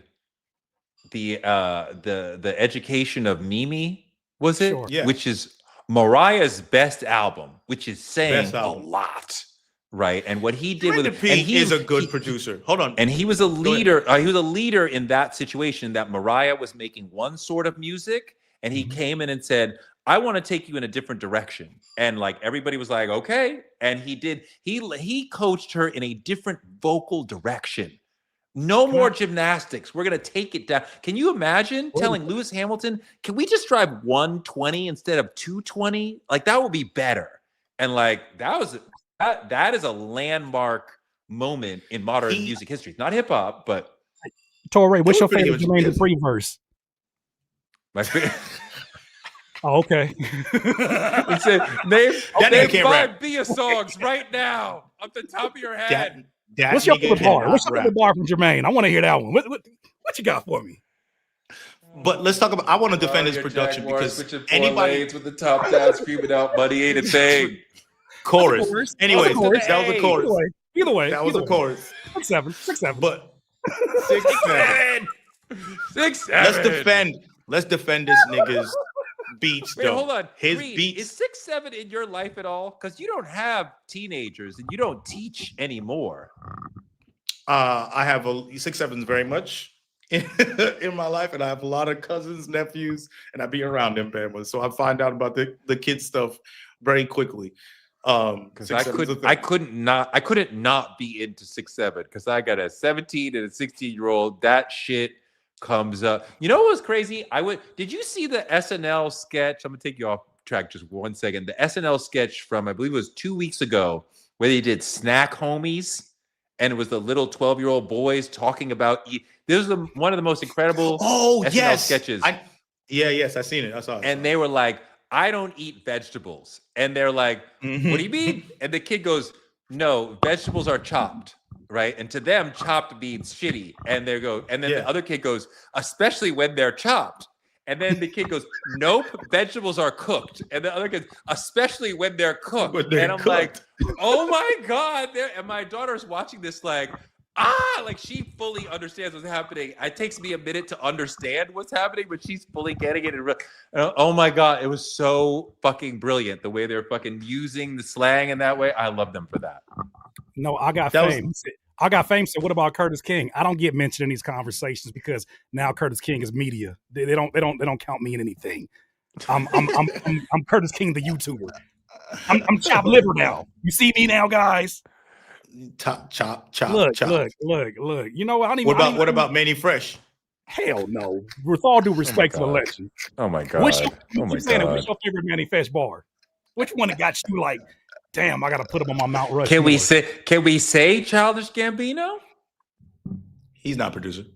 the education of Mimi, was it? Sure. Yeah. Which is Mariah's best album, which is saying a lot. Right, and what he did he is a good producer. Hold on, and he was a leader. He was a leader in that situation. That Mariah was making one sort of music, and he came in and said, "I want to take you in a different direction." And like everybody was like, "Okay," and he did. He coached her in a different vocal direction. No more gymnastics. We're gonna take it down. Can you imagine telling Lewis Hamilton, "Can we just drive 120 instead of 220? Like that would be better." And like that is a landmark moment in modern music history. Not hip hop, but Torre, what's your favorite Jermaine Dupri verse? My favorite. Oh, okay. He said, name 5 Bia songs right now off the top of your head. What's your favorite bar? What's your favorite bar from Jermaine? I want to hear that one. What you got for me? But let's talk about. I want to defend his production because anybody with the top down screaming out, "Money ain't a thing." Chorus. Anyways, that was a chorus. Either way, that was a chorus. 6-7. But 6-7. 6-7. Let's defend this nigga's beats, Wait, though. hold on. His Reed, beats. is 6'7" in your life at all? Because you don't have teenagers and you don't teach anymore. I have 6'7" very much in my life, and I have a lot of cousins, nephews, and I be around them families. So I find out about the kid stuff very quickly. Because I couldn't not be into 6'7" because I got a 17 and a 16-year-old. That shit comes up. You know what was crazy? Did you see the SNL sketch? I'm gonna take you off track just 1 second. The SNL sketch from I believe it was 2 weeks ago where they did Snack Homies, and it was the little 12-year-old boys talking about. This was one of the most incredible SNL sketches. Yes, I seen it. I saw it. And they were like, I don't eat vegetables. And they're like, what do you mean? And the kid goes, no, vegetables are chopped, right? And to them, chopped means shitty. And then the other kid goes, especially when they're chopped. And then the kid goes, nope, vegetables are cooked. And the other kid, especially when they're cooked. And I'm like, oh my God. And my daughter's watching this like she fully understands what's happening. It takes me a minute to understand what's happening, but she's fully getting it. Oh my God, it was so fucking brilliant the way they're fucking using the slang in that way. I love them for that. No, I got fame. I got fame. So what about Curtis King? I don't get mentioned in these conversations because now Curtis King is media. They don't count me in anything. I'm Curtis King, the YouTuber. I'm chopped liver now. You see me now, guys. Chop. Look. You know what? What about Manny Fresh? Hell no. With all due respect to the legend. Oh my God. What's your favorite Manny Fresh bar? Which one that got you like, damn, I gotta put him on my Mount Rushmore? Can we say Childish Gambino? He's not a producer.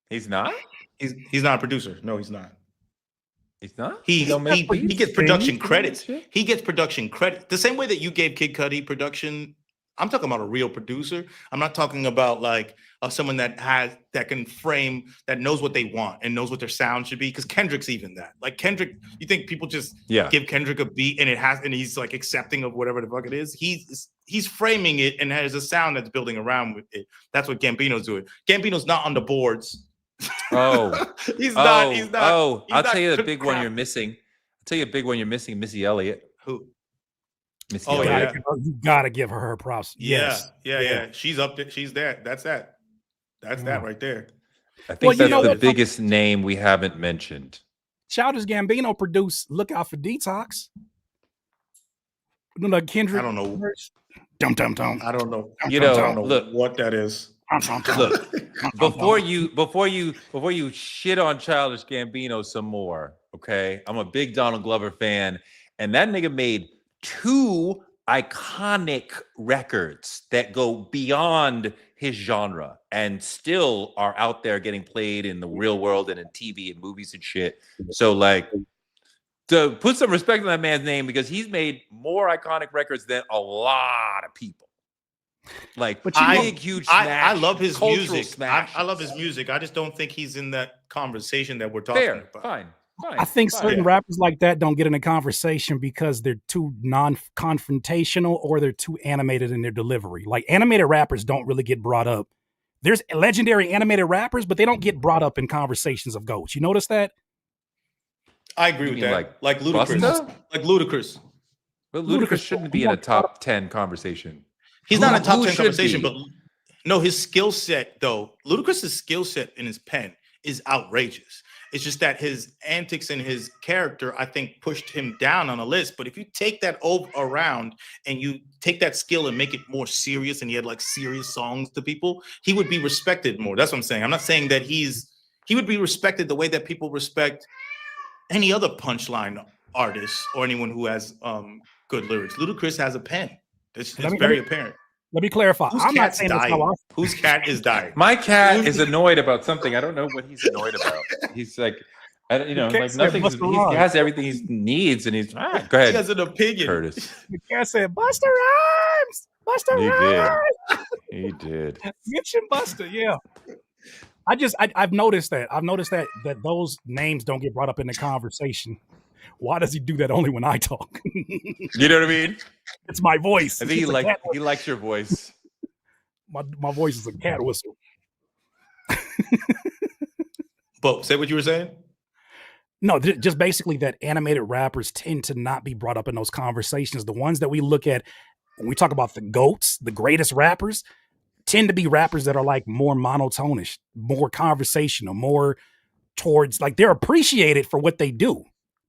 He's not? He's not a producer. No, he's not. He's not? He gets production credits. He gets production credit. The same way that you gave Kid Cudi production. I'm talking about a real producer. I'm not talking about like someone that can frame, that knows what they want and knows what their sound should be. Because Kendrick's even that. Like Kendrick, you think people just give Kendrick a beat and he's like accepting of whatever the fuck it is. He's framing it and has a sound that's building around with it. That's what Gambino's doing. Gambino's not on the boards. He's not. I'll tell you the big one you're missing. Missy Elliott. Who? Missy Elliott. You gotta give her props. Yes. Yeah. She's up there. She's that. That's that. That's that right there. I think that's the biggest name we haven't mentioned. Childish Gambino produced "Look Out for Detox." Kendrick. I don't know. Dum. I don't know. Look what that is. Look, before you shit on Childish Gambino some more, okay? I'm a big Donald Glover fan, and that nigga made 2 iconic records that go beyond his genre and still are out there getting played in the real world and in TV and movies and shit. So like, to put some respect on that man's name, because he's made more iconic records than a lot of people. Like, but huge smash, I love his music. Smash. I love his music. I just don't think he's in that conversation that we're talking about. Fine. I think certain rappers like that don't get in a conversation because they're too non-confrontational or they're too animated in their delivery. Like animated rappers don't really get brought up. There's legendary animated rappers, but they don't get brought up in conversations of GOATs. You notice that? I agree with that. Like Ludacris. Like Ludacris. But Ludacris shouldn't be in a top 10 conversation. He's not in a top 10 conversation, but no, his skill set, though, Ludacris's skill set in his pen is outrageous. It's just that his antics and his character, I think, pushed him down on a list. But if you take that around and you take that skill and make it more serious, and he had like serious songs to people, he would be respected more. That's what I'm saying. I'm not saying that he would be respected the way that people respect any other punchline artist or anyone who has good lyrics. Ludacris has a pen. It's very apparent. Let me clarify. I'm not saying that's how Whose cat is dying? My cat is annoyed about something. I don't know what he's annoyed about. He's like, like nothing. He has everything he needs, and he's go ahead. He has an opinion. Curtis. The cat said, "Busta Rhymes, Busta Rhymes." He did. Mention Busta, yeah. I've noticed that. I've noticed that those names don't get brought up in the conversation. Why does he do that only when I talk? You know what I mean? It's my voice. I think he likes your voice. My voice is a cat whistle. But say what you were saying. No, just basically that animated rappers tend to not be brought up in those conversations. The ones that we look at when we talk about the GOATs, the greatest rappers, tend to be rappers that are like more monotonish, more conversational, more towards like they're appreciated for what they do.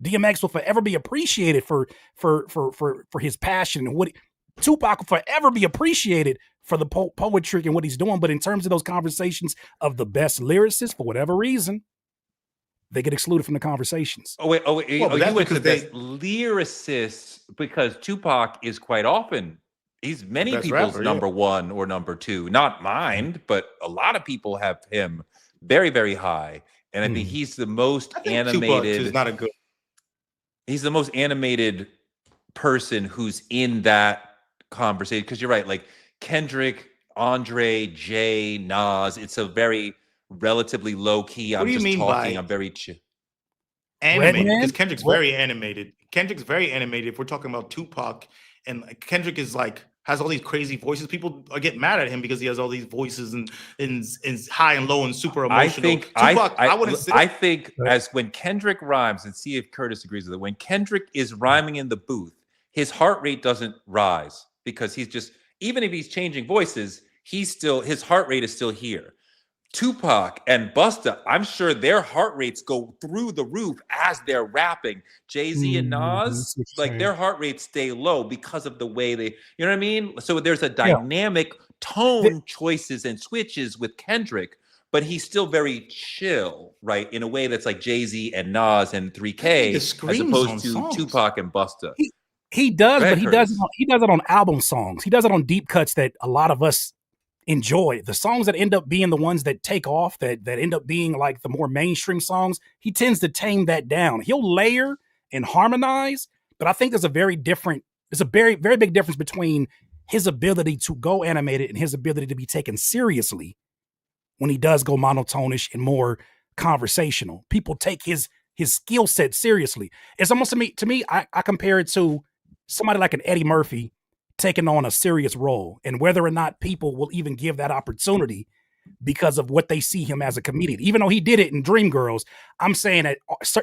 DMX will forever be appreciated for his passion and what Tupac will forever be appreciated for the poetry and what he's doing. But in terms of those conversations of the best lyricists, for whatever reason, they get excluded from the conversations. Oh wait! Well, but that's you went to because best lyricists because Tupac is quite often he's many Best people's rapper, number one or number two. Not mine, but a lot of people have him very, very high. And I think he's the most I think Tupac animated. is not a good. He's the most animated person who's in that conversation. Because you're right, like Kendrick, Andre, Jay, Nas. It's a very relatively low key. What I'm do you just mean talking. by I'm very chill. Animated, Redman? because Kendrick's very animated. Kendrick's very animated. If we're talking about Tupac, and like, Kendrick is like has all these crazy voices. People get mad at him because he has all these voices and high and low and super emotional. I think as when Kendrick rhymes, and see if Curtis agrees with it. When Kendrick is rhyming in the booth, his heart rate doesn't rise because he's just even if he's changing voices, his heart rate is still here. Tupac and Busta, I'm sure their heart rates go through the roof as they're rapping. Jay-Z and Nas, like their heart rates stay low because of the way they, you know what I mean? So there's a dynamic tone choices and switches with Kendrick, but he's still very chill, right? In a way that's like Jay-Z and Nas and 3K, as opposed to Tupac and Busta. He does, but he does it on album songs. He does it on deep cuts that a lot of us enjoy. The songs that end up being the ones that take off, that end up being like the more mainstream songs, he tends to tame that down. He'll layer and harmonize, but I think there's a very very big difference between his ability to go animated and his ability to be taken seriously when he does go monotonish and more conversational. People take his skill set seriously. It's almost to me, I compare it to somebody like an Eddie Murphy taking on a serious role, and whether or not people will even give that opportunity because of what they see him as a comedian. Even though he did it in Dreamgirls, I'm saying that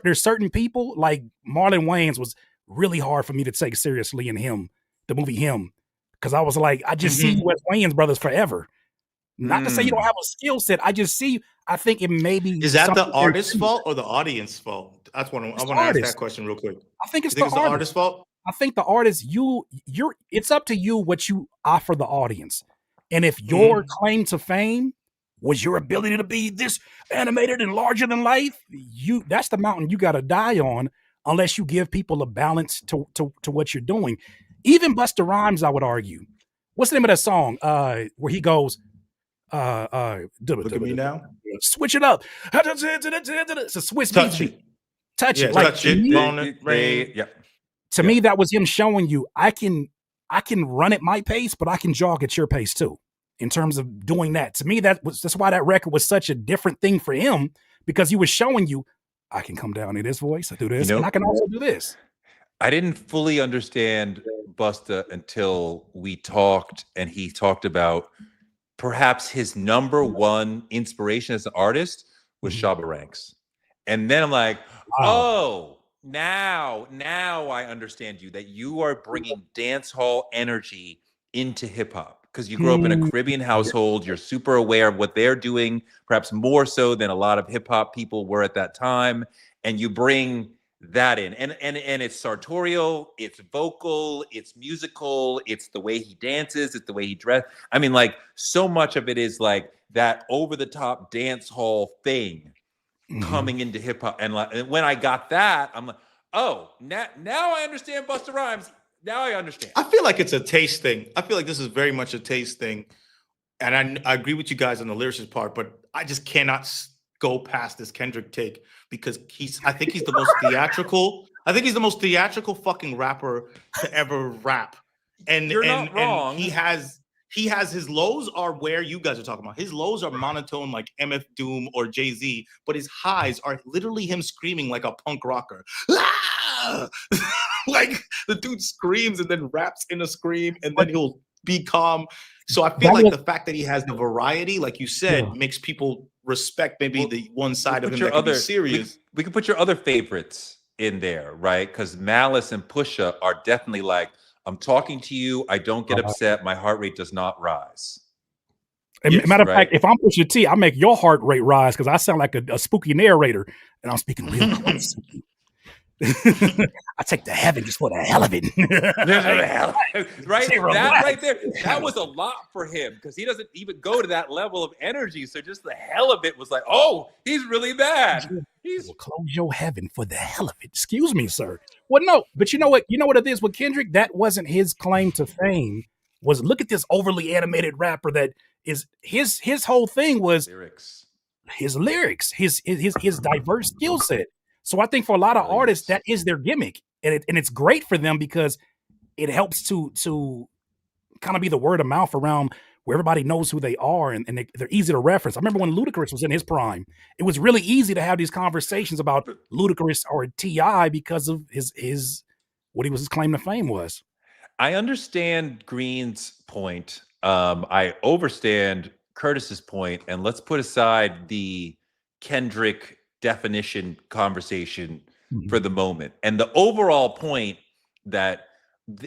there's certain people like Marlon Wayans was really hard for me to take seriously in him, the movie Him, because I was like, I just see you as Wayans brothers forever. Not to say you don't have a skill set. I just see. I think it may be. Is that the artist's fault or the audience fault? That's what I want to ask that question real quick. I think it's the artist's fault. I think the artist, it's up to you what you offer the audience. And if your claim to fame was your ability to be this animated and larger than life, that's the mountain you got to die on, unless you give people a balance to what you're doing. Even Busta Rhymes, I would argue. What's the name of that song where he goes, look at me now. Switch it up. It's a Swiss beat. Touch it. Touch it. To me, that was him showing you I can run at my pace, but I can jog at your pace too. In terms of doing that, to me, that's why that record was such a different thing for him, because he was showing you I can come down in this voice, I do this, and I can also do this. I didn't fully understand Busta until we talked, and he talked about perhaps his number one inspiration as an artist was Shabba Ranks, and then I'm like, oh. Now I understand you, that you are bringing dance hall energy into hip hop because you grew up in a Caribbean household. You're super aware of what they're doing, perhaps more so than a lot of hip hop people were at that time. And you bring that in, and it's sartorial, it's vocal, it's musical, it's the way he dances, it's the way he dresses. I mean, like, so much of it is like that over the top dance hall thing. Coming into hip hop, and when I got that, I'm like, oh, now I understand Busta Rhymes. Now I understand. I feel like it's a taste thing. I feel like this is very much a taste thing, and I agree with you guys on the lyricist part, but I just cannot go past this Kendrick take because I think he's the most theatrical. I think he's the most theatrical fucking rapper to ever rap, and you're not wrong. And he has his lows are where you guys are talking about. His lows are monotone like MF Doom or Jay-Z, but his highs are literally him screaming like a punk rocker. Like the dude screams and then raps in a scream and then he'll be calm. So I feel like the fact that he has the variety, like you said, makes people respect maybe the one side of him your that can be other serious. we can put your other favorites in there, right? Because Malice and Pusha are definitely like, I'm talking to you, I don't get upset, my heart rate does not rise. Yes, matter of fact, if I'm Pusha T, I make your heart rate rise because I sound like a spooky narrator, and I'm speaking real close. I take the heaven just for the hell of it. Right? That right there, that was a lot for him because he doesn't even go to that level of energy. So just the hell of it was like, oh, he's really bad. Well, close your heaven for the hell of it. Excuse me, sir. Well, no, but you know what? You know what it is with Kendrick? That wasn't his claim to fame. Was look at this overly animated rapper that is his whole thing was his lyrics, his diverse skill set. So I think for a lot of artists, that is their gimmick. And it's great for them because it helps to kind of be the word of mouth around where everybody knows who they are and they're easy to reference. I remember when Ludacris was in his prime, it was really easy to have these conversations about Ludacris or T.I. because of his what his claim to fame was. I understand Green's point. I overstand Curtis's point, and let's put aside the Kendrick definition conversation for the moment. And the overall point that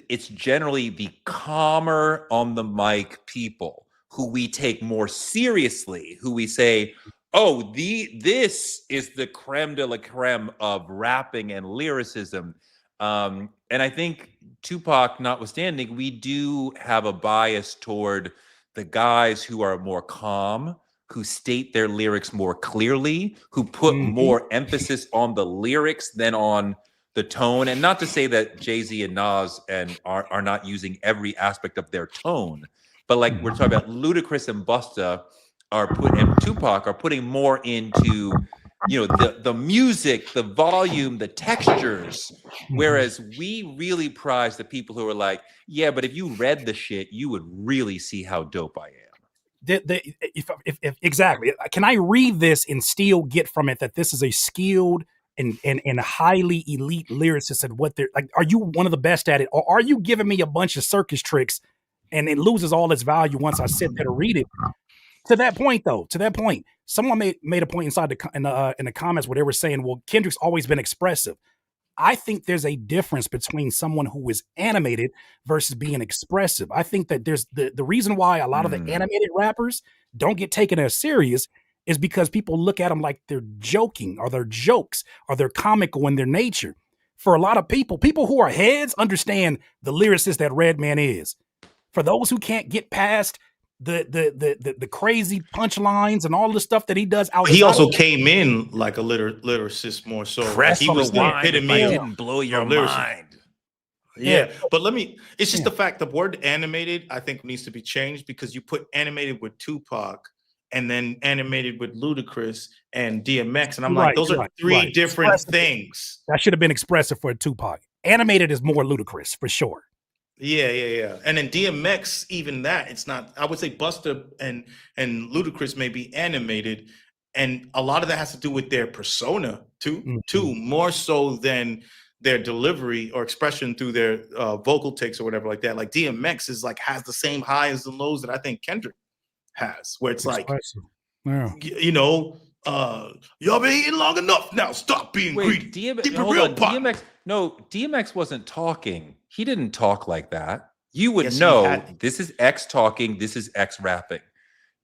it's generally the calmer on the mic people who we take more seriously, who we say, oh, this is the creme de la creme of rapping and lyricism. And I think Tupac notwithstanding, we do have a bias toward the guys who are more calm, who state their lyrics more clearly, who put more emphasis on the lyrics than on the tone. And not to say that Jay-Z and Nas are not using every aspect of their tone, but like we're talking about Ludacris and Busta and Tupac are putting more into, you know, the music, the volume, the textures, whereas we really prize the people who are like, yeah, but if you read the shit, you would really see how dope I am. If exactly, can I read this and still get from it that this is a skilled and highly elite lyricist and what they're like? Are you one of the best at it, or are you giving me a bunch of circus tricks and it loses all its value once I sit there to read it? To that point, someone made a point inside in the comments where they were saying, "Well, Kendrick's always been expressive." I think there's a difference between someone who is animated versus being expressive. I think that there's the reason why a lot of the animated rappers don't get taken as serious is because people look at them like they're joking or they're jokes or they're comical in their nature. For a lot of people who are heads understand the lyricist that Redman is. For those who can't get past the crazy punchlines and all the stuff that he does out. He also came in like a lyricist more so. Press he was the epitome of didn't blow your mind. Yeah, but it's just the fact the word animated I think needs to be changed because you put animated with Tupac and then animated with Ludacris and DMX, and I'm like, those are three different things. That should have been expressive for Tupac. Animated is more Ludacris for sure. Yeah. And then DMX, even that, it's not, I would say Busta and Ludacris may be animated. And a lot of that has to do with their persona too, more so than their delivery or expression through their vocal takes or whatever like that. Like DMX is like, has the same highs and lows that I think Kendrick has, where it's like, you know, y'all been eating long enough. Now stop being greedy. DMX wasn't talking. He didn't talk like that. You would know this is X talking, this is X rapping.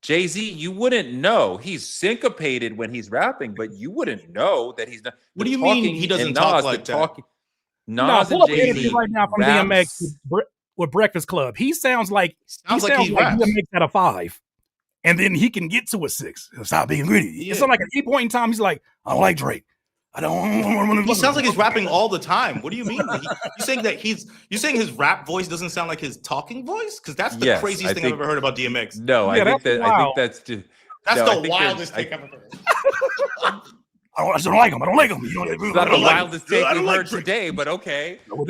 Jay-Z, you wouldn't know. He's syncopated when he's rapping, but you wouldn't know that he's not. What do you mean he doesn't talk like that? Nas and Jay-Z right now from DMX with Breakfast Club. He sounds like DMX at a 5. And then he can get to a 6. Stop being greedy. Yeah. It's not like at any point in time, he's like, I don't like Drake. I don't. He sounds like he's rapping all the time. What do you mean? You saying that you saying his rap voice doesn't sound like his talking voice? Because that's the craziest thing I've ever heard about DMX. No, I think that's the wildest thing I've ever heard. I just don't like him. I don't like him. It's not the wildest take we've heard today, but okay. No,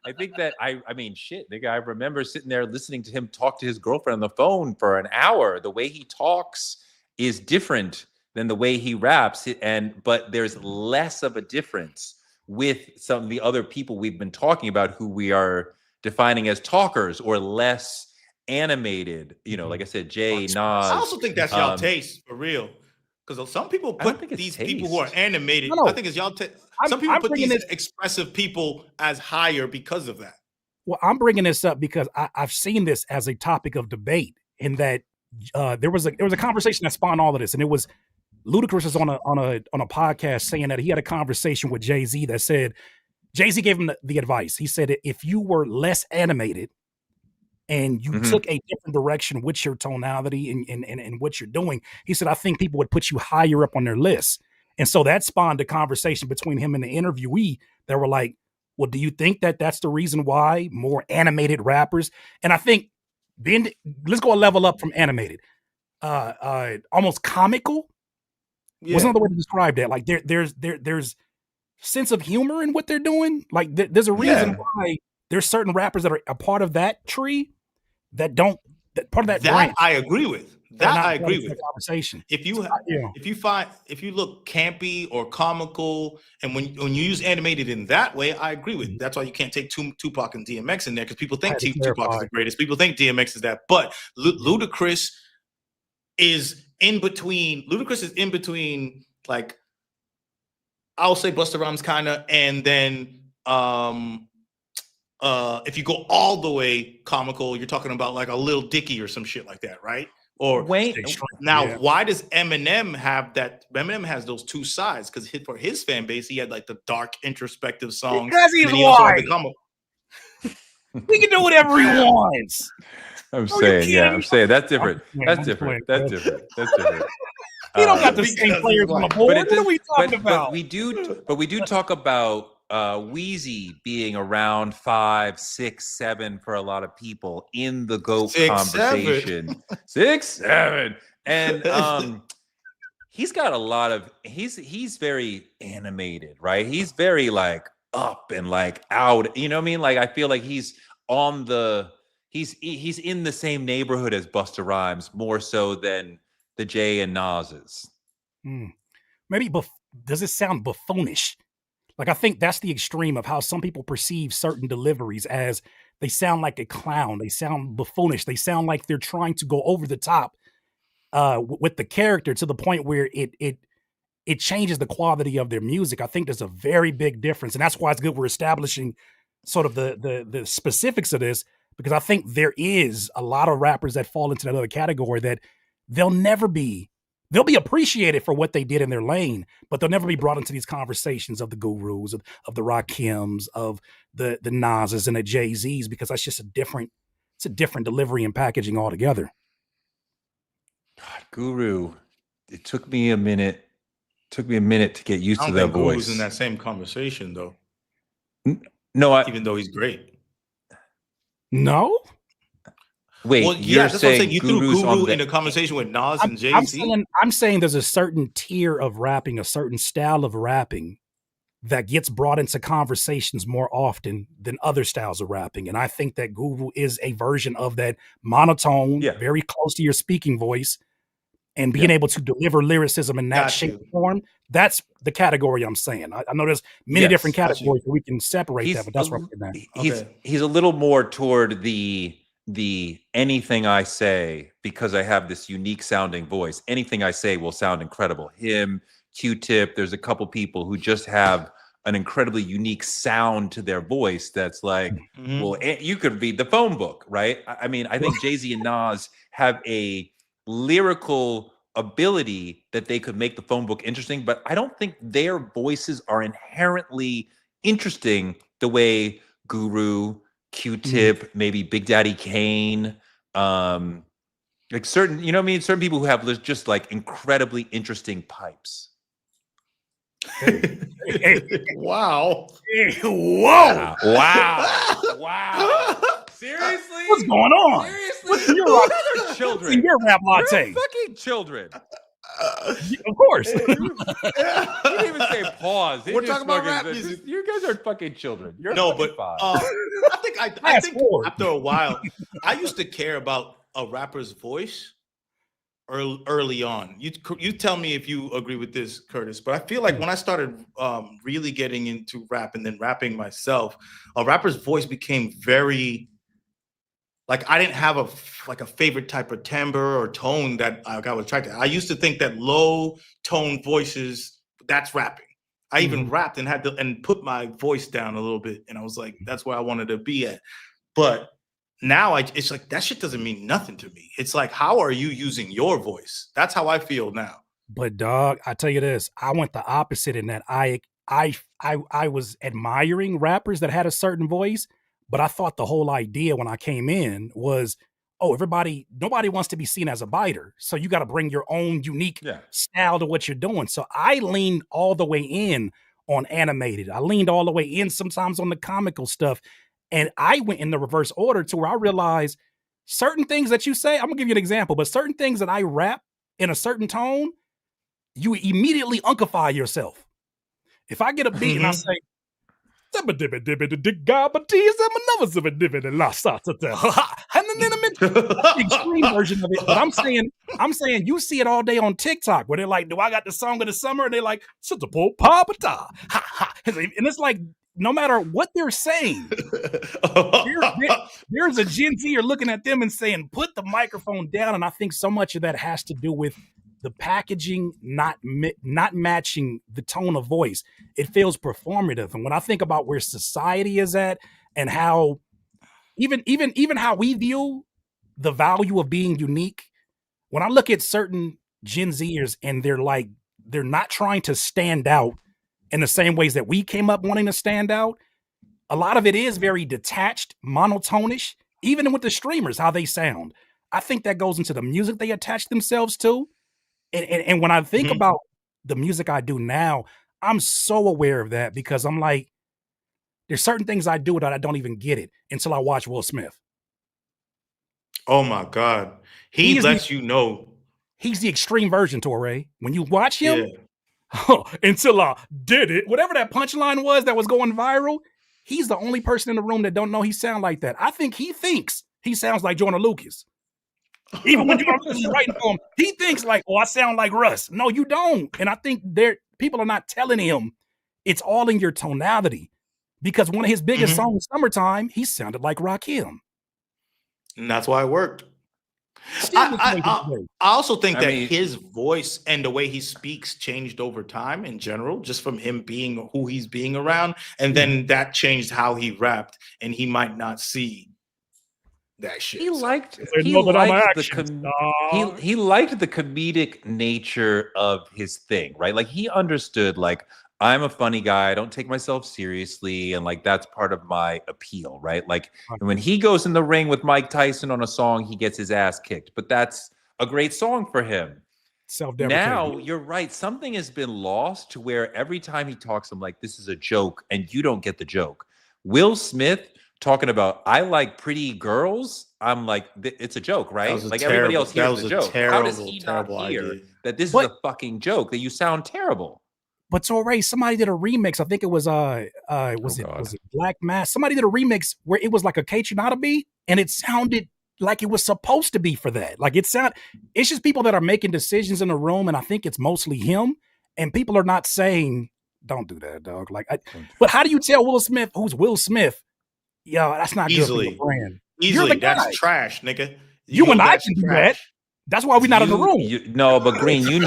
I think that I mean, shit, nigga. I remember sitting there listening to him talk to his girlfriend on the phone for an hour. The way he talks is different than the way he raps, but there's less of a difference with some of the other people we've been talking about who we are defining as talkers or less animated, like I said, Jay, Nas. I also think that's y'all taste for real. Because some people put these people who are animated. No. I think it's y'all taste. Some people put these expressive people as higher because of that. Well, I'm bringing this up because I've seen this as a topic of debate, in that there was a conversation that spawned all of this, and it was Ludacris was on a podcast saying that he had a conversation with Jay-Z that said Jay-Z gave him the advice. He said, if you were less animated and you took a different direction with your tonality and what you're doing, he said, I think people would put you higher up on their list. And so that spawned a conversation between him and the interviewee that were like, well, do you think that that's the reason why more animated rappers? And I think then let's go a level up from animated, almost comical. What's another way to describe that? Like there's sense of humor in what they're doing. Like there's a reason why there's certain rappers that are a part of that tree that don't, that part of that branch. I agree with. That I agree with. Conversation. If you look campy or comical, and when you use animated in that way, I agree with. That's why you can't take Tupac and DMX in there, because people think Tupac is the greatest. People think DMX is that, but Ludacris is in between. Ludacris is in between, like, I'll say Busta Rhymes kind of, and then if you go all the way comical, you're talking about like a Lil Dicky or some shit like that, right? Or why does Eminem have that? Eminem has those two sides, because for his fan base, he had like the dark introspective songs. Because he's white. He can do whatever he wants. I'm saying that's different. That's different. That's different. He don't got the same players on the board. What are we talking about? But we do talk about Wheezy being around 5, 6, 7 for a lot of people in the GOAT conversation. 6, 7. And he's got a lot of he's very animated, right? He's very like up and like out. You know what I mean? Like I feel like he's on the he's in the same neighborhood as Busta Rhymes, more so than the Jay and Nas's. Maybe does it sound buffoonish? Like, I think that's the extreme of how some people perceive certain deliveries, as they sound like a clown. They sound buffoonish. They sound like they're trying to go over the top with the character, to the point where it changes the quality of their music. I think there's a very big difference. And that's why it's good we're establishing sort of the specifics of this, because I think there is a lot of rappers that fall into that other category that they'll be appreciated for what they did in their lane, but they'll never be brought into these conversations of the Gurus, of the Rakims, of the Nas's and the Jay-Z's, because that's just a different delivery and packaging altogether. God, Guru, it took me a minute to get used to that voice. Guru's in that same conversation though. No, even though he's great. No. Wait, that's what I'm saying. You threw Guru in a conversation with Nas and Jay-Z. I'm saying there's a certain tier of rapping, a certain style of rapping that gets brought into conversations more often than other styles of rapping. And I think that Guru is a version of that monotone, very close to your speaking voice, and being able to deliver lyricism in that shape and form. That's the category I'm saying. I know there's many different categories where we can separate that, but that's what I'm saying. He's a little more toward the anything I say, because I have this unique sounding voice, anything I say will sound incredible. Him, Q-Tip, there's a couple people who just have an incredibly unique sound to their voice that's like, well, you could read the phone book, right? I mean, I think Jay-Z and Nas have a lyrical ability that they could make the phone book interesting, but I don't think their voices are inherently interesting the way Guru, Q-Tip, maybe Big Daddy Kane, like certain, you know what I mean? Certain people who have just like incredibly interesting pipes. Wow. Whoa. Wow. Seriously? What's going on? Seriously? You're children. In your Rap Latte. You're fucking children. Of course. You didn't even say pause. We're talking about rap music. You guys are fucking children. You're but I think after a while, I used to care about a rapper's voice early on. You tell me if you agree with this, Curtis, but I feel like when I started really getting into rap and then rapping myself, a rapper's voice became very like I didn't have a favorite type of timbre or tone that I was attracted. I used to think that low tone voices, that's rapping. I even rapped and had to and put my voice down a little bit, and I was like, that's where I wanted to be at. But now it's like that shit doesn't mean nothing to me. It's like, how are you using your voice? That's how I feel now. But dog, I tell you this, I went the opposite in that I was admiring rappers that had a certain voice, but I thought the whole idea when I came in was, oh, nobody wants to be seen as a biter. So you got to bring your own unique style to what you're doing. So I leaned all the way in on animated. I leaned all the way in sometimes on the comical stuff. And I went in the reverse order to where I realized certain things that you say, I'm gonna give you an example, but certain things that I rap in a certain tone, you immediately uncify yourself. If I get a beat and I say, the extreme version of it, but I'm saying you see it all day on TikTok where they're like, do I got the song of the summer? And they're like, and it's like, no matter what they're saying, there's a Gen Z you're looking at them and saying, put the microphone down. And I think so much of that has to do with the packaging not matching the tone of voice. It feels performative. And when I think about where society is at and how even how we view the value of being unique, when I look at certain Gen Zers and they're not trying to stand out in the same ways that we came up wanting to stand out, a lot of it is very detached, monotonish, even with the streamers, how they sound. I think that goes into the music they attach themselves to. And when I think about the music I do now, I'm so aware of that because I'm like, there's certain things I do that I don't even get it until I watch Will Smith. Oh my God. He lets you know. He's the extreme version, Torre. When you watch him, until I did it, whatever that punchline was that was going viral, he's the only person in the room that don't know he sound like that. I think he thinks he sounds like Jordan Lucas. Even when Jordan Lucas is writing for him, he thinks like, oh, I sound like Russ. No, you don't. And I think people are not telling him it's all in your tonality. Because one of his biggest songs, Summertime, he sounded like Rakim. And that's why it worked. I also think that his voice and the way he speaks changed over time in general, just from him being who he's being around. And then that changed how he rapped, and he might not see that shit. He liked the comedic nature of his thing, right? Like he understood, like, I'm a funny guy. I don't take myself seriously. And like, that's part of my appeal, right? Like when he goes in the ring with Mike Tyson on a song, he gets his ass kicked, but that's a great song for him. Now you're right. Something has been lost to where every time he talks, I'm like, this is a joke and you don't get the joke. Will Smith talking about, I like pretty girls. I'm like, it's a joke, right? Like everybody else hears the joke. How does he not hear that this is a fucking joke, that you sound terrible? But Torre, somebody did a remix. I think it was was it Black Mass? Somebody did a remix where it was like a K-Tronada beat, and it sounded like it was supposed to be for that. Like it's just people that are making decisions in the room, and I think it's mostly him. And people are not saying, "Don't do that, dog." But how do you tell Will Smith who's Will Smith? Yo, that's not easily good for your brand. Easily, that's trash, nigga. You and I can do that. That's why we're not in the room. No, but Green, you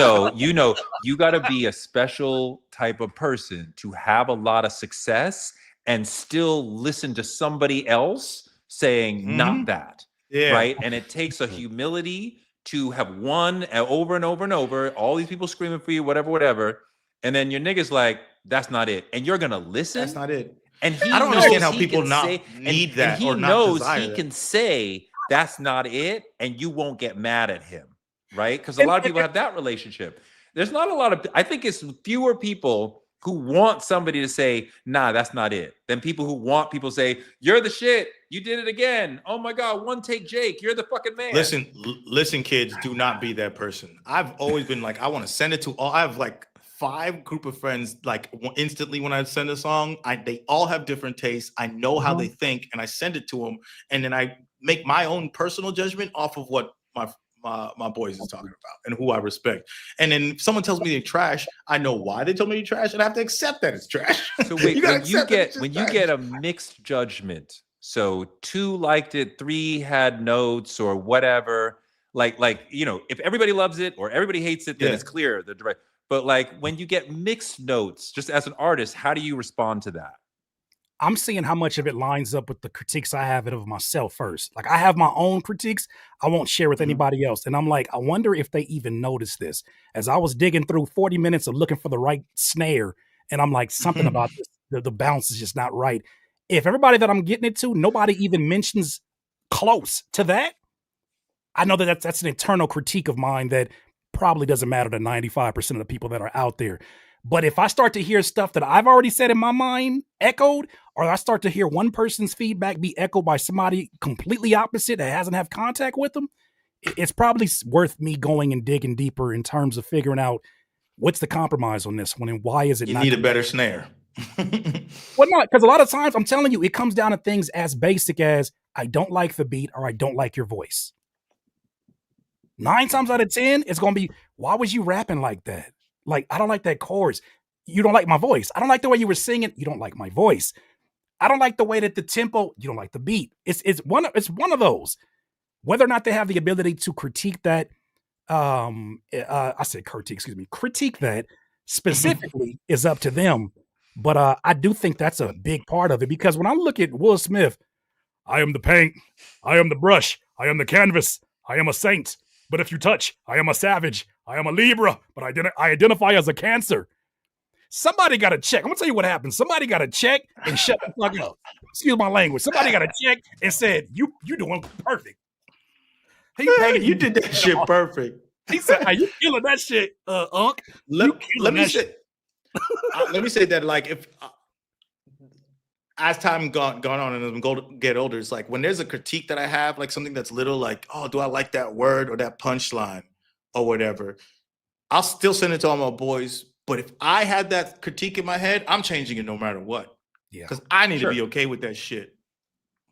got to be a special type of person to have a lot of success and still listen to somebody else saying not that, right? And it takes a humility to have won over and over and over, all these people screaming for you, whatever. And then your nigga's like, that's not it. And you're going to listen. That's not it. And I don't understand how people need that. And he knows he can say, that's not it, and you won't get mad at him, right? Because a lot of people have that relationship. There's not a lot of, I think it's fewer people who want somebody to say, nah, that's not it, than people who want people to say, you're the shit, you did it again. Oh my God, one take Jake, you're the fucking man. Listen, kids, do not be that person. I've always been like, I want to send it to all, I have like 5 group of friends, like instantly when I send a song, they all have different tastes. I know how they think, and I send it to them, and then I make my own personal judgment off of what my boys is talking about and who I respect. And then if someone tells me they're trash, I know why they told me they're trash, and I have to accept that it's trash. So wait, when you get a mixed judgment So 2 liked it, 3 had notes or whatever. Like if everybody loves it or everybody hates it, then Yeah. it's clear the direct. But like when you get mixed notes, just as an artist, how do you respond to that? I'm seeing how much of it lines up with the critiques I have of myself first. Like I have my own critiques I won't share with anybody else. And I'm like, I wonder if they even noticed this. As I was digging through 40 minutes of looking for the right snare, and I'm like, something about this, the bounce is just not right. If everybody that I'm getting it to, nobody even mentions close to that, I know that that's an internal critique of mine that probably doesn't matter to 95% of the people that are out there. But if I start to hear stuff that I've already said in my mind echoed, or I start to hear one person's feedback be echoed by somebody completely opposite that hasn't had contact with them, it's probably worth me going and digging deeper in terms of figuring out what's the compromise on this one and why is it You not need a better snare. Well, not because a lot of times I'm telling you, it comes down to things as basic as I don't like the beat or I don't like your voice. 9 times out of 10, it's gonna be, why was you rapping like that? Like, I don't like that chorus. You don't like my voice. I don't like the way you were singing. You don't like my voice. I don't like the way that the tempo, you don't like the beat. It's one of those. Whether or not they have the ability to critique that, I said critique that specifically is up to them. But I do think that's a big part of it because when I look at Will Smith, I am the paint, I am the brush, I am the canvas, I am a saint. But if you touch, I am a savage. I am a Libra, but I identify as a Cancer. Somebody got to check. I'm gonna tell you what happened. Somebody got to check and shut the fuck up. Excuse my language. Somebody got to check and said, "You doing perfect." You did that shit perfect. He said, "Are you killing that shit, Unc?" Let me say that like if as time gone on and as we get older, it's like when there's a critique that I have, like something that's little, like, oh, do I like that word or that punchline or whatever? I'll still send it to all my boys. But if I had that critique in my head, I'm changing it no matter what. Yeah, because I need to be okay with that shit.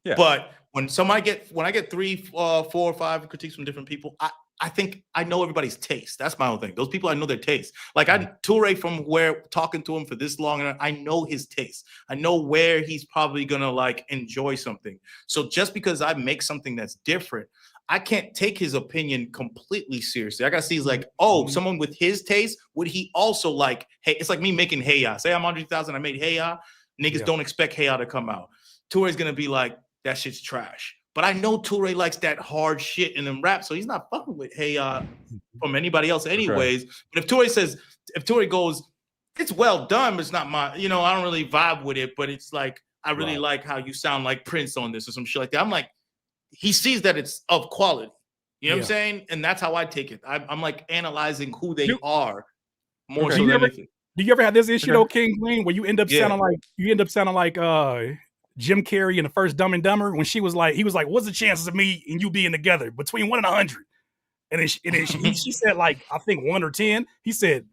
Yeah. But when I get 3, 4, or 5 critiques from different people, I think I know everybody's taste. That's my whole thing. Those people, I know their taste. Like Toure, from where talking to him for this long, and I know his taste. I know where he's probably gonna like enjoy something. So just because I make something that's different, I can't take his opinion completely seriously. I gotta see, like, oh, someone with his taste, would he also like? Hey, it's like me making Hey Ya. Say I'm 100,000, I made Hey Ya. Niggas don't expect Hey Ya to come out. Toure's gonna be like, that shit's trash. But I know Toure likes that hard shit in them rap, so he's not fucking with Hey Ya from anybody else anyways. Okay. But if Toure goes, it's well done, but it's not my, I don't really vibe with it, but it's like, I really like how you sound like Prince on this or some shit like that. I'm like, he sees that it's of quality. You know what I'm saying? And that's how I take it. I'm like analyzing who they are more so than anything. Do you ever have this issue though, King Green, where you end up sounding like Jim Carrey in the first Dumb and Dumber when he was like, what's the chances of me and you being together between 1 and 100? And then she said like, I think 1 or 10. He said,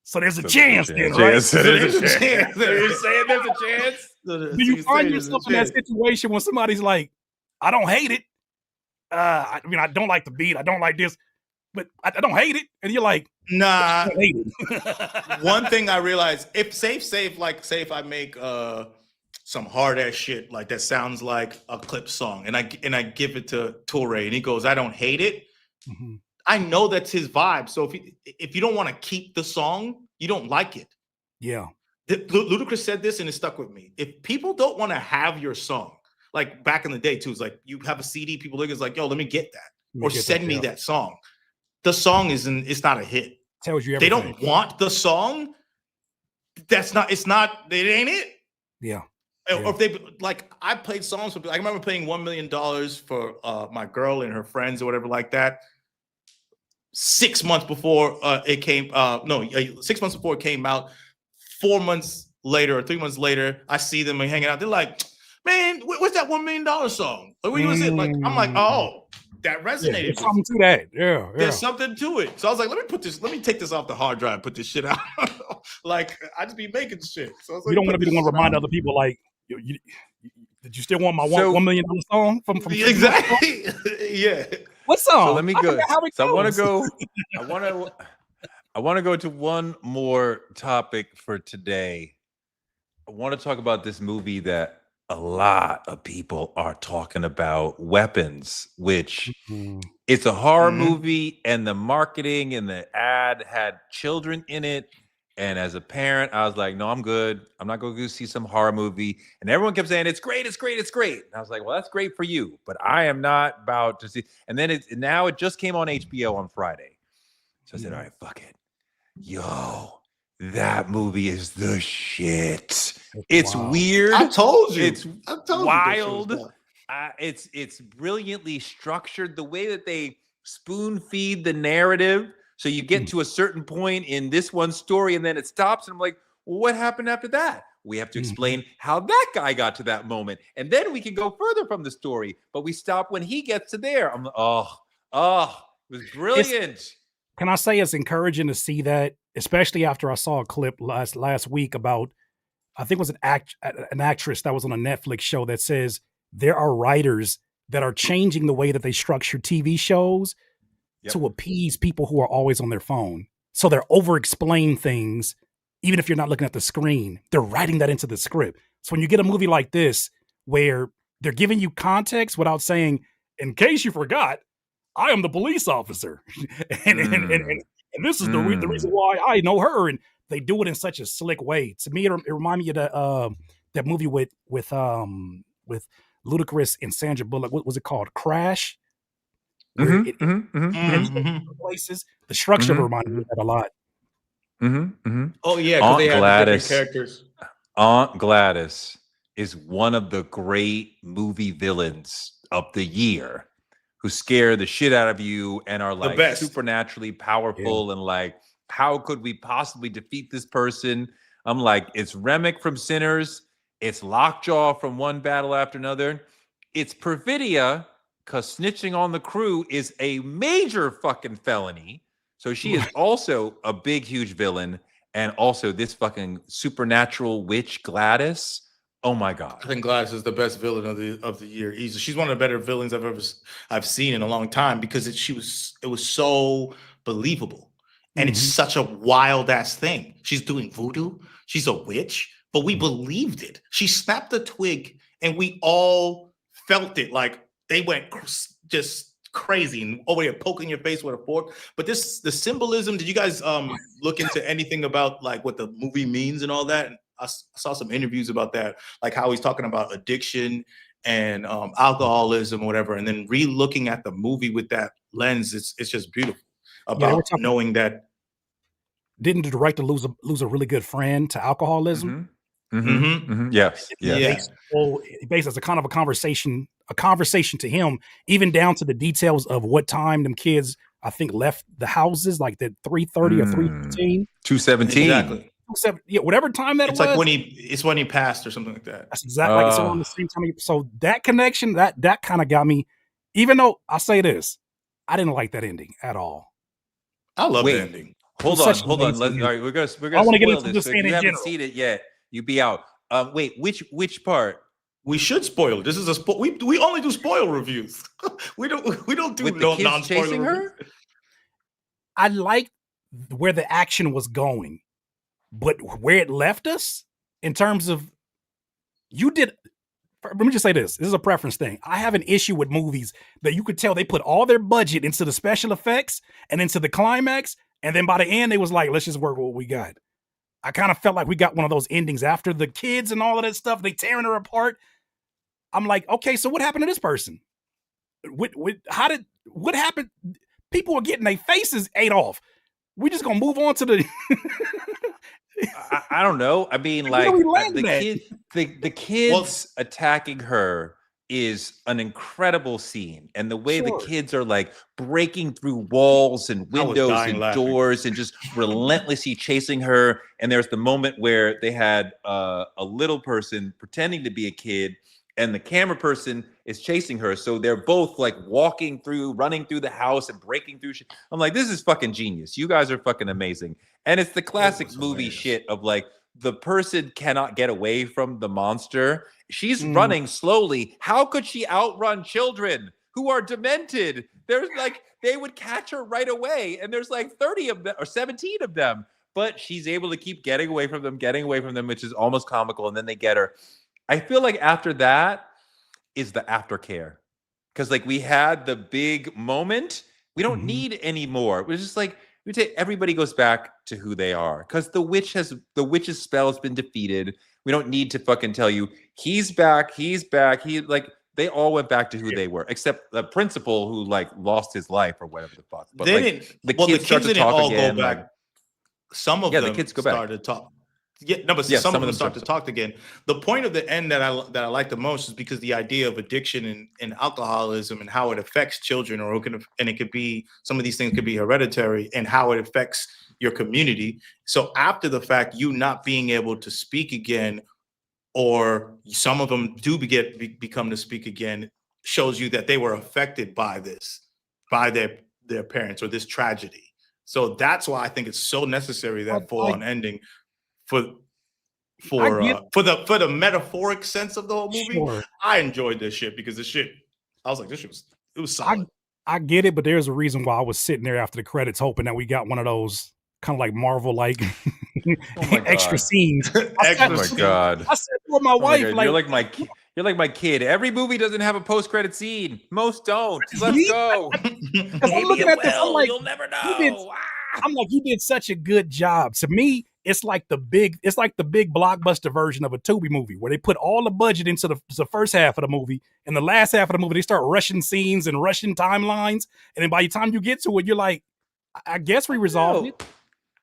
so there's a chance then, right? There's a chance. You're saying there's a chance. Do you find yourself in that situation when somebody's like, I don't hate it. I don't like the beat. I don't like this, but I don't hate it. And you're like, nah. I don't hate it. One thing I realized, if if I make some hard ass shit like that sounds like a clip song, and I give it to Toure, and he goes, I don't hate it. Mm-hmm. I know that's his vibe. So if you don't want to keep the song, you don't like it. Yeah. Ludacris said this and it stuck with me. If people don't want to have your song, like back in the day too, it's like you have a CD, people look, it's like, yo, let me get that, or send me that song. The song it's not a hit. Tells you everything. They don't want the song. It ain't it. Yeah. Or if they like, I played songs for, I remember playing $1 million for my girl and her friends or whatever like that. 6 months before it came, 6 months before it came out. 4 months later or 3 months later, I see them hanging out. They're like, man, what's that $1 million song? Like, what was it? Like, I'm like, oh, that resonated. There's something to that. Yeah. There's something to it. So I was like, let me take this off the hard drive, put this shit out. Like, I just be making shit. So I was like, you don't want to be the one to remind other people, like, did you still want my $1 million song from exactly? Yeah. What song? So let me go. So I want to go to one more topic for today. I want to talk about this movie that a lot of people are talking about Weapons, which Mm. it's a horror Mhm. movie, and the marketing and the ad had children in it. And as a parent, I was like, no, I'm good. I'm not going to go see some horror movie. And everyone kept saying, it's great, it's great, it's great. And I was like, well, that's great for you, but I am not about to see. And then now it just came on HBO on Friday. So I said, all right, fuck it. Yo, that movie is the shit. It's Wow. weird. I told you. It's I told wild. you. It's brilliantly structured. The way that they spoon feed the narrative, so you get to a certain point in this one story, and then it stops. And I'm like, well, what happened after that? We have to explain how that guy got to that moment, and then we can go further from the story. But we stop when he gets to there. I'm like, it was brilliant. Can I say it's encouraging to see that, especially after I saw a clip last week about, I think it was an actress that was on a Netflix show that says there are writers that are changing the way that they structure TV shows to appease people who are always on their phone. So they're over-explain things, even if you're not looking at the screen. They're writing that into the script. So when you get a movie like this, where they're giving you context without saying, in case you forgot, I am the police officer. and this is the reason why I know her. And they do it in such a slick way. To me, it reminded me of that movie with Ludacris and Sandra Bullock. What was it called? Crash. Where places. The structure reminded me of that a lot. Oh yeah, because they had the different characters. Aunt Gladys is one of the great movie villains of the year, who scare the shit out of you and are like supernaturally powerful and like, how could we possibly defeat this person? I'm like, it's Remick from Sinners, it's Lockjaw from One Battle After Another, it's Perfidia, because snitching on the crew is a major fucking felony. So she is also a big, huge villain, and also this fucking supernatural witch Gladys. Oh my god! I think Gladys is the best villain of the year. She's one of the better villains I've seen in a long time, because it was so believable, and it's such a wild ass thing. She's doing voodoo. She's a witch, but we believed it. She snapped a twig, and we all felt it. Like they went just crazy and over here poking your face with a fork. But the symbolism. Did you guys look into anything about like what the movie means and all that? I saw some interviews about that, like how he's talking about addiction and alcoholism or whatever, and then re-looking at the movie with that lens, it's just beautiful about knowing that. Didn't the director lose a really good friend to alcoholism? Yes. Based as a kind of a conversation to him, even down to the details of what time them kids, I think, left the houses, like the 3:30 or 3:15, 2:17. Exactly. Whatever time that it's was. Like when he passed or something like that. That's exactly like it's around the same time. So that connection, that kind of got me. Even though I'll say this, I didn't like that ending at all. I love the ending. Hold on. All right, we're gonna I want to get into this. So if you haven't seen it yet, you be out. Wait, which part? We should spoil it. This is a we only do spoil reviews. we don't do with the kids non-spoiler chasing reviews. her. I liked where the action was going. But where it left us in terms of let me just say this. This is a preference thing. I have an issue with movies that you could tell they put all their budget into the special effects and into the climax. And then by the end, they was like, let's just work with what we got. I kind of felt like we got one of those endings after the kids and all of that stuff. They tearing her apart. I'm like, okay, so what happened to this person? What happened? People are getting their faces ate off. We just gonna move on to the I don't know. I mean, like the kids attacking her is an incredible scene, and the way the kids are like breaking through walls and windows and doors and just relentlessly chasing her. And there's the moment where they had a little person pretending to be a kid, and the camera person is chasing her. So they're both like running through the house and breaking through shit. I'm like, this is fucking genius. You guys are fucking amazing. And it's the classic movie shit of like, the person cannot get away from the monster. She's running slowly. How could she outrun children who are demented? There's like, they would catch her right away. And there's like 30 of them or 17 of them, but she's able to keep getting away from them, which is almost comical. And then they get her. I feel like after that is the aftercare. Because like we had the big moment. We don't need any more. We're just like, we say everybody goes back to who they are. Because the witch's spell has been defeated. We don't need to fucking tell you he's back. He like they all went back to who they were, except the principal who like lost his life or whatever the fuck. But they like, didn't. the Well, kids the start kids to didn't talk all again. go back. Like, some of the them kids go back. started to talk. Yeah, no, but some of them start to talk again. The point of the end that I like the most is because the idea of addiction and alcoholism and how it affects children, and it could be, some of these things could be hereditary, and how it affects your community. So after the fact, you not being able to speak again, or some of them do become to speak again, shows you that they were affected by this, by their parents or this tragedy. So that's why I think it's so necessary, that full-on ending for the metaphoric sense of the whole movie. Sure. I enjoyed this shit because I was like, this shit was solid. I get it, but there's a reason why I was sitting there after the credits hoping that we got one of those kind of like Marvel like extra scenes. Oh my god! I said for my wife, like you're like my kid. Every movie doesn't have a post-credit scene. Most don't. Let's go. Because I'm looking at this, I'm like, you'll never know. I'm like, you did such a good job. To me, it's like the big blockbuster version of a Tubi movie where they put all the budget into the first half of the movie, and the last half of the movie they start rushing scenes and rushing timelines, and then by the time you get to it, you're like, I guess we resolved it.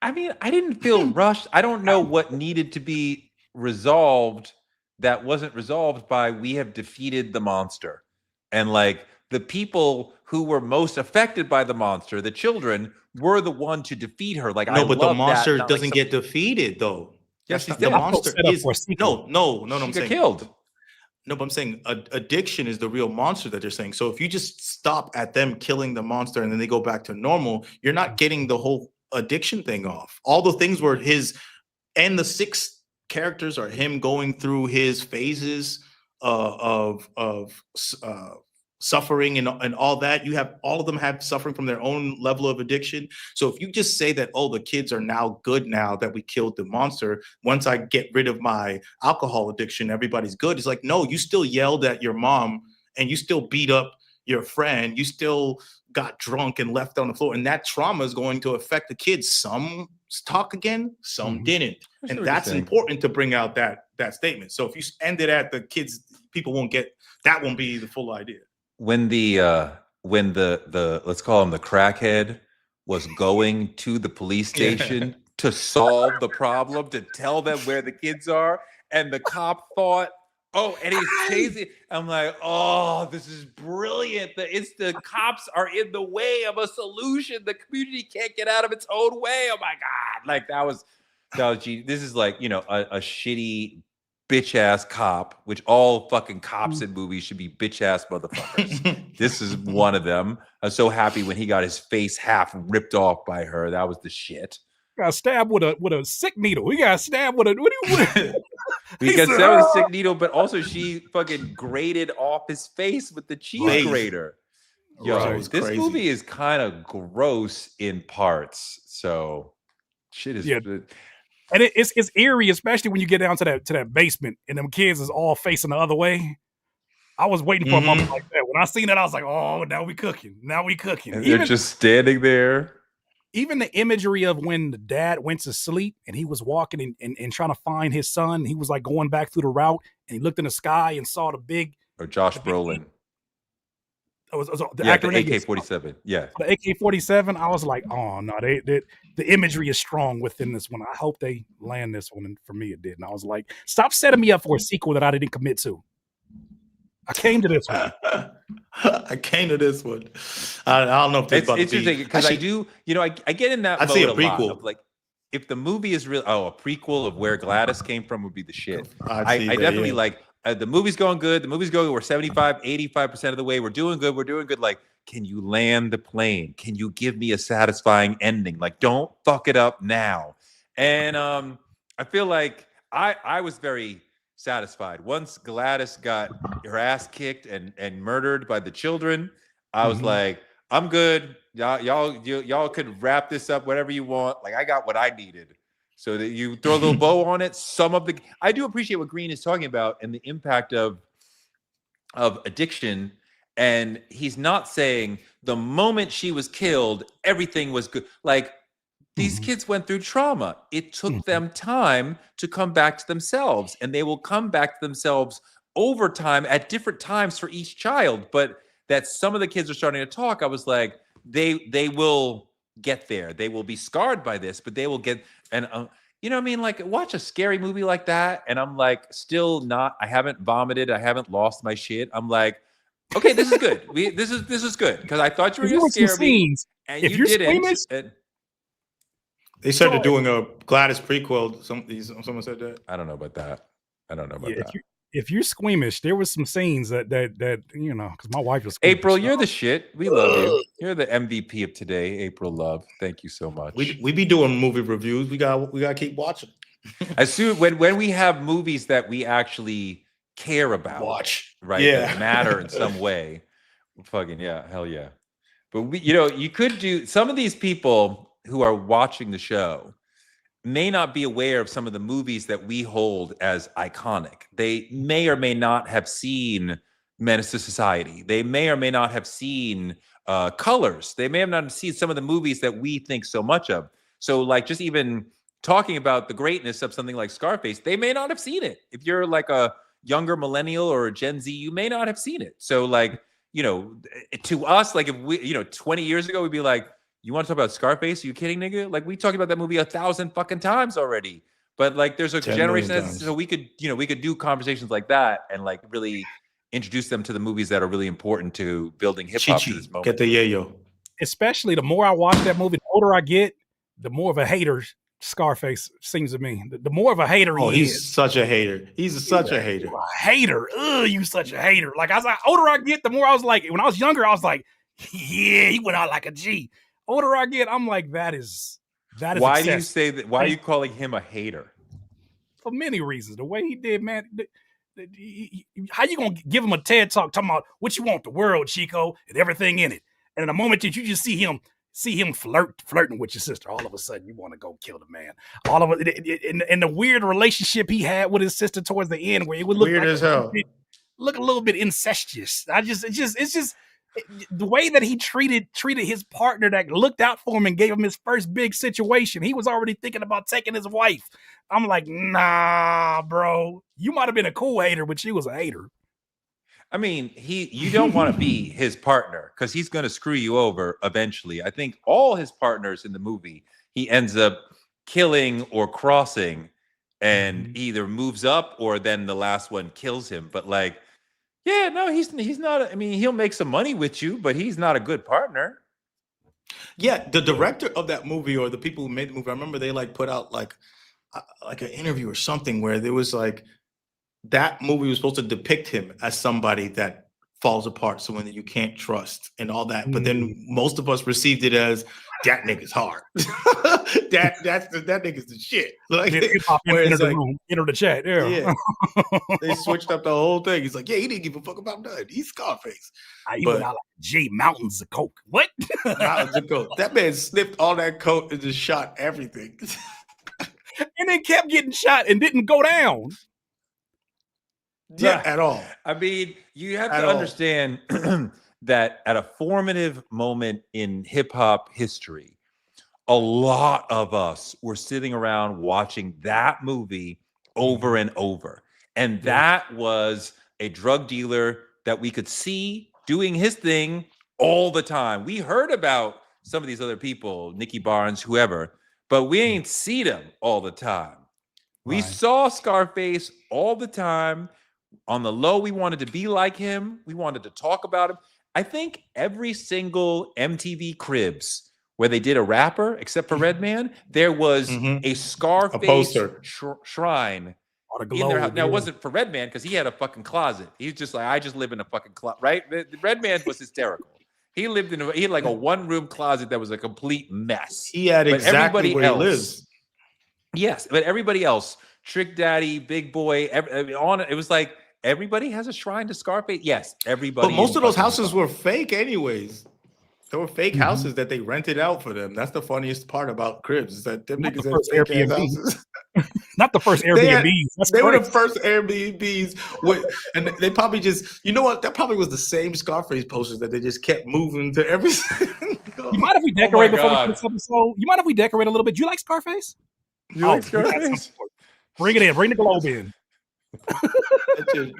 I mean, I didn't feel rushed. I don't know what needed to be resolved that wasn't resolved by we have defeated the monster, and like the people who were most affected by the monster, the children, were the one to defeat her. Like, no, but the monster that, doesn't get defeated though. Yes, the monster is no. She I'm saying killed. No, but I'm saying addiction is the real monster that they're saying. So if you just stop at them killing the monster and then they go back to normal, you're not getting the whole addiction thing off. All the things were and the 6 characters are him going through his phases of suffering and all that. You have all of them have suffering from their own level of addiction. So if you just say that, oh, the kids are now good now that we killed the monster, once I get rid of my alcohol addiction, everybody's good. It's like, no, you still yelled at your mom and you still beat up your friend. You still got drunk and left on the floor. And that trauma is going to affect the kids. Some talk again, some didn't. And that's important to bring out that statement. So if you end it at the kids, people won't get, that won't be the full idea. When the let's call him the crackhead was going to the police station to solve the problem, to tell them where the kids are, and the cop thought, oh, and he's chasing. I'm like, oh, this is brilliant. The cops are in the way of a solution. The community can't get out of its own way. Oh my god, like that was genius. This is like, you know, a shitty bitch ass cop, which all fucking cops in movies should be bitch ass motherfuckers. This is one of them. I was so happy when he got his face half ripped off by her. That was the shit. Got stabbed with a sick needle. He got stabbed with a he got stabbed with a sick needle, but also she fucking grated off his face with the cheese grater. Yo, this crazy. Movie is kind of gross in parts. So shit is and it's eerie, especially when you get down to that basement and them kids is all facing the other way. I was waiting for a moment like that. When I seen that, I was like, oh, now we cooking. And they're just standing there. Even the imagery of when the dad went to sleep and he was walking and trying to find his son, he was like going back through the route and he looked in the sky and saw the big... Or Josh Brolin. The actor AK-47. Yeah. The AK-47, I was like, oh, no, the imagery is strong within this one. I hope they land this one. And for me, it did. And I was like, stop setting me up for a sequel that I didn't commit to. I came to this one. I don't know if it's interesting because I do, you know, I get in that. I'd say a prequel. Of like, if the movie is real, a prequel of where Gladys came from would be the shit. I definitely like. The movie's going good. We're 75, 85% of the way. We're doing good. Like, can you land the plane? Can you give me a satisfying ending? Like, don't fuck it up now. And I feel like I was very satisfied. Once Gladys got her ass kicked and murdered by the children, I was like, I'm good. Y'all could wrap this up whatever you want. Like, I got what I needed. So that you throw a little bow on it. I do appreciate what Green is talking about and the impact of addiction. And he's not saying the moment she was killed, everything was good. Like these kids went through trauma. It took them time to come back to themselves, and they will come back to themselves over time at different times for each child. But that some of the kids are starting to talk, I was like, they will get there. They will be scarred by this, but they will get, and you know what I mean? Like watch a scary movie like that. And I'm like, still not, I haven't vomited. I haven't lost my shit. I'm like, okay, this is good. This is good. Cause I thought you were going to scare me and if you you're didn't. They said they're doing a Gladys prequel. Someone said that. I don't know about that. That. If you're squeamish, there was some scenes that you know, because my wife was squeamish. April, you're the shit. We love you. You're the MVP of today, April Love. Thank you so much. We be doing movie reviews. We gotta keep watching. As soon when we have movies that we actually care about, right? That matter in some way. Fucking yeah, hell yeah. But you could do some of these people who are watching the show may not be aware of some of the movies that we hold as iconic. They may or may not have seen Menace to Society. They may or may not have seen Colors. They may have not seen some of the movies that we think so much of. So like just even talking about the greatness of something like Scarface, they may not have seen it. If you're like a younger millennial or a Gen Z, you may not have seen it. So like, to us, like if we, 20 years ago, we'd be like, you want to talk about Scarface? Are you kidding, nigga? Like we talked about that movie 1,000 fucking times already. But like there's a generation so we could do conversations like that and like really introduce them to the movies that are really important to building hip hop to this moment. Get the yayo. Especially the more I watch that movie, the older I get, the more of a hater Scarface seems to me. The more of a hater he's such a hater. He's such a hater. A hater. Ugh, you such a hater. Like as older I get, the more I was like, when I was younger, I was like, yeah, he went out like a G. Older I get, I'm like, that is why do you say that? Why are you calling him a hater? For many reasons. The way he did, man. How you gonna give him a TED talk talking about what you want the world, Chico, and everything in it? And in the moment that you just see him flirting with your sister, all of a sudden you want to go kill the man. All of it, and the weird relationship he had with his sister towards the end, where it would look weird like as hell, look a little bit incestuous. It's just the way that he treated his partner that looked out for him and gave him his first big situation. He was already thinking about taking his wife. I'm like, nah, bro. You might have been a cool hater, but she was a hater. I mean, you don't want to be his partner because he's going to screw you over eventually. I think all his partners in the movie, he ends up killing or crossing and either moves up or then the last one kills him. But like, yeah, no, he's not. I mean, he'll make some money with you, but he's not a good partner. Yeah, the director of that movie or the people who made the movie, I remember they like put out like an interview or something where there was like that movie was supposed to depict him as somebody that falls apart, someone that you can't trust and all that. But then most of us received it as that nigga's hard. that nigga's the shit. Like enter the room, enter the chat. Yeah. They switched up the whole thing. He's like, yeah, he didn't give a fuck about nothing. He's Scarface. He went out like G mountains of coke. What? Mountains of coke. That man sniffed all that coke and just shot everything. And then kept getting shot and didn't go down. Yeah, at all. I mean, you have to understand that at a formative moment in hip hop history, a lot of us were sitting around watching that movie over and over. And that was a drug dealer that we could see doing his thing all the time. We heard about some of these other people, Nicky Barnes, whoever, but we ain't see them all the time. We saw Scarface all the time. On the low, we wanted to be like him. We wanted to talk about him. I think every single MTV Cribs where they did a rapper, except for Redman, there was a Scarface shrine in their house. Now, it wasn't for Redman because he had a fucking closet. He's just like, I just live in a fucking closet, right? The Redman was hysterical. He had like a one-room closet that was a complete mess. He had exactly where he lives. Yes, but everybody else, Trick Daddy, Big Boy, it was like everybody has a shrine to Scarface. Yes, everybody. But most of those houses were fake anyways. There were fake Mhm. houses that they rented out for them. That's the funniest part about cribs is that them Not the niggas had first fake ass Airbnb. houses. Not the first They had- Airbnbs. That's They were the crazy. first Airbnbs, and they probably just, you know what? That probably was the same Scarface posters that they just kept moving to every. You mind if we decorate before we do this episode? You mind if we decorate a little bit? Do you like Scarface? You like Scarface? Bring it in. Bring the globe in.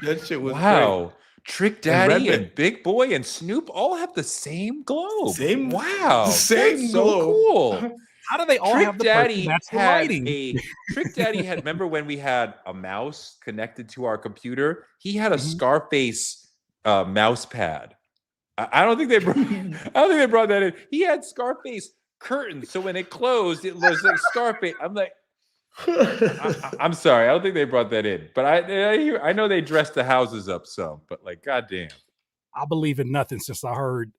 that shit was Wow. Trick Daddy Red and Big Boy and Snoop all have the same globe. Same- wow. same That's so globe. cool. How do they all Trick have the Daddy person that's had writing? Trick Daddy had, remember when we had a mouse connected to our computer? He had a Mhm. Scarface mouse pad. I don't think they brought that in. He had Scarface curtains, so when it closed, it was like Scarface. I'm like, I'm sorry, I don't think they brought that in, but I know they dressed the houses up some, but like, goddamn. I believe in nothing since I heard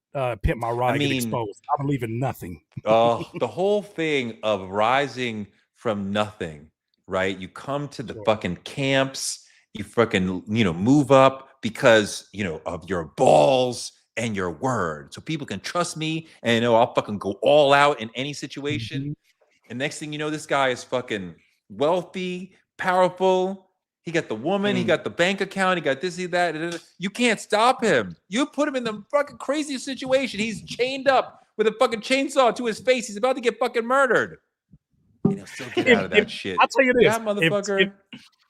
Pimp My Ride get mean- exposed. I believe in nothing. The whole thing of rising from nothing, right? You come to the Sure. fucking camps, you fucking, move up because, of your balls and your word. So people can trust me and I'll fucking go all out in any situation. Mhm. And next thing you know, this guy is fucking wealthy, powerful. He got the woman, he got the bank account, he got this, he that. You can't stop him. You put him in the fucking craziest situation. He's chained up with a fucking chainsaw to his face. He's about to get fucking murdered. And he'll still get out of that shit. I'll tell you this. That motherfucker.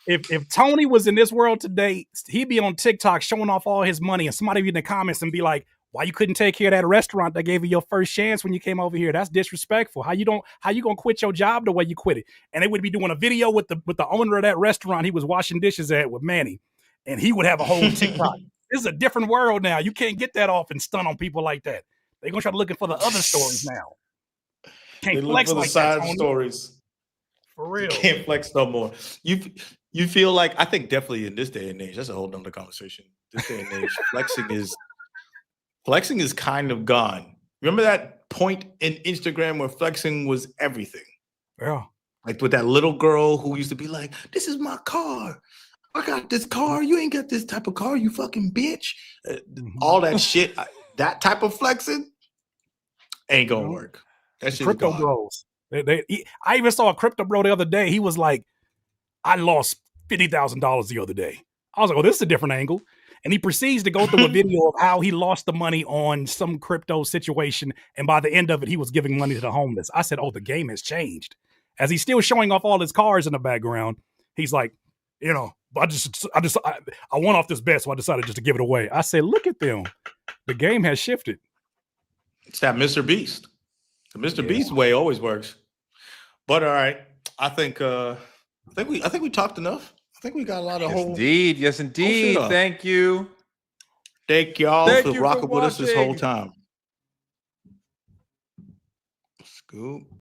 If Tony was in this world today, he'd be on TikTok showing off all his money, and somebody be in the comments and be like, "Why you couldn't take care of that restaurant that gave you your first chance when you came over here? That's disrespectful. How you gonna quit your job the way you quit it?" And they would be doing a video with the owner of that restaurant he was washing dishes at with Manny, and he would have a whole TikTok. This is a different world now. You can't get that off and stun on people like that. They're gonna try looking for the other stories now. They Can't look flex for the like side that, Tony. stories. For real. Can't flex no more. You feel like, I think definitely in this day and age, that's a whole nother conversation. This day and age, flexing is kind of gone. Remember that point in Instagram where flexing was everything? Yeah. Like with that little girl who used to be like, "This is my car. I got this car. You ain't got this type of car, you fucking bitch." All that shit, that type of flexing ain't gonna work. That shit Crypto bros. I even saw a crypto bro the other day. He was like, "I lost $50,000 the other day." I was like, "Oh, this is a different angle." And he proceeds to go through a video of how he lost the money on some crypto situation, and by the end of it, he was giving money to the homeless. I said, "Oh, the game has changed." As he's still showing off all his cars in the background, he's like, I won off this bet, so I decided just to give it away. I said, "Look at them. The game has shifted." It's that Mr. Beast. The Mr. Beast way always works. But all right, I think we talked enough. I think we got a lot of Yes, indeed. up. Thank you. Thank y'all Thank for you for rocking with us this whole watching. time. Scoop.